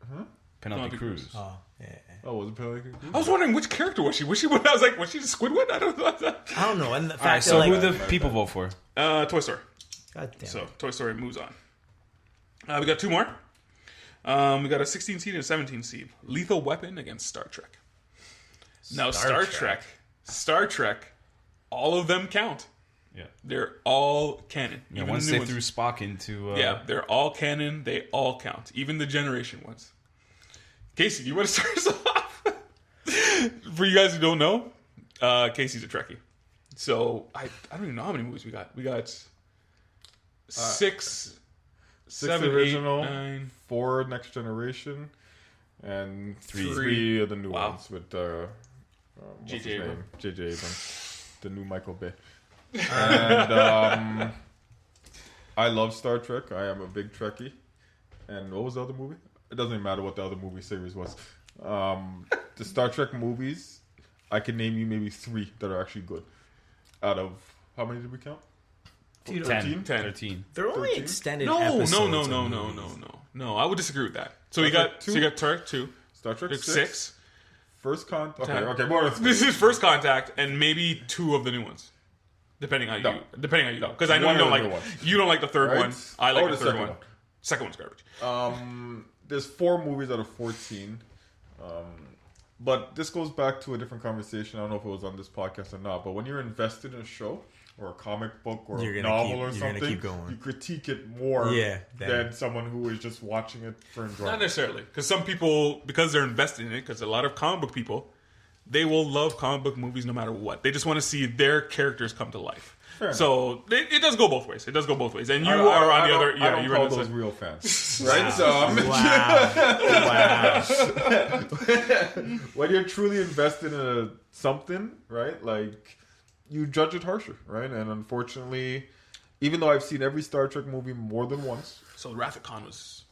[SPEAKER 3] Penelope
[SPEAKER 2] Penelope
[SPEAKER 3] Cruz.
[SPEAKER 2] Cruz.
[SPEAKER 1] Oh, yeah.
[SPEAKER 4] Oh, was it Penelope?
[SPEAKER 2] I was wondering which character was she? Was she? I was like, was she the Squidward? I don't know.
[SPEAKER 1] I don't know. And the fact
[SPEAKER 3] All right,
[SPEAKER 1] that
[SPEAKER 3] so
[SPEAKER 1] like,
[SPEAKER 3] who the people vote for?
[SPEAKER 2] Toy Story.
[SPEAKER 1] God damn
[SPEAKER 2] So
[SPEAKER 1] it.
[SPEAKER 2] Toy Story moves on. We got 2 more. We got a 16 seed and a 17 seed. Lethal Weapon against Star Trek. Now Star Trek, all of them count.
[SPEAKER 3] Yeah.
[SPEAKER 2] They're all canon.
[SPEAKER 3] Yeah,
[SPEAKER 2] Even
[SPEAKER 3] once
[SPEAKER 2] the new
[SPEAKER 3] they
[SPEAKER 2] ones.
[SPEAKER 3] threw Spock into...
[SPEAKER 2] Yeah, they're all canon. They all count. Even the generation ones. Casey, you want to start us off? For you guys who don't know, Casey's a Trekkie. So I don't even know how many movies we got. We got 6, 7,
[SPEAKER 4] original,
[SPEAKER 2] 8, 9.
[SPEAKER 4] 4 Next Generation, and
[SPEAKER 2] 3.
[SPEAKER 4] 3 of the new
[SPEAKER 2] Wow.
[SPEAKER 4] ones with what's
[SPEAKER 2] J.J.
[SPEAKER 4] his name?
[SPEAKER 2] Abrams.
[SPEAKER 4] J.J. Abrams, the new Michael Bay. And I love Star Trek. I am a big Trekkie. And what was the other movie? It doesn't even matter what the other movie series was. The Star Trek movies, I can name you maybe 3 that are actually good. Out of how many did we count?
[SPEAKER 3] 10. 13.
[SPEAKER 1] They're only
[SPEAKER 4] 13?
[SPEAKER 1] extended
[SPEAKER 2] No,
[SPEAKER 1] episodes.
[SPEAKER 2] no. I would disagree with that. So you
[SPEAKER 4] Star
[SPEAKER 2] got
[SPEAKER 4] Trek 2?
[SPEAKER 2] so you got Trek 2,
[SPEAKER 4] Star Trek 6.
[SPEAKER 2] 6.
[SPEAKER 4] First Contact.
[SPEAKER 2] 10.
[SPEAKER 4] Okay, more than
[SPEAKER 2] This is First Contact, and maybe 2 of the new ones, depending how you go. Because I know
[SPEAKER 4] One
[SPEAKER 2] you don't
[SPEAKER 4] of the
[SPEAKER 2] like
[SPEAKER 4] new ones.
[SPEAKER 2] you don't like the third
[SPEAKER 4] Right?
[SPEAKER 2] one. I like
[SPEAKER 4] Or
[SPEAKER 2] the
[SPEAKER 4] the
[SPEAKER 2] third
[SPEAKER 4] second
[SPEAKER 2] one.
[SPEAKER 4] one.
[SPEAKER 2] Second one's garbage.
[SPEAKER 4] There's 4 movies out of 14. But this goes back to a different conversation. I don't know if it was on this podcast or not. But when you're invested in a show or a comic book or
[SPEAKER 1] You're
[SPEAKER 4] a
[SPEAKER 1] gonna
[SPEAKER 4] novel
[SPEAKER 1] keep-
[SPEAKER 4] or
[SPEAKER 1] you're gonna
[SPEAKER 4] something,
[SPEAKER 1] keep going.
[SPEAKER 4] you critique it more than someone who is just watching it for
[SPEAKER 2] Not
[SPEAKER 4] enjoyment.
[SPEAKER 2] necessarily, because some people, because they're invested in it, because a lot of comic book people, they will love comic book movies no matter what. They just want to see their characters come to life.
[SPEAKER 4] Fair
[SPEAKER 2] So it does go both ways. It does go both ways. And you
[SPEAKER 4] I
[SPEAKER 2] are on the other.
[SPEAKER 4] I
[SPEAKER 2] Yeah,
[SPEAKER 4] don't
[SPEAKER 2] you're
[SPEAKER 4] call
[SPEAKER 2] on the
[SPEAKER 4] those
[SPEAKER 2] side.
[SPEAKER 4] real fans, right? So
[SPEAKER 1] Wow.
[SPEAKER 4] when you're truly invested in something, right? Like you judge it harsher, right? And unfortunately, even though I've seen every Star Trek movie more than once,
[SPEAKER 2] So Wrath of Khan was.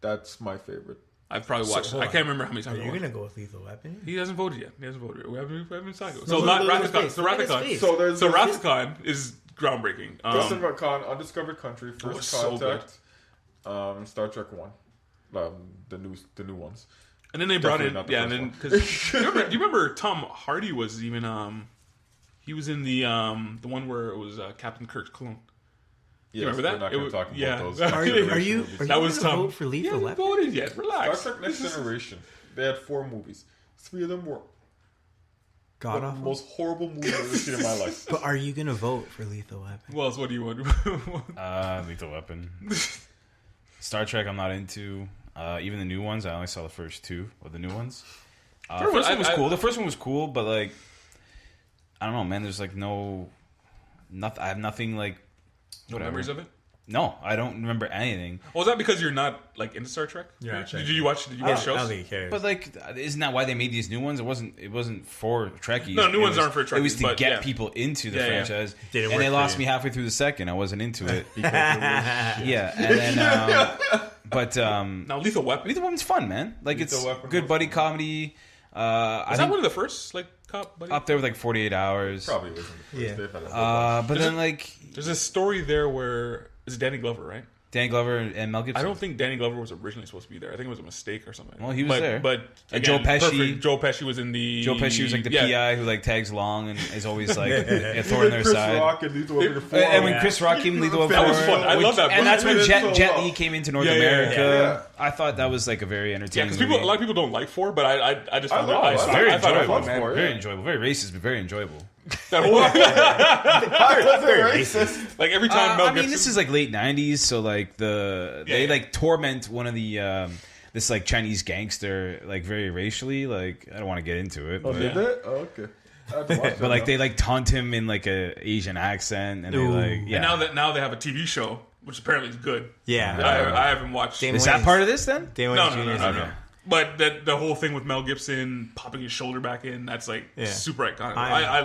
[SPEAKER 4] that's my favorite.
[SPEAKER 2] I've probably watched.
[SPEAKER 1] hold
[SPEAKER 2] I
[SPEAKER 1] on.
[SPEAKER 2] can't remember how many
[SPEAKER 1] Are
[SPEAKER 2] times. I
[SPEAKER 1] you
[SPEAKER 2] watched.
[SPEAKER 1] gonna go with Lethal Weapon?
[SPEAKER 2] He hasn't voted yet. We haven't decided.
[SPEAKER 1] No,
[SPEAKER 2] So
[SPEAKER 1] look
[SPEAKER 2] not
[SPEAKER 1] at
[SPEAKER 2] Wrath
[SPEAKER 1] his
[SPEAKER 2] of Khan.
[SPEAKER 1] face.
[SPEAKER 2] So
[SPEAKER 1] Look
[SPEAKER 2] Wrath
[SPEAKER 1] at
[SPEAKER 2] of
[SPEAKER 1] his
[SPEAKER 2] Khan.
[SPEAKER 1] face.
[SPEAKER 4] So there's
[SPEAKER 2] So Wrath of Khan is groundbreaking.
[SPEAKER 4] Undiscovered Con, Undiscovered Country,
[SPEAKER 2] was
[SPEAKER 4] First
[SPEAKER 2] so
[SPEAKER 4] Contact, Star Trek 1, the new ones.
[SPEAKER 2] And then they brought
[SPEAKER 4] Definitely
[SPEAKER 2] in,
[SPEAKER 4] not the
[SPEAKER 2] yeah, and
[SPEAKER 4] first
[SPEAKER 2] then because do you remember Tom Hardy was even he was in the one where it was Captain Kirk's clone.
[SPEAKER 4] Yes,
[SPEAKER 2] remember that?
[SPEAKER 4] We're not
[SPEAKER 2] It
[SPEAKER 4] going
[SPEAKER 2] was-
[SPEAKER 4] to talk
[SPEAKER 2] yeah.
[SPEAKER 4] about those.
[SPEAKER 1] Are you
[SPEAKER 4] movies.
[SPEAKER 2] That was
[SPEAKER 1] gonna
[SPEAKER 2] Tom.
[SPEAKER 1] vote for Lethal
[SPEAKER 2] Yeah,
[SPEAKER 1] Weapon?
[SPEAKER 2] voted yet.
[SPEAKER 4] Star
[SPEAKER 2] Relax.
[SPEAKER 4] Trek Next Generation. They had 4 movies. 3 of them were
[SPEAKER 1] God
[SPEAKER 4] one of the
[SPEAKER 1] awful.
[SPEAKER 4] most horrible movies I've ever seen in my life.
[SPEAKER 1] But are you gonna vote for Lethal Weapon?
[SPEAKER 2] Well, what do you want?
[SPEAKER 3] Lethal Weapon. Star Trek I'm not into. Even the new ones, I only saw the first 2 of the new ones. The first one was cool. The first one was cool, but like, I don't know, man. There's like nothing. I have nothing like.
[SPEAKER 2] No
[SPEAKER 3] whatever.
[SPEAKER 2] memories of it.
[SPEAKER 3] No, I don't remember anything.
[SPEAKER 2] Well, is that because you're not like into Star Trek?
[SPEAKER 1] You're not
[SPEAKER 2] Did you watch? Did you watch
[SPEAKER 1] I don't
[SPEAKER 2] shows?
[SPEAKER 1] think he cares.
[SPEAKER 3] But like, isn't that why they made these new ones? It wasn't for Trekkies.
[SPEAKER 2] No, new
[SPEAKER 3] It
[SPEAKER 2] ones
[SPEAKER 3] was-
[SPEAKER 2] aren't for
[SPEAKER 3] It was
[SPEAKER 2] Trekkies,
[SPEAKER 3] to
[SPEAKER 2] but
[SPEAKER 3] get
[SPEAKER 2] yeah.
[SPEAKER 3] people into the
[SPEAKER 2] Yeah, yeah.
[SPEAKER 3] franchise,
[SPEAKER 1] Didn't
[SPEAKER 3] and
[SPEAKER 1] work
[SPEAKER 3] they
[SPEAKER 1] for
[SPEAKER 3] lost
[SPEAKER 1] you.
[SPEAKER 3] me halfway through the second. I wasn't into it.
[SPEAKER 1] Yeah.
[SPEAKER 3] And then, but
[SPEAKER 2] Now, Lethal Weapon.
[SPEAKER 3] Lethal Weapon's fun, man. Like
[SPEAKER 4] Lethal
[SPEAKER 3] it's
[SPEAKER 4] Weapon
[SPEAKER 3] good
[SPEAKER 4] was
[SPEAKER 3] buddy
[SPEAKER 4] fun.
[SPEAKER 3] comedy. I
[SPEAKER 2] Is that
[SPEAKER 3] think
[SPEAKER 2] one of the first like cop buddy?
[SPEAKER 3] up there with like 48 Hours.
[SPEAKER 4] Probably wasn't the first.
[SPEAKER 1] Yeah.
[SPEAKER 4] They've had a whole bunch.
[SPEAKER 3] But then like
[SPEAKER 2] There's a story there where It's Danny Glover, right?
[SPEAKER 3] Danny Glover and Mel Gibson.
[SPEAKER 2] I don't think Danny Glover was originally supposed to be there. I think it was a mistake or something.
[SPEAKER 3] Well, he was there.
[SPEAKER 2] But
[SPEAKER 3] Like
[SPEAKER 2] again,
[SPEAKER 3] Joe Pesci.
[SPEAKER 2] perfect. Joe Pesci was in the.
[SPEAKER 3] Joe Pesci was like the PI who like tags along and is always like a thorn
[SPEAKER 4] Even
[SPEAKER 3] in their
[SPEAKER 4] Chris
[SPEAKER 3] side.
[SPEAKER 4] Rock and Lethal Weapon 4.
[SPEAKER 3] And when Chris Rock came in Lethal Weapon
[SPEAKER 2] That was
[SPEAKER 3] 4,
[SPEAKER 2] fun. I love that.
[SPEAKER 3] and that's when
[SPEAKER 4] He did
[SPEAKER 3] Jet
[SPEAKER 4] so
[SPEAKER 3] Li
[SPEAKER 4] well.
[SPEAKER 3] came into North
[SPEAKER 2] Yeah, yeah,
[SPEAKER 3] America. I thought that was like a very
[SPEAKER 2] Yeah,
[SPEAKER 3] entertaining
[SPEAKER 2] because
[SPEAKER 3] movie.
[SPEAKER 2] a lot of people don't like 4, but I just found
[SPEAKER 4] love
[SPEAKER 2] it.
[SPEAKER 4] it.
[SPEAKER 3] very
[SPEAKER 2] I thought it
[SPEAKER 3] enjoyable,
[SPEAKER 2] was
[SPEAKER 3] man.
[SPEAKER 4] fun.
[SPEAKER 3] Very enjoyable. Very racist, but very enjoyable.
[SPEAKER 2] That whole,
[SPEAKER 1] Very racist.
[SPEAKER 2] like every time Mel
[SPEAKER 3] I mean,
[SPEAKER 2] Gibson.
[SPEAKER 3] this is like late '90s, so like they like torment one of the this like Chinese gangster like very racially. Like I don't want to get into it,
[SPEAKER 4] Oh,
[SPEAKER 3] but,
[SPEAKER 4] did they? Oh, okay. I have to watch
[SPEAKER 3] but like they like taunt him in like a Asian accent, and they like yeah.
[SPEAKER 2] and now they have a TV show, which apparently is good.
[SPEAKER 1] Yeah.
[SPEAKER 2] I haven't watched.
[SPEAKER 1] Damn.
[SPEAKER 3] Is that part of this then?
[SPEAKER 1] Damon
[SPEAKER 2] No,
[SPEAKER 1] Wayans
[SPEAKER 2] no, no,
[SPEAKER 1] Jr. 's
[SPEAKER 2] no,
[SPEAKER 1] in
[SPEAKER 2] no.
[SPEAKER 1] it.
[SPEAKER 2] But the whole thing with Mel Gibson popping his shoulder back in, that's like super iconic. I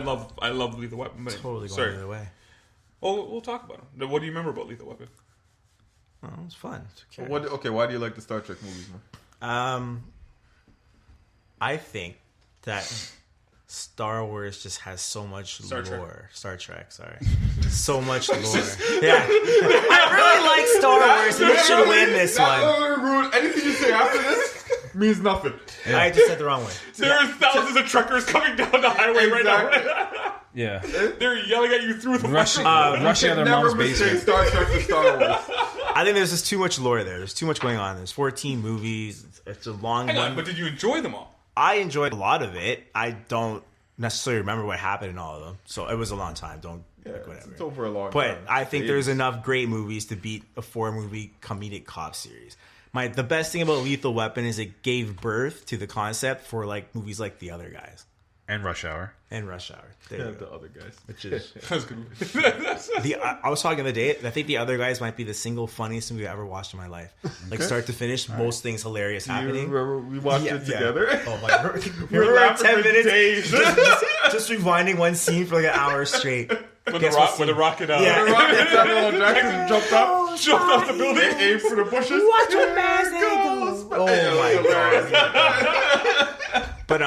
[SPEAKER 2] love Lethal Weapon. But
[SPEAKER 1] Totally going
[SPEAKER 2] sorry.
[SPEAKER 1] the other way.
[SPEAKER 2] Well, we'll talk about it. What do you remember about Lethal Weapon?
[SPEAKER 1] Oh, it was fun. It's okay.
[SPEAKER 4] Okay, why do you like the Star Trek movies, man?
[SPEAKER 1] I think that Star Wars just has so much
[SPEAKER 2] Star Trek.
[SPEAKER 1] lore. Star Trek, sorry. So much lore. Yeah. I really like Star Wars, and it should win this one.
[SPEAKER 4] Anything you say after this means nothing.
[SPEAKER 1] I just said the wrong way.
[SPEAKER 2] There are thousands of truckers coming down the highway right now.
[SPEAKER 3] Yeah,
[SPEAKER 2] They're yelling at you through the
[SPEAKER 3] rushing
[SPEAKER 2] microphone.
[SPEAKER 3] rushing out of their
[SPEAKER 4] Never
[SPEAKER 3] mom's
[SPEAKER 4] mistake
[SPEAKER 3] basement.
[SPEAKER 4] Star Trek for Star Wars.
[SPEAKER 1] I think there's just too much lore there. There's too much going on. There's 14 movies. It's a long
[SPEAKER 2] Hang on,
[SPEAKER 1] one.
[SPEAKER 2] but did you enjoy them all?
[SPEAKER 1] I enjoyed a lot of it. I don't necessarily remember what happened in all of them. So it was a long time. Don't like, whatever.
[SPEAKER 4] It's over a long
[SPEAKER 1] But
[SPEAKER 4] time.
[SPEAKER 1] I think
[SPEAKER 4] It's
[SPEAKER 1] there's
[SPEAKER 4] 80s.
[SPEAKER 1] enough great movies to beat a 4-movie comedic cop series. The best thing about Lethal Weapon is it gave birth to the concept for like movies like The Other Guys
[SPEAKER 3] And Rush Hour.
[SPEAKER 1] and Rush Hour. There
[SPEAKER 4] Yeah,
[SPEAKER 1] you go.
[SPEAKER 4] the other guys.
[SPEAKER 1] Which is
[SPEAKER 2] That's good.
[SPEAKER 1] I was talking the other day. I think The Other Guys might be the single funniest movie I ever watched in my life. Like start to finish, most things hilarious
[SPEAKER 4] Do you
[SPEAKER 1] happening.
[SPEAKER 4] remember we watched it together?
[SPEAKER 1] Oh my!
[SPEAKER 4] We were
[SPEAKER 1] Remember
[SPEAKER 4] laughing
[SPEAKER 1] 10
[SPEAKER 4] for
[SPEAKER 1] minutes
[SPEAKER 4] days.
[SPEAKER 1] just rewinding one scene for like an hour straight.
[SPEAKER 2] With
[SPEAKER 1] Guess
[SPEAKER 2] the
[SPEAKER 1] what
[SPEAKER 2] with the
[SPEAKER 1] scene?
[SPEAKER 2] rocket
[SPEAKER 1] Yeah.
[SPEAKER 4] Samuel L. Jackson jumped up,
[SPEAKER 2] jumped off the building.
[SPEAKER 4] aimed for the bushes.
[SPEAKER 1] Watch your
[SPEAKER 4] There
[SPEAKER 1] man's
[SPEAKER 4] it goes.
[SPEAKER 1] Oh my god! But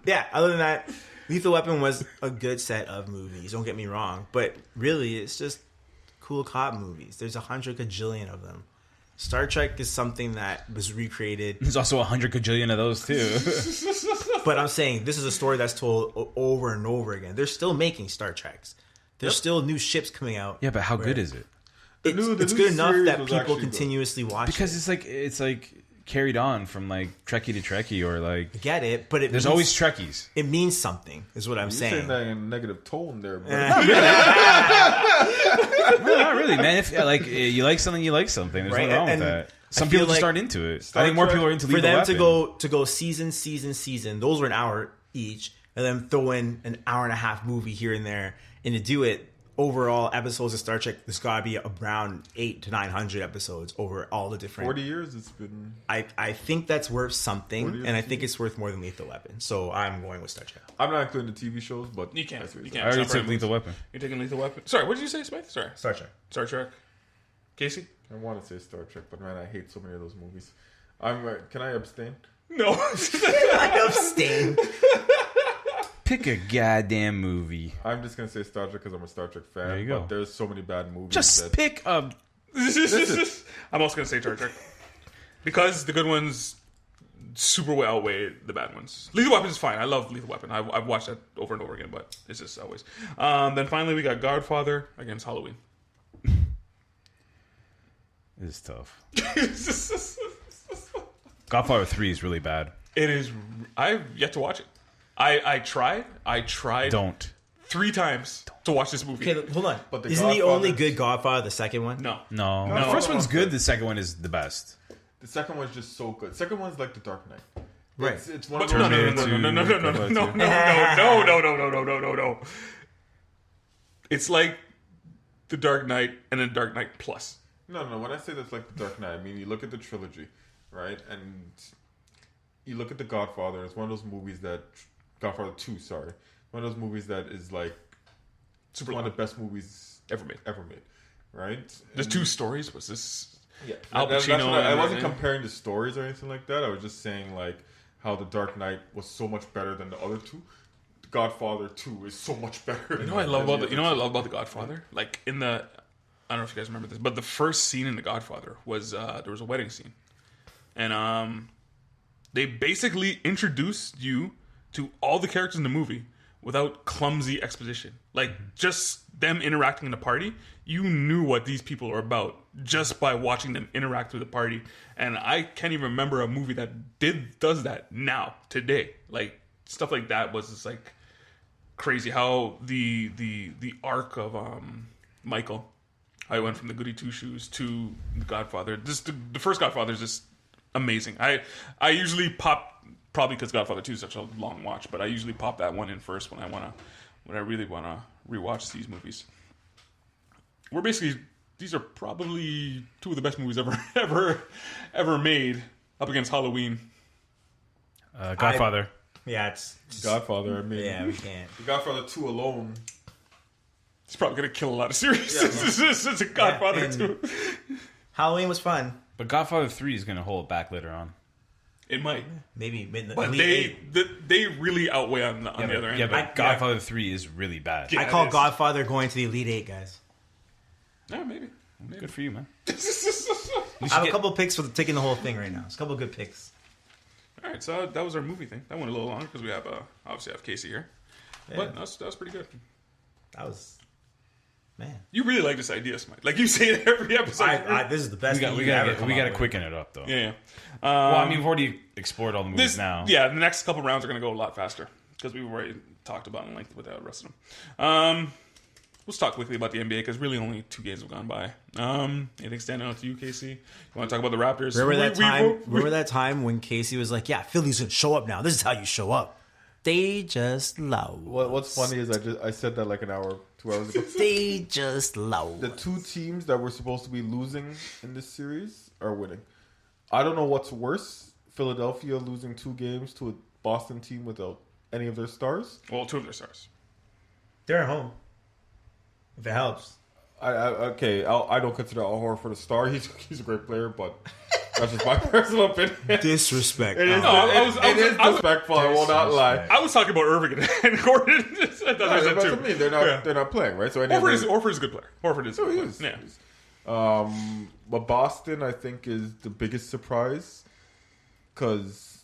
[SPEAKER 1] yeah. Other than that, Lethal Weapon was a good set of movies. Don't get me wrong, but really, it's just cool cop movies. There's 100 gajillion of them. Star Trek is something that was recreated,
[SPEAKER 3] There's also 100 gajillion of those too.
[SPEAKER 1] but I'm saying this is a story that's told over and over again. They're still making Star Treks. There's still new ships coming out.
[SPEAKER 3] Yeah, but how good is it?
[SPEAKER 1] It's,
[SPEAKER 4] new-
[SPEAKER 1] it's
[SPEAKER 4] new
[SPEAKER 1] good enough
[SPEAKER 4] series
[SPEAKER 1] that
[SPEAKER 4] was
[SPEAKER 1] people
[SPEAKER 4] actually good.
[SPEAKER 1] continuously watch
[SPEAKER 3] Because
[SPEAKER 1] it.
[SPEAKER 3] it's like carried on from like Trekkie to Trekkie, or like
[SPEAKER 1] I get it, but
[SPEAKER 3] there's always Trekkies.
[SPEAKER 1] it means something, is what I'm
[SPEAKER 4] You're
[SPEAKER 1] saying.
[SPEAKER 4] saying that in a negative tone there, bro.
[SPEAKER 3] No, not really, man. If like you like something, you like something. There's
[SPEAKER 1] Right,
[SPEAKER 3] nothing wrong with
[SPEAKER 1] and
[SPEAKER 3] that.
[SPEAKER 1] I
[SPEAKER 3] Some
[SPEAKER 1] feel
[SPEAKER 3] people just
[SPEAKER 1] like
[SPEAKER 3] aren't into it.
[SPEAKER 4] Star
[SPEAKER 3] I think more
[SPEAKER 4] Trek-
[SPEAKER 3] people are into
[SPEAKER 1] For
[SPEAKER 3] Lethal
[SPEAKER 1] them
[SPEAKER 3] Weapon.
[SPEAKER 1] to go season, those were an hour each, and then throw in an hour and a half movie here and there, and to do it overall episodes of Star Trek, there's got to be around 800 to 900 episodes over all the different.
[SPEAKER 4] 40 years it's been.
[SPEAKER 1] I think that's worth something,
[SPEAKER 4] 40 years
[SPEAKER 1] and I think it's worth more than Lethal Weapon. So I'm going with Star Trek.
[SPEAKER 4] I'm not including the TV shows, but
[SPEAKER 2] You can't.
[SPEAKER 4] that's what
[SPEAKER 2] You
[SPEAKER 4] you're
[SPEAKER 2] can't.
[SPEAKER 3] I already
[SPEAKER 2] It's not
[SPEAKER 3] took
[SPEAKER 2] very
[SPEAKER 3] Lethal Weapon.
[SPEAKER 2] You're taking Lethal Weapon. Sorry, what did you say, Smith? Sorry.
[SPEAKER 1] Star Trek.
[SPEAKER 2] Star Trek. Casey?
[SPEAKER 4] saying. I want to say Star Trek, but man, I hate so many of those movies. Can I abstain?
[SPEAKER 2] No.
[SPEAKER 1] I abstain.
[SPEAKER 3] Pick a goddamn movie.
[SPEAKER 4] I'm just gonna say Star Trek because I'm a Star Trek fan.
[SPEAKER 3] There you go.
[SPEAKER 4] But there's so many bad movies.
[SPEAKER 3] Just
[SPEAKER 4] that,
[SPEAKER 3] pick a.
[SPEAKER 2] I'm also going to say Star Trek. Because the good ones super well outweigh the bad ones. Lethal Weapon is fine. I love Lethal Weapon. I've watched that over and over again, but it's just always. Then finally we got Godfather against Halloween.
[SPEAKER 3] It's tough. Godfather 3 is really bad.
[SPEAKER 2] It is. I've yet to watch it. I tried.
[SPEAKER 3] Don't.
[SPEAKER 2] 3 times to watch this movie.
[SPEAKER 1] Okay, hold on.
[SPEAKER 4] But the
[SPEAKER 1] Isn't the only
[SPEAKER 4] Godfather-
[SPEAKER 1] good Godfather the second one?
[SPEAKER 2] No.
[SPEAKER 3] No.
[SPEAKER 4] No,
[SPEAKER 3] The first
[SPEAKER 4] no,
[SPEAKER 3] one's
[SPEAKER 4] no.
[SPEAKER 3] good. The second one is the best.
[SPEAKER 4] The second one's just so good. Second one's like The Dark Knight.
[SPEAKER 1] Right.
[SPEAKER 4] It's one
[SPEAKER 2] But
[SPEAKER 4] of
[SPEAKER 2] no,
[SPEAKER 4] those.
[SPEAKER 2] no, no, no, no, no, no, no, no, no, no. It's like The Dark Knight and then Dark Knight Plus.
[SPEAKER 4] No. When I say that's like The Dark Knight, I mean you look at the trilogy, right? And you look at The Godfather. It's one of those movies that Godfather 2. Sorry, one of those movies that is like
[SPEAKER 2] Super
[SPEAKER 4] one
[SPEAKER 2] long.
[SPEAKER 4] of the best movies
[SPEAKER 2] Ever made.
[SPEAKER 4] right?
[SPEAKER 2] There's
[SPEAKER 4] And-
[SPEAKER 2] 2 stories. Was this?
[SPEAKER 4] Yeah,
[SPEAKER 2] Al
[SPEAKER 4] that's
[SPEAKER 2] Pacino
[SPEAKER 4] what I
[SPEAKER 2] and
[SPEAKER 4] wasn't
[SPEAKER 2] everything.
[SPEAKER 4] comparing the stories or anything like that. I was just saying like how The Dark Knight was so much better than the other 2. Godfather 2 is so much better.
[SPEAKER 2] You know what I love about the Godfather? Like in the don't know if you guys remember this, but the first scene in The Godfather was there was a wedding scene, and they basically introduced you to all the characters in the movie without clumsy exposition. Like, just them interacting in the party, you knew what these people are about just by watching them interact with the party. And I can't even remember a movie that does that now, today. Like, stuff like that was just like crazy. How the arc of Michael, how he went from the Goody Two Shoes to The Godfather. Just the first Godfather is just amazing. I usually pop, probably because Godfather 2 is such a long watch, but I usually pop that one in first when I really want to rewatch these movies. These are probably two of the best movies ever made, up against Halloween.
[SPEAKER 3] Godfather.
[SPEAKER 1] It's
[SPEAKER 4] Godfather. I mean,
[SPEAKER 1] yeah, we can't.
[SPEAKER 4] The Godfather 2 alone.
[SPEAKER 2] It's probably gonna kill a lot of series. It's a Godfather
[SPEAKER 1] and
[SPEAKER 2] 2.
[SPEAKER 1] Halloween was fun.
[SPEAKER 3] But Godfather 3 is going to hold back later on.
[SPEAKER 2] It might,
[SPEAKER 1] Maybe,
[SPEAKER 2] but they really outweigh on the other end.
[SPEAKER 3] Yeah, but Godfather 3 is really bad.
[SPEAKER 2] Yeah.
[SPEAKER 1] I call
[SPEAKER 2] it is.
[SPEAKER 1] Godfather going to the Elite Eight, guys.
[SPEAKER 2] Yeah, maybe.
[SPEAKER 3] Good for you, man.
[SPEAKER 1] I have a couple picks for taking the whole thing right now. It's a couple good picks.
[SPEAKER 2] All right, so that was our movie thing. That went a little longer because we have obviously have Casey here, but that was pretty good.
[SPEAKER 1] That was, man.
[SPEAKER 2] You really like this idea, Smite. Like you say it every episode.
[SPEAKER 1] This is the best.
[SPEAKER 3] We got to quicken it up, though.
[SPEAKER 2] Yeah.
[SPEAKER 3] Well, I mean, we've already explored all the movies now.
[SPEAKER 2] Yeah, the next couple rounds are going to go a lot faster because we've already talked about it in length with the rest of them. Let's talk quickly about the NBA because really only 2 games have gone by. Anything standing out to you, Casey? You want to talk about the Raptors?
[SPEAKER 1] Remember that time when Casey was like, "Yeah, Philly's gonna show up now. This is how you show up." They just loud.
[SPEAKER 4] What's funny is I said that like an hour, 2 hours ago.
[SPEAKER 1] They just loud.
[SPEAKER 4] The 2 teams that were supposed to be losing in this series are winning. I don't know what's worse: Philadelphia losing 2 games to a Boston team without any of their stars.
[SPEAKER 2] Well, 2 of their stars.
[SPEAKER 1] They're at home. If it helps.
[SPEAKER 4] I don't consider Al Horford a star. He's a great player, but that's just my personal opinion.
[SPEAKER 1] Disrespect.
[SPEAKER 4] It is, it is disrespectful. I will not lie.
[SPEAKER 2] I was talking about Irving and Gordon. That's
[SPEAKER 4] what I mean. They're not playing, right? So
[SPEAKER 2] Horford is a good player. Horford is.
[SPEAKER 4] So he is.
[SPEAKER 2] Yeah.
[SPEAKER 4] But Boston, I think, is the biggest surprise because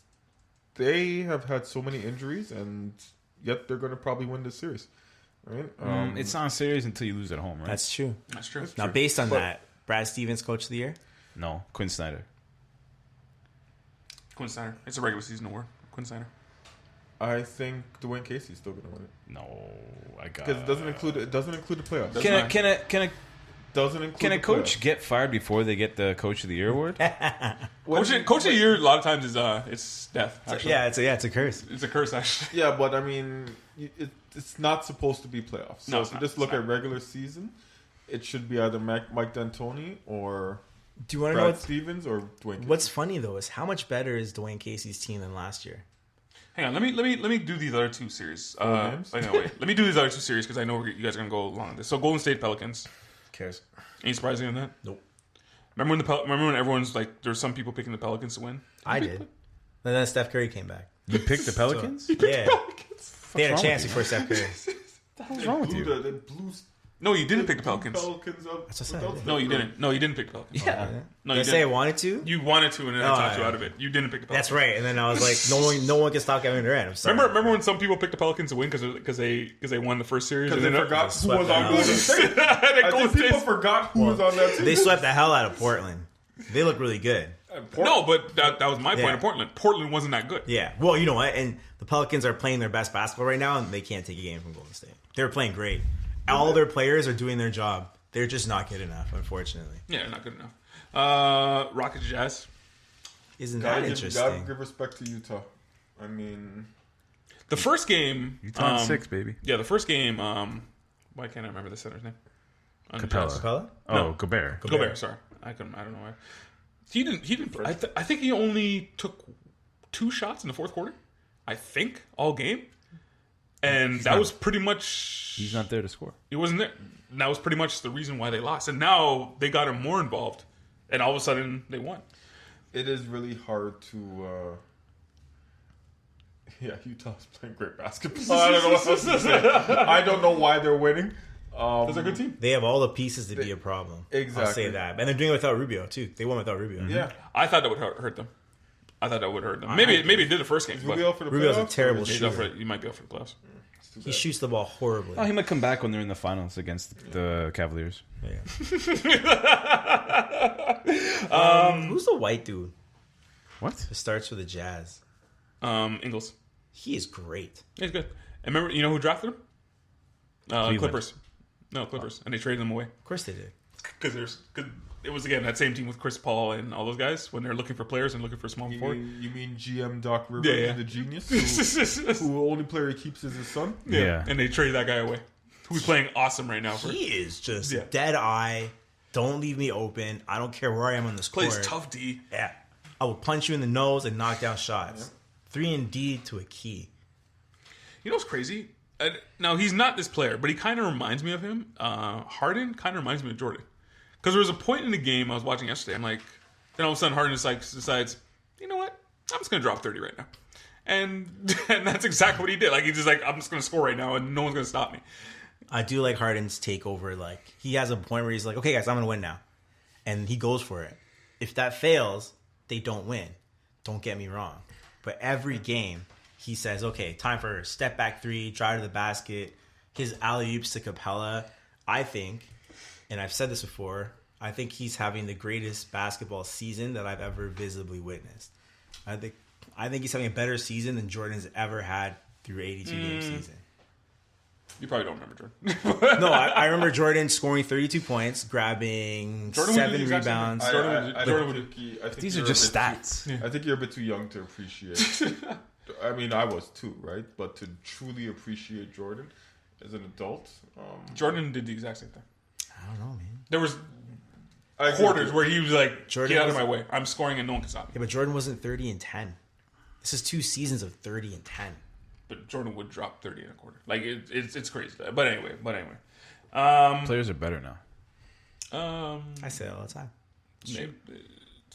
[SPEAKER 4] they have had so many injuries, and yet they're going to probably win this series. Right?
[SPEAKER 3] It's not serious until you lose at home, right?
[SPEAKER 1] That's true.
[SPEAKER 2] That's true.
[SPEAKER 1] Now, based on that, Brad Stevens, Coach of the Year?
[SPEAKER 3] No, Quinn Snyder.
[SPEAKER 2] Quinn Snyder. It's a regular season award. Quinn Snyder.
[SPEAKER 4] I think Dwayne Casey's still going to win it.
[SPEAKER 3] No, I got
[SPEAKER 4] because it doesn't include the playoffs.
[SPEAKER 3] Can a coach get fired before they get the Coach of the Year award?
[SPEAKER 2] Coach of the Year a lot of times is it's death. Actually.
[SPEAKER 1] It's a curse.
[SPEAKER 2] It's a curse, actually.
[SPEAKER 4] Yeah, but I mean, it's not supposed to be playoffs. So if you just look at regular season, it should be either Mike D'Antoni or
[SPEAKER 1] Do you want to
[SPEAKER 4] Brad
[SPEAKER 1] know
[SPEAKER 4] Stevens or Dwayne Casey.
[SPEAKER 1] What's funny though is how much better is Dwayne Casey's team than last year?
[SPEAKER 2] Hang on, let me do these other 2 series. Wait. Let me do these other 2 series because I know you guys are gonna go along with this. So Golden State Pelicans.
[SPEAKER 1] Cares?
[SPEAKER 2] Any surprising on that?
[SPEAKER 1] Nope.
[SPEAKER 2] Remember when everyone's like, there's some people picking the Pelicans to win?
[SPEAKER 1] I did. And then Steph Curry came back.
[SPEAKER 3] You picked the Pelicans?
[SPEAKER 1] Yeah. They had a chance before Steph Curry.
[SPEAKER 3] What's wrong with you?
[SPEAKER 4] They blew
[SPEAKER 2] No, you didn't pick the Pelicans.
[SPEAKER 4] Pelicans up.
[SPEAKER 1] That's what I said.
[SPEAKER 2] No, you didn't. No, you didn't pick the Pelicans.
[SPEAKER 1] Yeah.
[SPEAKER 2] No,
[SPEAKER 1] Did
[SPEAKER 2] you
[SPEAKER 1] I say I
[SPEAKER 2] didn't.
[SPEAKER 1] wanted to?
[SPEAKER 2] You wanted to, and then I talked you out of it. You didn't pick the Pelicans.
[SPEAKER 1] That's right. And then I was like, no one can stop Kevin Durant. I'm sorry.
[SPEAKER 2] Remember when some people picked the Pelicans to win because they won the first series
[SPEAKER 4] Because
[SPEAKER 2] and
[SPEAKER 4] they
[SPEAKER 2] then
[SPEAKER 4] forgot who was on Golden State. I think people forgot who was on that team.
[SPEAKER 1] They swept the hell out of Portland. They look really good.
[SPEAKER 2] No, but that was my point
[SPEAKER 1] Yeah.
[SPEAKER 2] of Portland. Portland wasn't that good.
[SPEAKER 1] Yeah. Well, you know what? And the Pelicans are playing their best basketball right now, and they can't take a game from Golden State. They're playing great. All their players are doing their job. They're just not good enough, unfortunately.
[SPEAKER 2] Yeah, not good enough. Rockets Jazz.
[SPEAKER 1] Isn't that interesting?
[SPEAKER 4] Gotta give respect to Utah. I mean,
[SPEAKER 2] The first game.
[SPEAKER 3] Utah 6, baby.
[SPEAKER 2] Yeah, the first game. Why can't I remember the center's name?
[SPEAKER 3] Capella.
[SPEAKER 1] Capella?
[SPEAKER 3] Oh, Gobert.
[SPEAKER 2] Gobert. Sorry, I don't know why. He didn't. I think he only took 2 shots in the fourth quarter. I think all game, and that was pretty much.
[SPEAKER 3] He's not there to score.
[SPEAKER 2] He wasn't there. And that was pretty much the reason why they lost. And now they got him more involved, and all of a sudden they won.
[SPEAKER 4] it is really hard to. Yeah, Utah's playing great basketball. I don't know what else to say. I don't know why they're winning.
[SPEAKER 2] That's a good team.
[SPEAKER 1] They have all the pieces to be a problem.
[SPEAKER 4] Exactly.
[SPEAKER 1] I'll say that. And they're doing it without Rubio, too. They won without Rubio.
[SPEAKER 4] Yeah.
[SPEAKER 2] I thought that would hurt them. Maybe it did the first game.
[SPEAKER 4] Is
[SPEAKER 2] But
[SPEAKER 4] Rubio for the
[SPEAKER 1] Rubio's a
[SPEAKER 4] playoffs?
[SPEAKER 1] terrible
[SPEAKER 2] you
[SPEAKER 1] shooter.
[SPEAKER 2] might be up for the playoffs.
[SPEAKER 1] He shoots the ball horribly.
[SPEAKER 3] Oh, he might come back when they're in the finals against the Cavaliers.
[SPEAKER 1] Yeah. Who's the white dude
[SPEAKER 3] What?
[SPEAKER 1] that starts with the Jazz?
[SPEAKER 2] Ingles.
[SPEAKER 1] He is great.
[SPEAKER 2] He's good. And remember, you know who drafted him?
[SPEAKER 3] Cleveland.
[SPEAKER 2] Clippers. No, Clippers. And they traded them away.
[SPEAKER 1] Of course they did.
[SPEAKER 2] Because it was, again, that same team with Chris Paul and all those guys when they're looking for players and looking for small forward.
[SPEAKER 4] You mean GM Doc Rivers, the genius, who only player he keeps is his son?
[SPEAKER 3] Yeah.
[SPEAKER 2] And they traded that guy away. Who's playing awesome right now.
[SPEAKER 1] He is just dead eye. Don't leave me open. I don't care where I am on this court.
[SPEAKER 2] Plays tough D.
[SPEAKER 1] Yeah. I will punch you in the nose and knock down shots. 3 and D to a key.
[SPEAKER 2] You know what's crazy? Now, he's not this player, but he kind of reminds me of him. Harden kind of reminds me of Jordan. Because there was a point in the game I was watching yesterday. I'm like, then all of a sudden Harden just decides, you know what? I'm just going to drop 30 right now. And that's exactly what he did. Like, he's just like, I'm just going to score right now and no one's going to stop me.
[SPEAKER 1] I do like Harden's takeover. Like, he has a point where he's like, okay, guys, I'm going to win now. And he goes for it. If that fails, they don't win. Don't get me wrong. But every game, he says, okay, time for step back 3, drive to the basket. His alley-oops to Capella, I think, and I've said this before, I think he's having the greatest basketball season that I've ever visibly witnessed. I think he's having a better season than Jordan's ever had through 82-game season.
[SPEAKER 2] You probably don't remember Jordan.
[SPEAKER 1] No, I remember Jordan scoring 32 points, grabbing 7 rebounds.
[SPEAKER 3] These are just stats.
[SPEAKER 4] I think you're a bit too young to appreciate. I mean, I was too, right? But to truly appreciate Jordan as an adult,
[SPEAKER 2] Jordan did the exact same thing.
[SPEAKER 1] I don't know, man.
[SPEAKER 2] There was quarters where he was like,
[SPEAKER 1] Jordan
[SPEAKER 2] get out of my way. I'm scoring and no one can stop me.
[SPEAKER 1] Yeah, but Jordan wasn't 30 and 10. This is 2 seasons of 30 and 10.
[SPEAKER 2] But Jordan would drop 30 in a quarter. Like, it's crazy. But anyway.
[SPEAKER 3] Players are better now.
[SPEAKER 1] I say it all the time.
[SPEAKER 2] Maybe,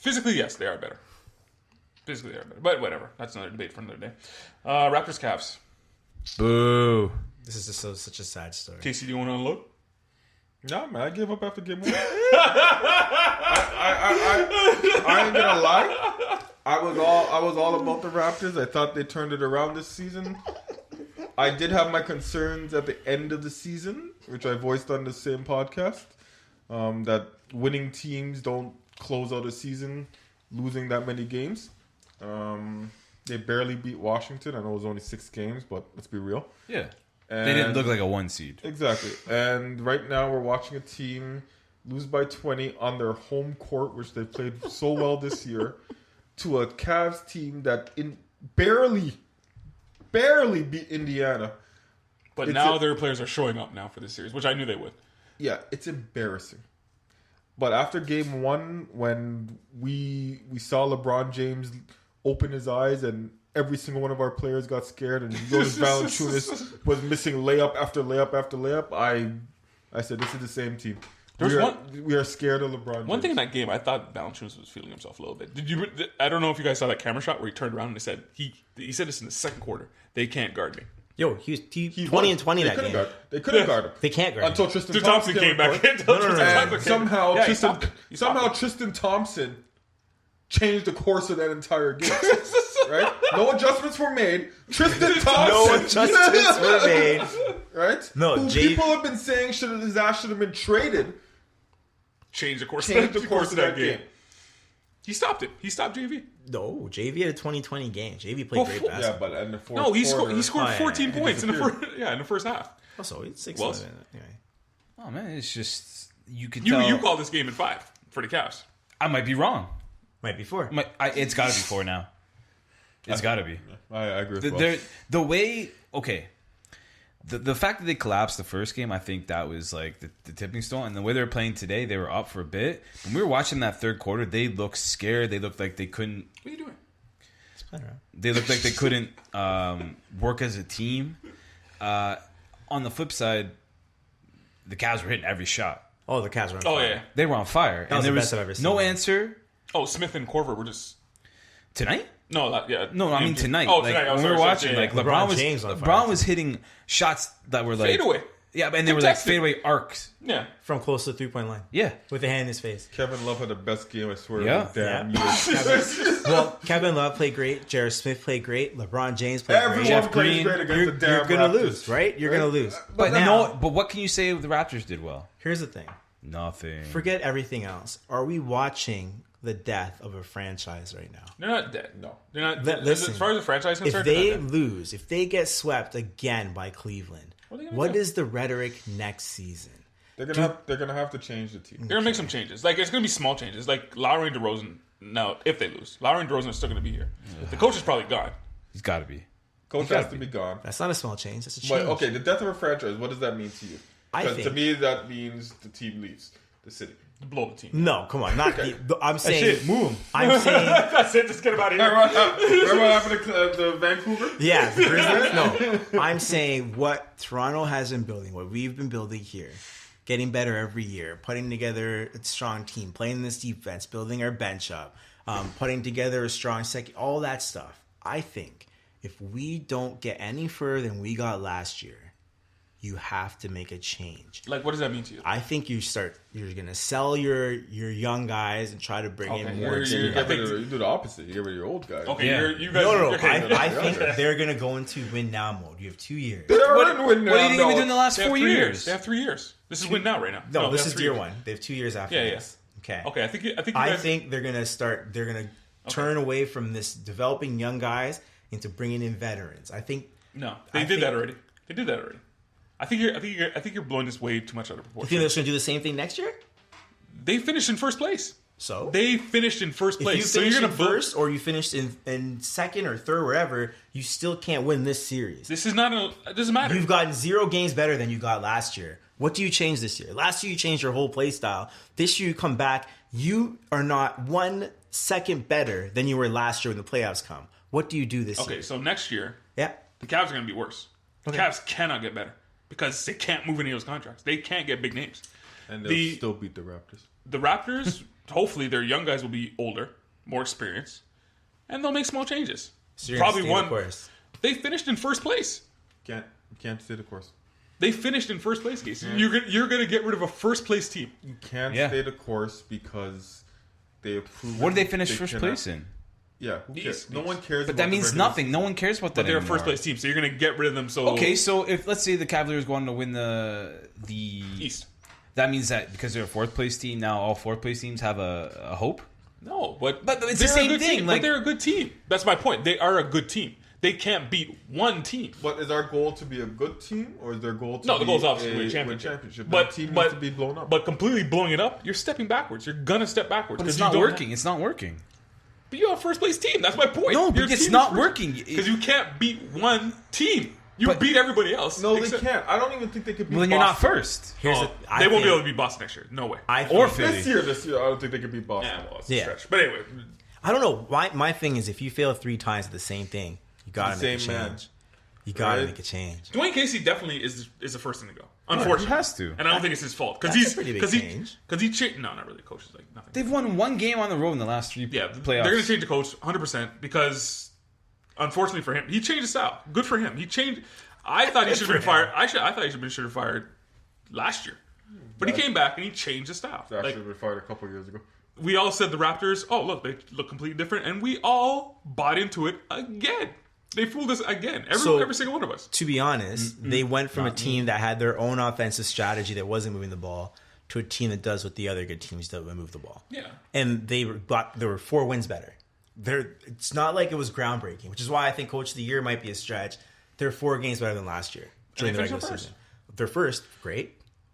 [SPEAKER 2] physically, yes, they are better. But whatever. That's another debate for another day. Raptors, Cavs.
[SPEAKER 3] Boo.
[SPEAKER 1] This is just such a sad story.
[SPEAKER 2] Casey, do you want to unload?
[SPEAKER 4] No, man, I gave up after game 1. I ain't gonna lie. I was all about the Raptors. I thought they turned it around this season. I did have my concerns at the end of the season, which I voiced on the same podcast, that winning teams don't close out a season losing that many games. They barely beat Washington. I know it was only 6 games, but let's be real.
[SPEAKER 3] Yeah.
[SPEAKER 4] And
[SPEAKER 3] They didn't look like a 1 seed.
[SPEAKER 4] Exactly. And right now we're watching a team lose by 20 on their home court, which they've played so well this year, to a Cavs team that barely beat Indiana.
[SPEAKER 2] But now their players are showing up now for this series, which I knew they would.
[SPEAKER 4] Yeah, it's embarrassing. But after game 1, when we saw LeBron James open his eyes and every single one of our players got scared and Jonas Valanciunas was missing layup after layup after layup, I said, this is the same team. We are scared of LeBron James.
[SPEAKER 2] One thing in that game, I thought Valanciunas was feeling himself a little bit. I don't know if you guys saw that camera shot where he turned around and he said this in the second quarter. They can't guard me.
[SPEAKER 1] Yo, he 20 and 20 that game.
[SPEAKER 4] They couldn't guard him.
[SPEAKER 1] They can't guard him.
[SPEAKER 4] Until Tristan
[SPEAKER 2] Thompson came back.
[SPEAKER 4] And somehow Tristan Thompson changed the course of that entire game. Right? No adjustments were made. Tristan Thompson.
[SPEAKER 1] No adjustments were made.
[SPEAKER 4] Right?
[SPEAKER 1] No,
[SPEAKER 4] people have been saying his ass should have been traded.
[SPEAKER 2] Change the course of that game. He stopped it. He stopped JV.
[SPEAKER 1] No, JV had a 20-20 game. JV played great basketball.
[SPEAKER 4] Yeah, but in the fourth
[SPEAKER 2] he scored 14 points in the first half.
[SPEAKER 1] Also, it's 6
[SPEAKER 2] Well,
[SPEAKER 1] anyway.
[SPEAKER 3] Oh, man, it's just... You can tell...
[SPEAKER 2] You call this game in 5 for the Cavs.
[SPEAKER 3] I might be wrong.
[SPEAKER 1] Might be 4.
[SPEAKER 3] It's got to be 4 now. It's got to be.
[SPEAKER 4] I agree with
[SPEAKER 3] the way... Okay. The fact that they collapsed the first game, I think that was like the tipping stone. And the way they were playing today, they were up for a bit. When we were watching that third quarter, they looked scared. They looked like they couldn't...
[SPEAKER 2] What are you doing?
[SPEAKER 1] Just playing around.
[SPEAKER 3] They looked like they couldn't work as a team. On the flip side, the Cavs were hitting every shot.
[SPEAKER 1] Oh, the Cavs were on
[SPEAKER 2] Oh,
[SPEAKER 1] fire.
[SPEAKER 2] yeah.
[SPEAKER 3] They were on fire.
[SPEAKER 1] That was
[SPEAKER 3] and
[SPEAKER 1] the
[SPEAKER 3] there
[SPEAKER 1] best I've ever seen.
[SPEAKER 3] no answer.
[SPEAKER 2] Oh, Smith and Korver were just...
[SPEAKER 3] Tonight?
[SPEAKER 2] No,
[SPEAKER 3] No, I mean tonight.
[SPEAKER 2] Oh,
[SPEAKER 3] like,
[SPEAKER 2] tonight.
[SPEAKER 3] when we were watching, like
[SPEAKER 1] LeBron
[SPEAKER 3] LeBron
[SPEAKER 1] James on
[SPEAKER 3] was
[SPEAKER 1] fire.
[SPEAKER 3] was hitting shots that were like
[SPEAKER 2] Fade away.
[SPEAKER 3] Yeah, and they were like fadeaway arcs.
[SPEAKER 2] Yeah.
[SPEAKER 1] From close to the 3-point line.
[SPEAKER 3] Yeah.
[SPEAKER 1] With a hand in his face.
[SPEAKER 4] Kevin Love had the best game, I swear.
[SPEAKER 3] Yeah.
[SPEAKER 4] Damn
[SPEAKER 1] Well, Kevin Love played great. Jared Smith played great. LeBron James played great.
[SPEAKER 4] Everyone
[SPEAKER 3] Jeff
[SPEAKER 4] plays
[SPEAKER 3] Green,
[SPEAKER 4] great against the damn
[SPEAKER 1] You're going to
[SPEAKER 4] Raptors.
[SPEAKER 1] lose, right? You're going to lose.
[SPEAKER 3] But
[SPEAKER 1] now,
[SPEAKER 3] but what can you say the Raptors did well?
[SPEAKER 1] here's the thing.
[SPEAKER 3] Nothing.
[SPEAKER 1] Forget everything else. Are we watching the death of a franchise right now?
[SPEAKER 2] They're not dead.
[SPEAKER 4] No.
[SPEAKER 2] They're not.
[SPEAKER 1] Listen,
[SPEAKER 2] as far as the franchise is
[SPEAKER 1] If
[SPEAKER 2] concerned,
[SPEAKER 1] they
[SPEAKER 2] they're not dead.
[SPEAKER 1] lose, if they get swept again by Cleveland,
[SPEAKER 2] What are they gonna
[SPEAKER 1] what
[SPEAKER 2] do?
[SPEAKER 1] is the rhetoric next season?
[SPEAKER 4] They're gonna have to change the team.
[SPEAKER 2] They're gonna make some changes. Like it's gonna be small changes. Like Lowry and DeRozan. No, if they lose, Lowry and DeRozan are still gonna be here. The coach is probably gone.
[SPEAKER 3] He's got to be.
[SPEAKER 4] Coach has to be gone.
[SPEAKER 1] That's not a small change. That's a change.
[SPEAKER 4] But okay, the death of a franchise. What does that mean to you?
[SPEAKER 1] I
[SPEAKER 4] Because to
[SPEAKER 1] think-
[SPEAKER 4] me, that means the team leaves the city.
[SPEAKER 2] Blow the team.
[SPEAKER 1] No, come on. Not I'm saying
[SPEAKER 2] it.
[SPEAKER 1] move 'em. I'm saying
[SPEAKER 2] That's it. Just get him out of here.
[SPEAKER 4] Remember what happened to the Vancouver?
[SPEAKER 1] yeah, the Grizzlies. No, I'm saying what Toronto has been building, what we've been building here, getting better every year, putting together a strong team, playing this defense, building our bench up, putting together a strong second, all that stuff. I think if we don't get any further than we got last year, you have to make a change.
[SPEAKER 2] Like, what does that mean to you?
[SPEAKER 1] I think you're going to sell your young guys and try to bring in more
[SPEAKER 4] You
[SPEAKER 1] experience.
[SPEAKER 4] do the opposite. You get rid of your old guys.
[SPEAKER 2] Okay,
[SPEAKER 3] Yeah.
[SPEAKER 2] you guys.
[SPEAKER 1] No.
[SPEAKER 2] Okay,
[SPEAKER 1] I think they're going to go into win now mode. You have 2 years.
[SPEAKER 4] They are in win now.
[SPEAKER 3] What do you think
[SPEAKER 4] no.
[SPEAKER 3] we do in the last
[SPEAKER 2] They have
[SPEAKER 3] 4
[SPEAKER 2] 3
[SPEAKER 3] years?
[SPEAKER 2] They have 3 years. This is win now right now.
[SPEAKER 1] No,
[SPEAKER 2] they
[SPEAKER 1] this
[SPEAKER 2] have
[SPEAKER 1] is
[SPEAKER 2] 3
[SPEAKER 1] year
[SPEAKER 2] years.
[SPEAKER 1] one. They have 2 years after
[SPEAKER 2] Yeah,
[SPEAKER 1] this. Okay.
[SPEAKER 2] Okay, I think you
[SPEAKER 1] I
[SPEAKER 2] guys,
[SPEAKER 1] think they're going to turn away from this developing young guys into bringing in veterans. I think.
[SPEAKER 2] no. They did that already. They did that already. I think you're blowing this way too much out of
[SPEAKER 1] You
[SPEAKER 2] proportion.
[SPEAKER 1] think they're going to do the same thing next year?
[SPEAKER 2] They finished in first place.
[SPEAKER 1] So
[SPEAKER 2] They finished in first place.
[SPEAKER 1] if you
[SPEAKER 2] So
[SPEAKER 1] finish
[SPEAKER 2] you're
[SPEAKER 1] in
[SPEAKER 2] gonna blow-
[SPEAKER 1] first or you finished in second or third, wherever, you still can't win this series.
[SPEAKER 2] This is not a. It doesn't matter.
[SPEAKER 1] You've gotten 0 games better than you got last year. What do you change this year? Last year you changed your whole play style. This year you come back. You are not 1 second better than you were last year when the playoffs come. What do you do this year?
[SPEAKER 2] Okay, so next year
[SPEAKER 1] Yeah.
[SPEAKER 2] the Cavs are going to be worse. The Cavs cannot get better because they can't move any of those contracts. They can't get big names.
[SPEAKER 4] And they'll still beat the Raptors.
[SPEAKER 2] The Raptors, hopefully, their young guys will be older, more experienced, and they'll make small changes.
[SPEAKER 1] So you're probably
[SPEAKER 2] Probably
[SPEAKER 1] one
[SPEAKER 2] one.
[SPEAKER 1] course.
[SPEAKER 2] They finished in first place.
[SPEAKER 4] Can't stay the course.
[SPEAKER 2] They finished in first place, Casey. You're going to get rid of a first place team.
[SPEAKER 4] You can't
[SPEAKER 3] Yeah.
[SPEAKER 4] stay the course because they have proven.
[SPEAKER 3] What did they finish
[SPEAKER 4] they
[SPEAKER 3] first
[SPEAKER 4] cannot-
[SPEAKER 3] place in?
[SPEAKER 4] Yeah, who cares?
[SPEAKER 2] East.
[SPEAKER 4] No one cares.
[SPEAKER 3] But that
[SPEAKER 4] about the
[SPEAKER 3] means
[SPEAKER 4] regular
[SPEAKER 3] nothing. No one cares about that
[SPEAKER 2] But they're a
[SPEAKER 3] anymore.
[SPEAKER 2] first place team, so you're going to get rid of them. So
[SPEAKER 3] Okay, so if let's say the Cavaliers go on to win the
[SPEAKER 2] East.
[SPEAKER 3] that means that because they're a fourth place team now, all fourth place teams have a hope.
[SPEAKER 2] No, but
[SPEAKER 3] it's
[SPEAKER 2] they're
[SPEAKER 3] the same
[SPEAKER 2] a good
[SPEAKER 3] thing,
[SPEAKER 2] Team,
[SPEAKER 3] like-
[SPEAKER 2] but they're a good team. That's my point. They are a good team. They can't beat one team.
[SPEAKER 4] But is our goal to be a good team, or is their goal to
[SPEAKER 2] No, the
[SPEAKER 4] be
[SPEAKER 2] goal is obviously to win
[SPEAKER 4] a
[SPEAKER 2] a championship.
[SPEAKER 4] But the team needs to be blown up.
[SPEAKER 2] But completely blowing it up, you're stepping backwards. You're gonna step backwards.
[SPEAKER 3] But it's
[SPEAKER 2] 'cause you
[SPEAKER 3] not
[SPEAKER 2] don't
[SPEAKER 3] working. It's not working.
[SPEAKER 2] But you have a first place team. That's my point.
[SPEAKER 3] No, but it's not working.
[SPEAKER 2] because you can't beat one team. You
[SPEAKER 3] But-
[SPEAKER 2] beat everybody else.
[SPEAKER 4] no,
[SPEAKER 2] except-
[SPEAKER 4] they can't. I don't even think they could beat
[SPEAKER 3] Well, then you're not
[SPEAKER 4] Boston.
[SPEAKER 3] first.
[SPEAKER 1] Here's
[SPEAKER 2] Oh,
[SPEAKER 1] I
[SPEAKER 2] they won't be
[SPEAKER 1] think-
[SPEAKER 2] able to beat Boston next year. No way.
[SPEAKER 3] Or
[SPEAKER 1] think-
[SPEAKER 3] Philly.
[SPEAKER 4] This year, I don't think they could beat Boston.
[SPEAKER 2] Yeah, well, it's a
[SPEAKER 1] Yeah.
[SPEAKER 2] stretch. But anyway,
[SPEAKER 1] I don't know. My thing is if you fail 3 times at the same thing, you got to
[SPEAKER 4] The
[SPEAKER 1] make a
[SPEAKER 4] same man.
[SPEAKER 1] change. You got to
[SPEAKER 4] Right?
[SPEAKER 1] make a change.
[SPEAKER 2] Dwayne Casey definitely is the first thing to go. Unfortunately,
[SPEAKER 3] he has to.
[SPEAKER 2] and I don't think it's his fault because
[SPEAKER 1] That's
[SPEAKER 2] he's
[SPEAKER 1] a pretty big
[SPEAKER 2] because he
[SPEAKER 1] change.
[SPEAKER 2] because he changed. No, not really. Coach is like nothing.
[SPEAKER 3] They've won one game on the road in the last 3
[SPEAKER 2] Yeah,
[SPEAKER 3] playoffs.
[SPEAKER 2] they're going to change the coach 100% because, unfortunately for him, he changed his style. Good for him. He changed. I thought he should have been fired. I thought he should have been fired last year, but he came back and he changed his style.
[SPEAKER 4] They actually
[SPEAKER 2] Like,
[SPEAKER 4] been fired a couple years ago.
[SPEAKER 2] we all said the Raptors. Oh, look, they look completely different, and we all bought into it again. They fooled us again. Every single one of us.
[SPEAKER 1] To be honest, they went from a team that had their own offensive strategy that wasn't moving the ball to a team that does what the other good teams do and move the ball.
[SPEAKER 2] Yeah.
[SPEAKER 1] And there were 4 wins better. It's not like it was groundbreaking, which is why I think Coach of the Year might be a stretch. They're 4 games better than last year during the
[SPEAKER 2] they
[SPEAKER 1] regular
[SPEAKER 2] finished first.
[SPEAKER 1] season. They're first, great.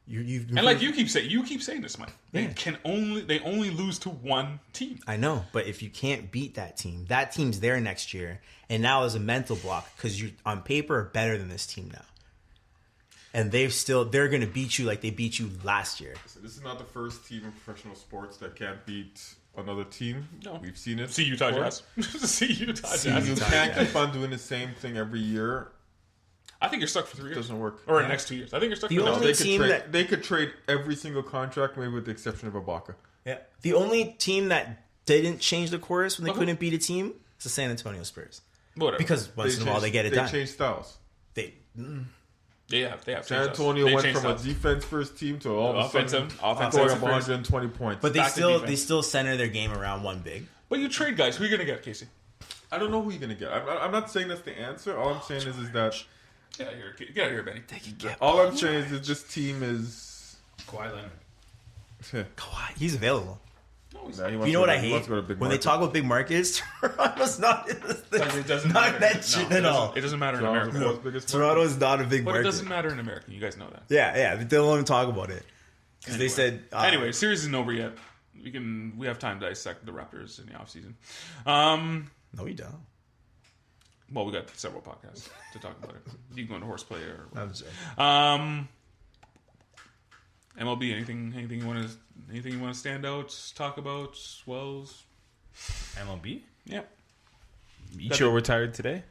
[SPEAKER 2] And like you keep saying this, Mike. They only lose to one team.
[SPEAKER 1] I know, but if you can't beat that team's there next year, and now is a mental block because you on paper are better than this team now, and they're going to beat you like they beat you last year.
[SPEAKER 4] So this is not the first team in professional sports that can't beat another team.
[SPEAKER 2] No.
[SPEAKER 4] We've seen it.
[SPEAKER 2] See Utah
[SPEAKER 4] before.
[SPEAKER 2] Jazz. See Utah
[SPEAKER 1] See
[SPEAKER 2] Jazz.
[SPEAKER 4] You
[SPEAKER 1] Utah
[SPEAKER 4] can't
[SPEAKER 1] Jazz.
[SPEAKER 4] keep on doing the same thing every year.
[SPEAKER 2] I think you're stuck for 3
[SPEAKER 4] It
[SPEAKER 2] years.
[SPEAKER 4] doesn't work.
[SPEAKER 2] Or in the next 2 years. I think you're stuck
[SPEAKER 1] The
[SPEAKER 2] for the
[SPEAKER 1] only
[SPEAKER 2] next
[SPEAKER 4] They
[SPEAKER 1] team
[SPEAKER 4] could trade.
[SPEAKER 1] that-
[SPEAKER 4] They could trade every single contract, maybe with the exception of Ibaka.
[SPEAKER 1] Yeah. The only team that didn't change the course when they
[SPEAKER 2] Okay.
[SPEAKER 1] couldn't beat a team is the San Antonio Spurs.
[SPEAKER 2] Whatever.
[SPEAKER 1] Because once in a while they get it
[SPEAKER 4] They
[SPEAKER 1] done.
[SPEAKER 4] change styles.
[SPEAKER 1] They
[SPEAKER 2] They have.
[SPEAKER 4] San Antonio went from a defense first team to all of a sudden scoring up 120 points.
[SPEAKER 1] But they still center their game around one big.
[SPEAKER 2] But you trade guys. Who are you gonna get, Casey?
[SPEAKER 4] I don't know who you're gonna get. I'm not saying that's the answer. All I'm saying is that
[SPEAKER 2] Get out of here, Benny.
[SPEAKER 4] all I'm saying is this team is
[SPEAKER 3] Kawhi Leonard.
[SPEAKER 1] Kawhi, he's available.
[SPEAKER 2] No, he's
[SPEAKER 1] You know what I hate? When they talk about big markets, Toronto's not in this thing.
[SPEAKER 2] It doesn't
[SPEAKER 1] not
[SPEAKER 2] matter.
[SPEAKER 1] mentioned at all.
[SPEAKER 2] It doesn't matter in America.
[SPEAKER 1] Toronto's not a big
[SPEAKER 2] But
[SPEAKER 1] market.
[SPEAKER 2] it doesn't matter in America. You guys know that.
[SPEAKER 1] Yeah, they don't even talk about it. Because they said...
[SPEAKER 2] anyway, series isn't over yet. We have time to dissect the Raptors in the offseason.
[SPEAKER 1] No, we don't.
[SPEAKER 2] Well, we got several podcasts to talk about it. You can go into horseplay or
[SPEAKER 1] I'm
[SPEAKER 2] MLB. Anything you want to stand out? Talk about Swells.
[SPEAKER 3] MLB?
[SPEAKER 2] Yeah.
[SPEAKER 3] Ichiro retired today.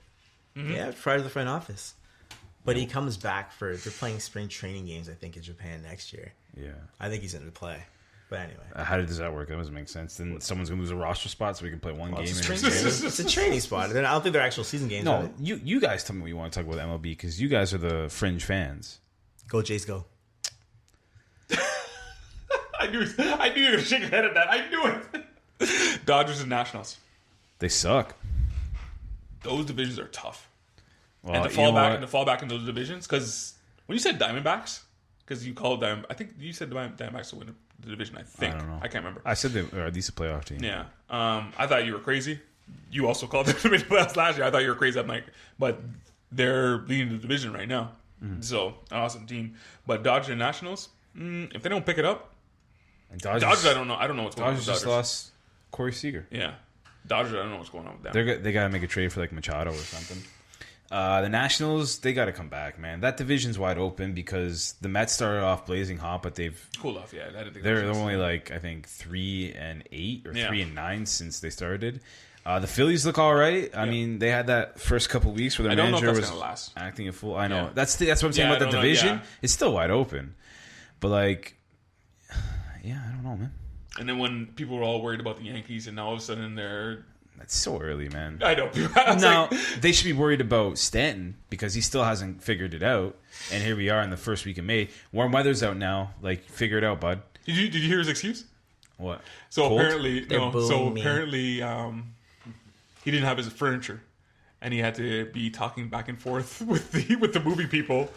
[SPEAKER 2] Mm-hmm.
[SPEAKER 1] Yeah, prior to the front office. But he comes back they're playing spring training games, I think, in Japan next year.
[SPEAKER 3] Yeah.
[SPEAKER 1] I think he's going to play. But anyway.
[SPEAKER 3] How does that work? That doesn't make sense. Then someone's going to lose a roster spot so we can play one game.
[SPEAKER 1] It's a training spot. I don't think they're actual season games.
[SPEAKER 3] No, you guys tell me what you want to talk about MLB because you guys are the fringe fans.
[SPEAKER 1] Go Jays, go.
[SPEAKER 2] I knew you were going to shake your head at that. I knew it. Dodgers and Nationals.
[SPEAKER 3] They suck.
[SPEAKER 2] Those divisions are tough.
[SPEAKER 3] Well,
[SPEAKER 2] And to fall back in those divisions, because when you said Diamondbacks, because you called them, I think you said Diamondbacks to win the division. I think
[SPEAKER 3] I don't know.
[SPEAKER 2] I can't remember.
[SPEAKER 3] I said they are at least a playoff team.
[SPEAKER 2] Yeah, I thought you were crazy. You also called them to make the playoffs last year. I thought you were crazy. I'm like, but they're leading the division right now, so an awesome team. But Dodgers and Nationals, if they don't pick it up,
[SPEAKER 3] And
[SPEAKER 2] Dodgers, I don't know. I don't know what's going on with
[SPEAKER 3] Dodgers just
[SPEAKER 2] Dodgers.
[SPEAKER 3] lost Corey Seager.
[SPEAKER 2] Yeah, Dodgers. I don't know what's going on with them.
[SPEAKER 3] They got to make a trade for like Machado or something. The Nationals, they got to come back, man. That division's wide open because the Mets started off blazing hot, but they've
[SPEAKER 2] Cool off, yeah. I didn't think
[SPEAKER 3] they're only like I think 3-8 or
[SPEAKER 2] Yeah.
[SPEAKER 3] 3-9 since they started. The Phillies look all right. I mean, they had that first couple weeks where their
[SPEAKER 2] I don't know if
[SPEAKER 3] manager
[SPEAKER 2] that's
[SPEAKER 3] was
[SPEAKER 2] gonna last.
[SPEAKER 3] acting a fool. I know
[SPEAKER 2] Yeah.
[SPEAKER 3] that's what I'm saying
[SPEAKER 2] Yeah,
[SPEAKER 3] about
[SPEAKER 2] I
[SPEAKER 3] the
[SPEAKER 2] don't know,
[SPEAKER 3] division.
[SPEAKER 2] yeah.
[SPEAKER 3] It's still wide open, but like, yeah, I don't know, man.
[SPEAKER 2] And then when people were all worried about the Yankees, and now all of a sudden they're,
[SPEAKER 3] That's so early, man.
[SPEAKER 2] I know.
[SPEAKER 3] Now they should be worried about Stanton because he still hasn't figured it out. And here we are in the first week of May. Warm weather's out now. Like, figure it out, bud.
[SPEAKER 2] Did you hear his excuse?
[SPEAKER 3] What?
[SPEAKER 2] So
[SPEAKER 3] Cold?
[SPEAKER 2] apparently,
[SPEAKER 1] They're booing me.
[SPEAKER 2] He didn't have his furniture, and he had to be talking back and forth with the movie people,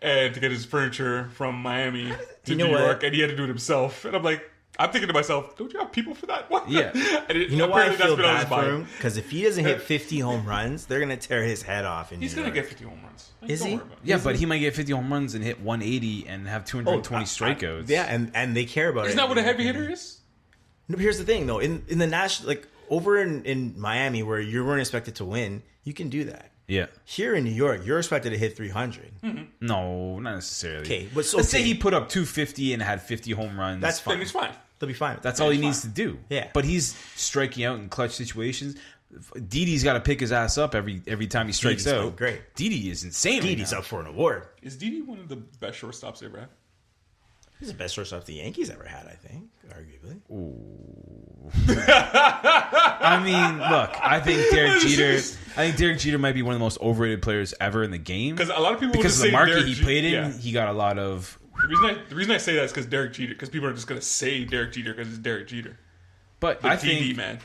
[SPEAKER 2] and to get his furniture from Miami to
[SPEAKER 1] know
[SPEAKER 2] New
[SPEAKER 1] what?
[SPEAKER 2] York, and he had to do it himself. And I'm like, I'm thinking to myself, don't you have people for that? What?
[SPEAKER 3] Yeah.
[SPEAKER 2] And
[SPEAKER 1] You know why I
[SPEAKER 2] apparently that's
[SPEAKER 1] feel
[SPEAKER 2] been on his
[SPEAKER 1] bad for
[SPEAKER 2] mind.
[SPEAKER 1] him? Because if he doesn't hit 50 home runs, they're going to tear his head off.
[SPEAKER 2] He's gonna get 50 home runs.
[SPEAKER 1] Is
[SPEAKER 2] Don't
[SPEAKER 1] he?
[SPEAKER 2] worry about it.
[SPEAKER 3] Yeah, but he might get 50 home runs and hit 180 and have 220 strikeouts.
[SPEAKER 1] Yeah, and they care about it.
[SPEAKER 2] Isn't that what a heavy hitter is?
[SPEAKER 1] No, but here's the thing, though. In the national, like over in Miami, where you weren't expected to win, you can do that.
[SPEAKER 3] Yeah.
[SPEAKER 1] Here in New York, you're expected to hit 300.
[SPEAKER 3] No, not necessarily.
[SPEAKER 1] Okay, but
[SPEAKER 3] let's say he put up 250 and had 50 home runs.
[SPEAKER 1] That's
[SPEAKER 2] Then
[SPEAKER 1] fine.
[SPEAKER 2] he's fine.
[SPEAKER 1] They'll be fine.
[SPEAKER 3] That's all he
[SPEAKER 2] He's
[SPEAKER 3] needs
[SPEAKER 2] fine.
[SPEAKER 3] to do.
[SPEAKER 1] Yeah.
[SPEAKER 3] But he's striking out in clutch situations. Didi's got to pick his ass up every time he strikes
[SPEAKER 1] Didi's
[SPEAKER 3] out.
[SPEAKER 1] going great.
[SPEAKER 3] Didi is insane.
[SPEAKER 1] Didi's
[SPEAKER 3] right now.
[SPEAKER 1] up for an award.
[SPEAKER 2] Is Didi one of the best shortstops they ever had?
[SPEAKER 1] He's the best shortstop the Yankees ever had, I think, arguably.
[SPEAKER 3] I mean, look, I think Derek Jeter might be one of the most overrated players ever in the game.
[SPEAKER 2] Because a lot of people will
[SPEAKER 3] Because
[SPEAKER 2] just
[SPEAKER 3] of the
[SPEAKER 2] say
[SPEAKER 3] market
[SPEAKER 2] Derek
[SPEAKER 3] he
[SPEAKER 2] Jeter-
[SPEAKER 3] played in,
[SPEAKER 2] Yeah.
[SPEAKER 3] he got a lot of.
[SPEAKER 2] The reason I say that is because Derek Jeter. Because people are just gonna say Derek Jeter because it's Derek Jeter.
[SPEAKER 3] But
[SPEAKER 2] But
[SPEAKER 3] I
[SPEAKER 2] DD,
[SPEAKER 3] think
[SPEAKER 2] man,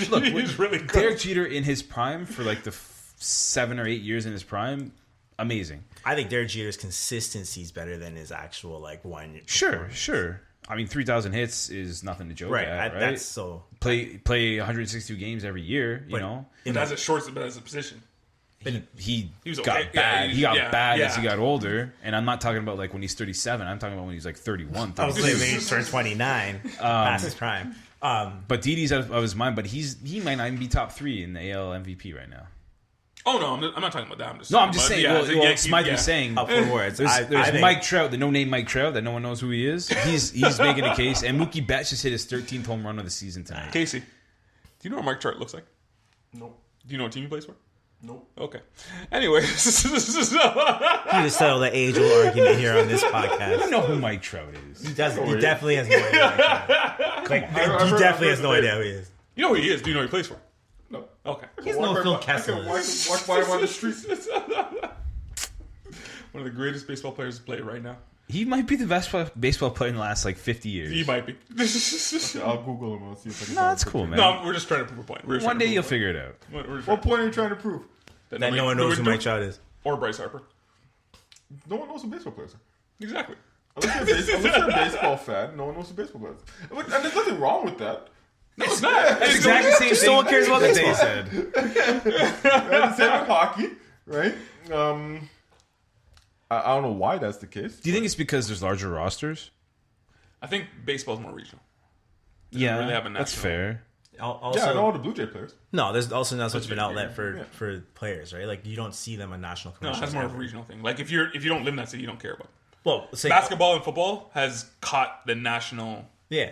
[SPEAKER 3] look,
[SPEAKER 2] he's really good.
[SPEAKER 3] Derek Jeter in his prime for like the 7 or 8 years in his prime, amazing.
[SPEAKER 1] I think Derek Jeter's consistency is better than his actual, like, 1 year.
[SPEAKER 3] Sure. I mean, 3,000 hits is nothing to joke
[SPEAKER 1] Right.
[SPEAKER 3] at, right?
[SPEAKER 1] That's so.
[SPEAKER 3] Play 162 games every year, you
[SPEAKER 1] But-
[SPEAKER 3] know.
[SPEAKER 2] But as a shortstop, but as a position,
[SPEAKER 3] He
[SPEAKER 2] was
[SPEAKER 3] got
[SPEAKER 2] okay.
[SPEAKER 3] bad.
[SPEAKER 2] Yeah,
[SPEAKER 3] he got
[SPEAKER 2] yeah,
[SPEAKER 3] bad
[SPEAKER 2] yeah.
[SPEAKER 3] as he got older. And I'm not talking about like when he's 37. I'm talking about when he's like 31.
[SPEAKER 1] I was
[SPEAKER 3] 32.
[SPEAKER 1] saying maybe turn 29, past his prime.
[SPEAKER 3] But Didi's out of his mind. But he might not even be top 3 in the AL MVP right now.
[SPEAKER 2] oh no, I'm not talking about that. I'm just
[SPEAKER 3] No, I'm
[SPEAKER 2] talking
[SPEAKER 3] just
[SPEAKER 2] about-
[SPEAKER 3] saying.
[SPEAKER 2] yeah,
[SPEAKER 3] Well,
[SPEAKER 2] as a
[SPEAKER 3] well,
[SPEAKER 2] Yankee,
[SPEAKER 3] Smythe
[SPEAKER 2] yeah.
[SPEAKER 3] was saying.
[SPEAKER 1] Up for words.
[SPEAKER 3] There's
[SPEAKER 1] I think-
[SPEAKER 3] Mike Trout, the no-name Mike Trout, that no one knows who he is. He's making a case. And Mookie Betts just hit his 13th home run of the season tonight.
[SPEAKER 2] Casey, do you know what Mark Chart looks like?
[SPEAKER 4] Nope.
[SPEAKER 2] Do you know what team he plays for?
[SPEAKER 4] Nope.
[SPEAKER 2] Okay. Anyways,
[SPEAKER 1] You just settled the age-old argument here on this podcast.
[SPEAKER 3] I don't know who Mike Trout is.
[SPEAKER 1] He definitely has no idea. He definitely has no idea who he is.
[SPEAKER 2] you know who he is. Do you know who he plays for?
[SPEAKER 4] No.
[SPEAKER 2] Okay.
[SPEAKER 1] He's no Phil Kessel.
[SPEAKER 4] Walk by him on the street.
[SPEAKER 2] One of the greatest baseball players to play right now.
[SPEAKER 3] He might be the best baseball player in the last 50 years.
[SPEAKER 2] He might be.
[SPEAKER 4] Okay, I'll Google him. I'll see if I can.
[SPEAKER 3] No, that's cool, man.
[SPEAKER 2] No, we're just trying to prove a point.
[SPEAKER 3] One day you'll figure it out.
[SPEAKER 4] What point are you trying to prove?
[SPEAKER 1] That no one knows who Mike Trout is.
[SPEAKER 2] Or Bryce Harper.
[SPEAKER 4] No one knows who baseball players are.
[SPEAKER 2] Exactly.
[SPEAKER 4] Unless you're a baseball fan, no one knows who baseball players are. And there's nothing wrong with that.
[SPEAKER 2] No, it's not.
[SPEAKER 3] It's exactly the same thing.
[SPEAKER 1] No one cares about
[SPEAKER 3] that
[SPEAKER 1] baseball.
[SPEAKER 3] they said.
[SPEAKER 4] Right? The same with hockey, right? I don't know why that's the case.
[SPEAKER 3] Do you think it's because there's larger rosters?
[SPEAKER 2] I think baseball's more regional.
[SPEAKER 3] Yeah,
[SPEAKER 2] really have a
[SPEAKER 3] that's
[SPEAKER 2] national.
[SPEAKER 3] fair.
[SPEAKER 1] Also,
[SPEAKER 4] Yeah, I know all the Blue Jay players.
[SPEAKER 1] no, there's also not such of an outlet
[SPEAKER 4] Yeah.
[SPEAKER 1] for players, right? Like you don't see them on national
[SPEAKER 2] No,
[SPEAKER 1] commercials.
[SPEAKER 2] that's more of a regional thing. Like if you don't live in that city, you don't care about it.
[SPEAKER 1] Well, say,
[SPEAKER 2] Basketball and football has caught the national.
[SPEAKER 1] Yeah,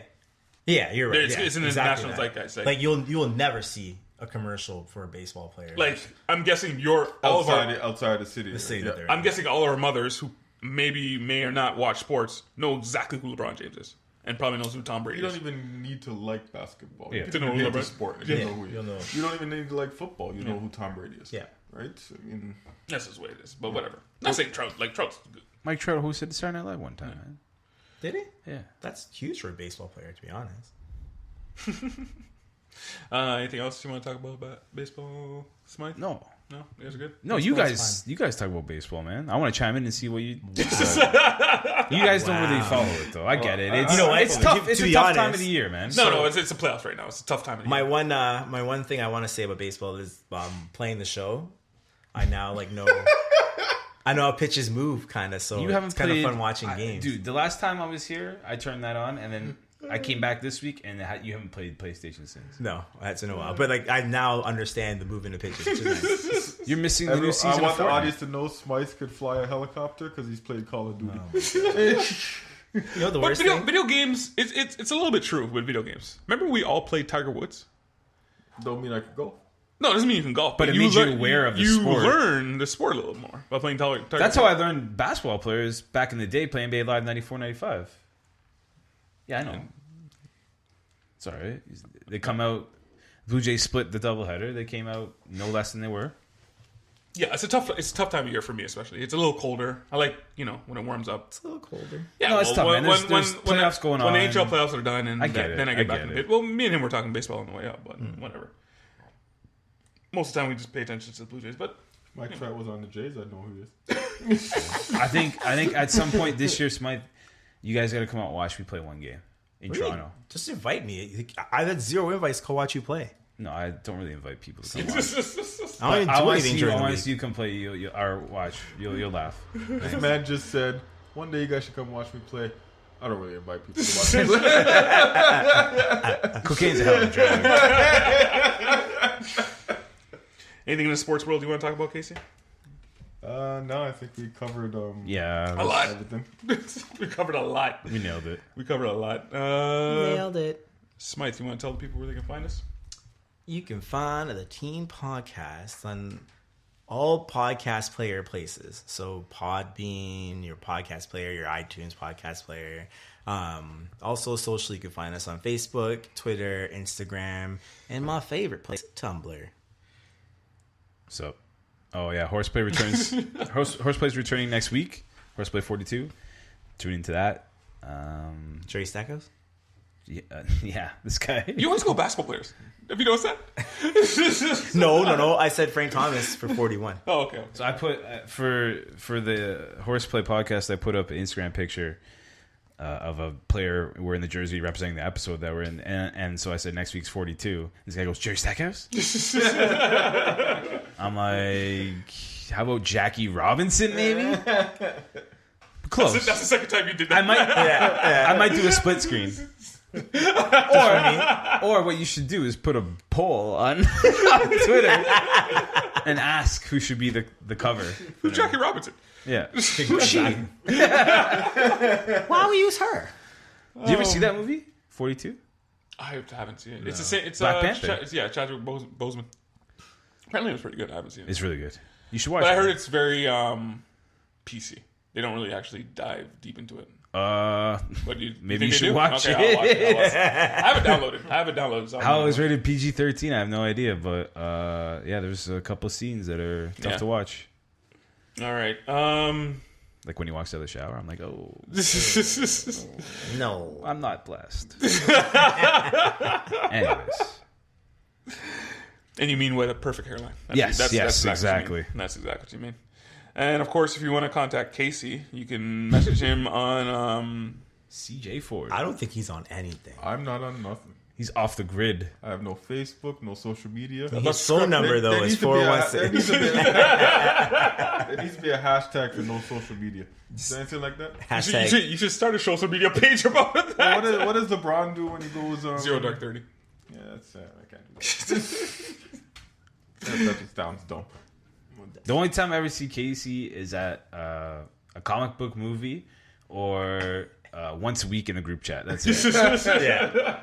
[SPEAKER 1] you're right.
[SPEAKER 2] It's in the
[SPEAKER 1] exactly
[SPEAKER 2] national
[SPEAKER 1] that.
[SPEAKER 2] zeitgeist.
[SPEAKER 1] Like you will never see a commercial for a baseball player.
[SPEAKER 2] Like I'm guessing all of our.
[SPEAKER 4] Outside the city.
[SPEAKER 1] the city
[SPEAKER 4] yeah.
[SPEAKER 1] that they're in.
[SPEAKER 2] I'm guessing all our mothers who may or not watch sports know exactly who LeBron James is, and probably knows who Tom Brady
[SPEAKER 4] You
[SPEAKER 2] is.
[SPEAKER 4] don't even need to like basketball.
[SPEAKER 3] Yeah.
[SPEAKER 4] You
[SPEAKER 2] To know
[SPEAKER 4] can
[SPEAKER 2] who
[SPEAKER 4] hate the
[SPEAKER 2] LeBron-
[SPEAKER 4] sport.
[SPEAKER 2] Yeah.
[SPEAKER 4] You know who he
[SPEAKER 1] You'll know.
[SPEAKER 4] is. You don't even need to like football. You know who Tom Brady is.
[SPEAKER 1] Yeah.
[SPEAKER 4] Right? I mean,
[SPEAKER 2] That's just the way it is. But whatever. Not saying Trout. Like Trout's good.
[SPEAKER 3] Mike Trout hosted the Saturday Night Live one time, man.
[SPEAKER 1] Did he?
[SPEAKER 3] Yeah.
[SPEAKER 1] That's huge for a baseball player, to be honest.
[SPEAKER 2] Anything else you want to talk about baseball, Smythe?
[SPEAKER 3] No.
[SPEAKER 2] No, you guys are good.
[SPEAKER 3] No, you
[SPEAKER 1] Baseball's
[SPEAKER 3] guys talk about baseball, man. I want to chime in and see what you think about it. You guys don't really follow it, though. I get it. It's,
[SPEAKER 1] You know what?
[SPEAKER 3] it's tough.
[SPEAKER 1] To
[SPEAKER 3] It's a
[SPEAKER 1] be
[SPEAKER 3] tough time
[SPEAKER 1] honest-
[SPEAKER 3] of the year, man.
[SPEAKER 2] No, it's a playoffs right now. It's a tough time of the
[SPEAKER 1] My
[SPEAKER 2] year.
[SPEAKER 1] one thing I want to say about baseball is playing the show. I now know I know how pitches move, kind of. So
[SPEAKER 3] You haven't
[SPEAKER 1] it's kind of
[SPEAKER 3] played-
[SPEAKER 1] fun watching games.
[SPEAKER 3] Dude, the last time I was here, I turned that on, and then I came back this week, and you haven't played PlayStation since.
[SPEAKER 1] No, that's in a while. But I now understand the movement of pitches. Which is nice.
[SPEAKER 3] You're missing the new
[SPEAKER 4] I
[SPEAKER 3] season
[SPEAKER 4] want
[SPEAKER 3] of
[SPEAKER 4] the
[SPEAKER 3] Fortnite.
[SPEAKER 4] audience to know Smythe could fly a helicopter because he's played Call of Duty.
[SPEAKER 1] You know the
[SPEAKER 2] But
[SPEAKER 1] worst thing?
[SPEAKER 2] video games, it's a little bit true with video games. Remember we all played Tiger Woods?
[SPEAKER 4] Don't mean I could go.
[SPEAKER 2] No, it doesn't mean you can golf.
[SPEAKER 3] But it made you aware of the sport.
[SPEAKER 2] You learn the sport a little more by playing Tiger
[SPEAKER 3] That's how
[SPEAKER 2] Woods.
[SPEAKER 3] I learned basketball players back in the day playing NBA Live 94, 95. Yeah, I know. It's all right. They come out. Blue Jays split the doubleheader. They came out no less than they were.
[SPEAKER 2] Yeah, it's a tough time of year for me, especially. It's a little colder. I like when it warms up.
[SPEAKER 1] It's a little colder.
[SPEAKER 2] Yeah,
[SPEAKER 3] No, it's tough, man. There's playoffs going
[SPEAKER 2] when
[SPEAKER 3] on.
[SPEAKER 2] the NHL playoffs are done, and
[SPEAKER 3] I get it.
[SPEAKER 2] then I
[SPEAKER 3] I
[SPEAKER 2] get back
[SPEAKER 3] get
[SPEAKER 2] in
[SPEAKER 3] it.
[SPEAKER 2] it. Well, me and him were talking baseball on the way up, but whatever. Most of the time, we just pay attention to the Blue Jays. But
[SPEAKER 4] Mike Trout was on the Jays. I know who he is.
[SPEAKER 3] I think at some point this year, Smythe, you guys got to come out and watch me play one game in
[SPEAKER 1] Really?
[SPEAKER 3] Toronto.
[SPEAKER 1] Just invite me. I had 0 invites to watch you play.
[SPEAKER 3] No, I don't really invite people to come watch.
[SPEAKER 1] I don't even
[SPEAKER 3] I
[SPEAKER 1] do
[SPEAKER 3] want to
[SPEAKER 1] anything
[SPEAKER 3] see you.
[SPEAKER 1] during
[SPEAKER 3] I
[SPEAKER 1] the
[SPEAKER 3] want to
[SPEAKER 1] week.
[SPEAKER 3] see you come play. You'll or watch. You'll laugh.
[SPEAKER 4] This man just said, one day you guys should come watch me play. I don't really invite people to watch me play.
[SPEAKER 3] Cocaine's a hell of a drug.
[SPEAKER 2] anything in the sports world you want to talk about, Casey?
[SPEAKER 4] No, I think we covered
[SPEAKER 3] Yeah,
[SPEAKER 2] A lot.
[SPEAKER 4] everything.
[SPEAKER 2] We covered a lot.
[SPEAKER 3] we nailed it.
[SPEAKER 2] We covered a lot.
[SPEAKER 1] Nailed it.
[SPEAKER 2] Smythe, you want to tell the people where they can find us?
[SPEAKER 1] You can find the Teen Podcast on all podcast player places. So Podbean, your podcast player, your iTunes podcast player. Also socially, you can find us on Facebook, Twitter, Instagram, and my favorite place, Tumblr.
[SPEAKER 3] So, oh yeah, Horseplay returns. Horseplay's returning next week. Horseplay 42. Tune into that.
[SPEAKER 1] Jerry Stackhouse?
[SPEAKER 3] Yeah, this guy.
[SPEAKER 2] You always go basketball players. Have you noticed that?
[SPEAKER 1] No. I said Frank Thomas for 41.
[SPEAKER 2] Oh, okay.
[SPEAKER 3] So I put for the Horseplay podcast, I put up an Instagram picture of a player wearing the jersey representing the episode that we're in, and so I said next week's 42. This guy goes, Jerry Stackhouse. I'm like, how about Jackie Robinson, maybe? Close.
[SPEAKER 2] That's the second time you did that.
[SPEAKER 3] I might do a split screen. Or what you should do is put a poll on Twitter and ask who should be the cover.
[SPEAKER 2] Who's Jackie Robinson?
[SPEAKER 3] Yeah. Who's she? Did
[SPEAKER 1] Why we use her?
[SPEAKER 3] you ever see that movie? 42?
[SPEAKER 2] I haven't seen it. It's the same. It's
[SPEAKER 3] Black Panther.
[SPEAKER 2] Chadwick Boseman. Apparently, it was pretty good. I haven't seen it,
[SPEAKER 3] It's really good. You should watch
[SPEAKER 2] but
[SPEAKER 3] it.
[SPEAKER 2] I heard it's very PC. They don't really actually dive deep into it. But
[SPEAKER 3] Maybe
[SPEAKER 2] think
[SPEAKER 3] you
[SPEAKER 2] they
[SPEAKER 3] should
[SPEAKER 2] do?
[SPEAKER 3] watch
[SPEAKER 2] Okay,
[SPEAKER 3] it.
[SPEAKER 2] I'll watch it. I have it downloaded. So
[SPEAKER 3] How it was rated PG-13, I have no idea. But yeah, there's a couple scenes that are tough to watch.
[SPEAKER 2] All right.
[SPEAKER 3] Like when he walks out of the shower, I'm like, oh,
[SPEAKER 1] No.
[SPEAKER 3] I'm not blessed. Anyways.
[SPEAKER 2] And you mean with a perfect hairline?
[SPEAKER 3] Yes,
[SPEAKER 2] exactly.
[SPEAKER 3] exactly.
[SPEAKER 2] That's exactly what you mean. And of course, if you want to contact Casey, you can message him on
[SPEAKER 3] CJ Ford.
[SPEAKER 1] I don't think he's on anything.
[SPEAKER 4] I'm not on nothing.
[SPEAKER 3] He's off the grid.
[SPEAKER 4] I have no Facebook, no social media.
[SPEAKER 1] His phone number, though, is 416.
[SPEAKER 4] There needs to be a hashtag for no social media. Is there anything like that?
[SPEAKER 1] Hashtag.
[SPEAKER 2] You should start a social media page about that.
[SPEAKER 4] What does LeBron do when he goes...
[SPEAKER 2] Zero Dark 30.
[SPEAKER 4] Yeah, that's sad. I can't do that. That just sounds dumb.
[SPEAKER 3] The only time I ever see Casey is at a comic book movie or once a week in a group chat. That's it.
[SPEAKER 1] Yeah.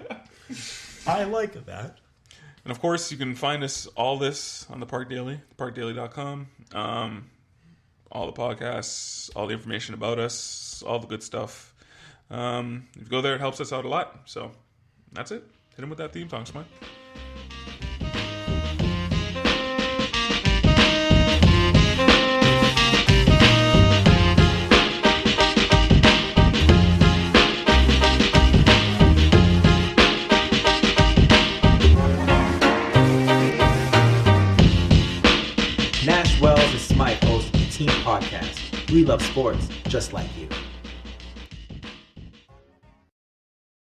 [SPEAKER 1] I like that.
[SPEAKER 2] And of course, you can find all this on the Park Daily, parkdaily.com. All the podcasts, all the information about us, all the good stuff. If you go there, it helps us out a lot. So that's it. Hit him with that theme song, Smart.
[SPEAKER 1] Nash Wells and Smythe host the Team Podcast. We love sports just like you.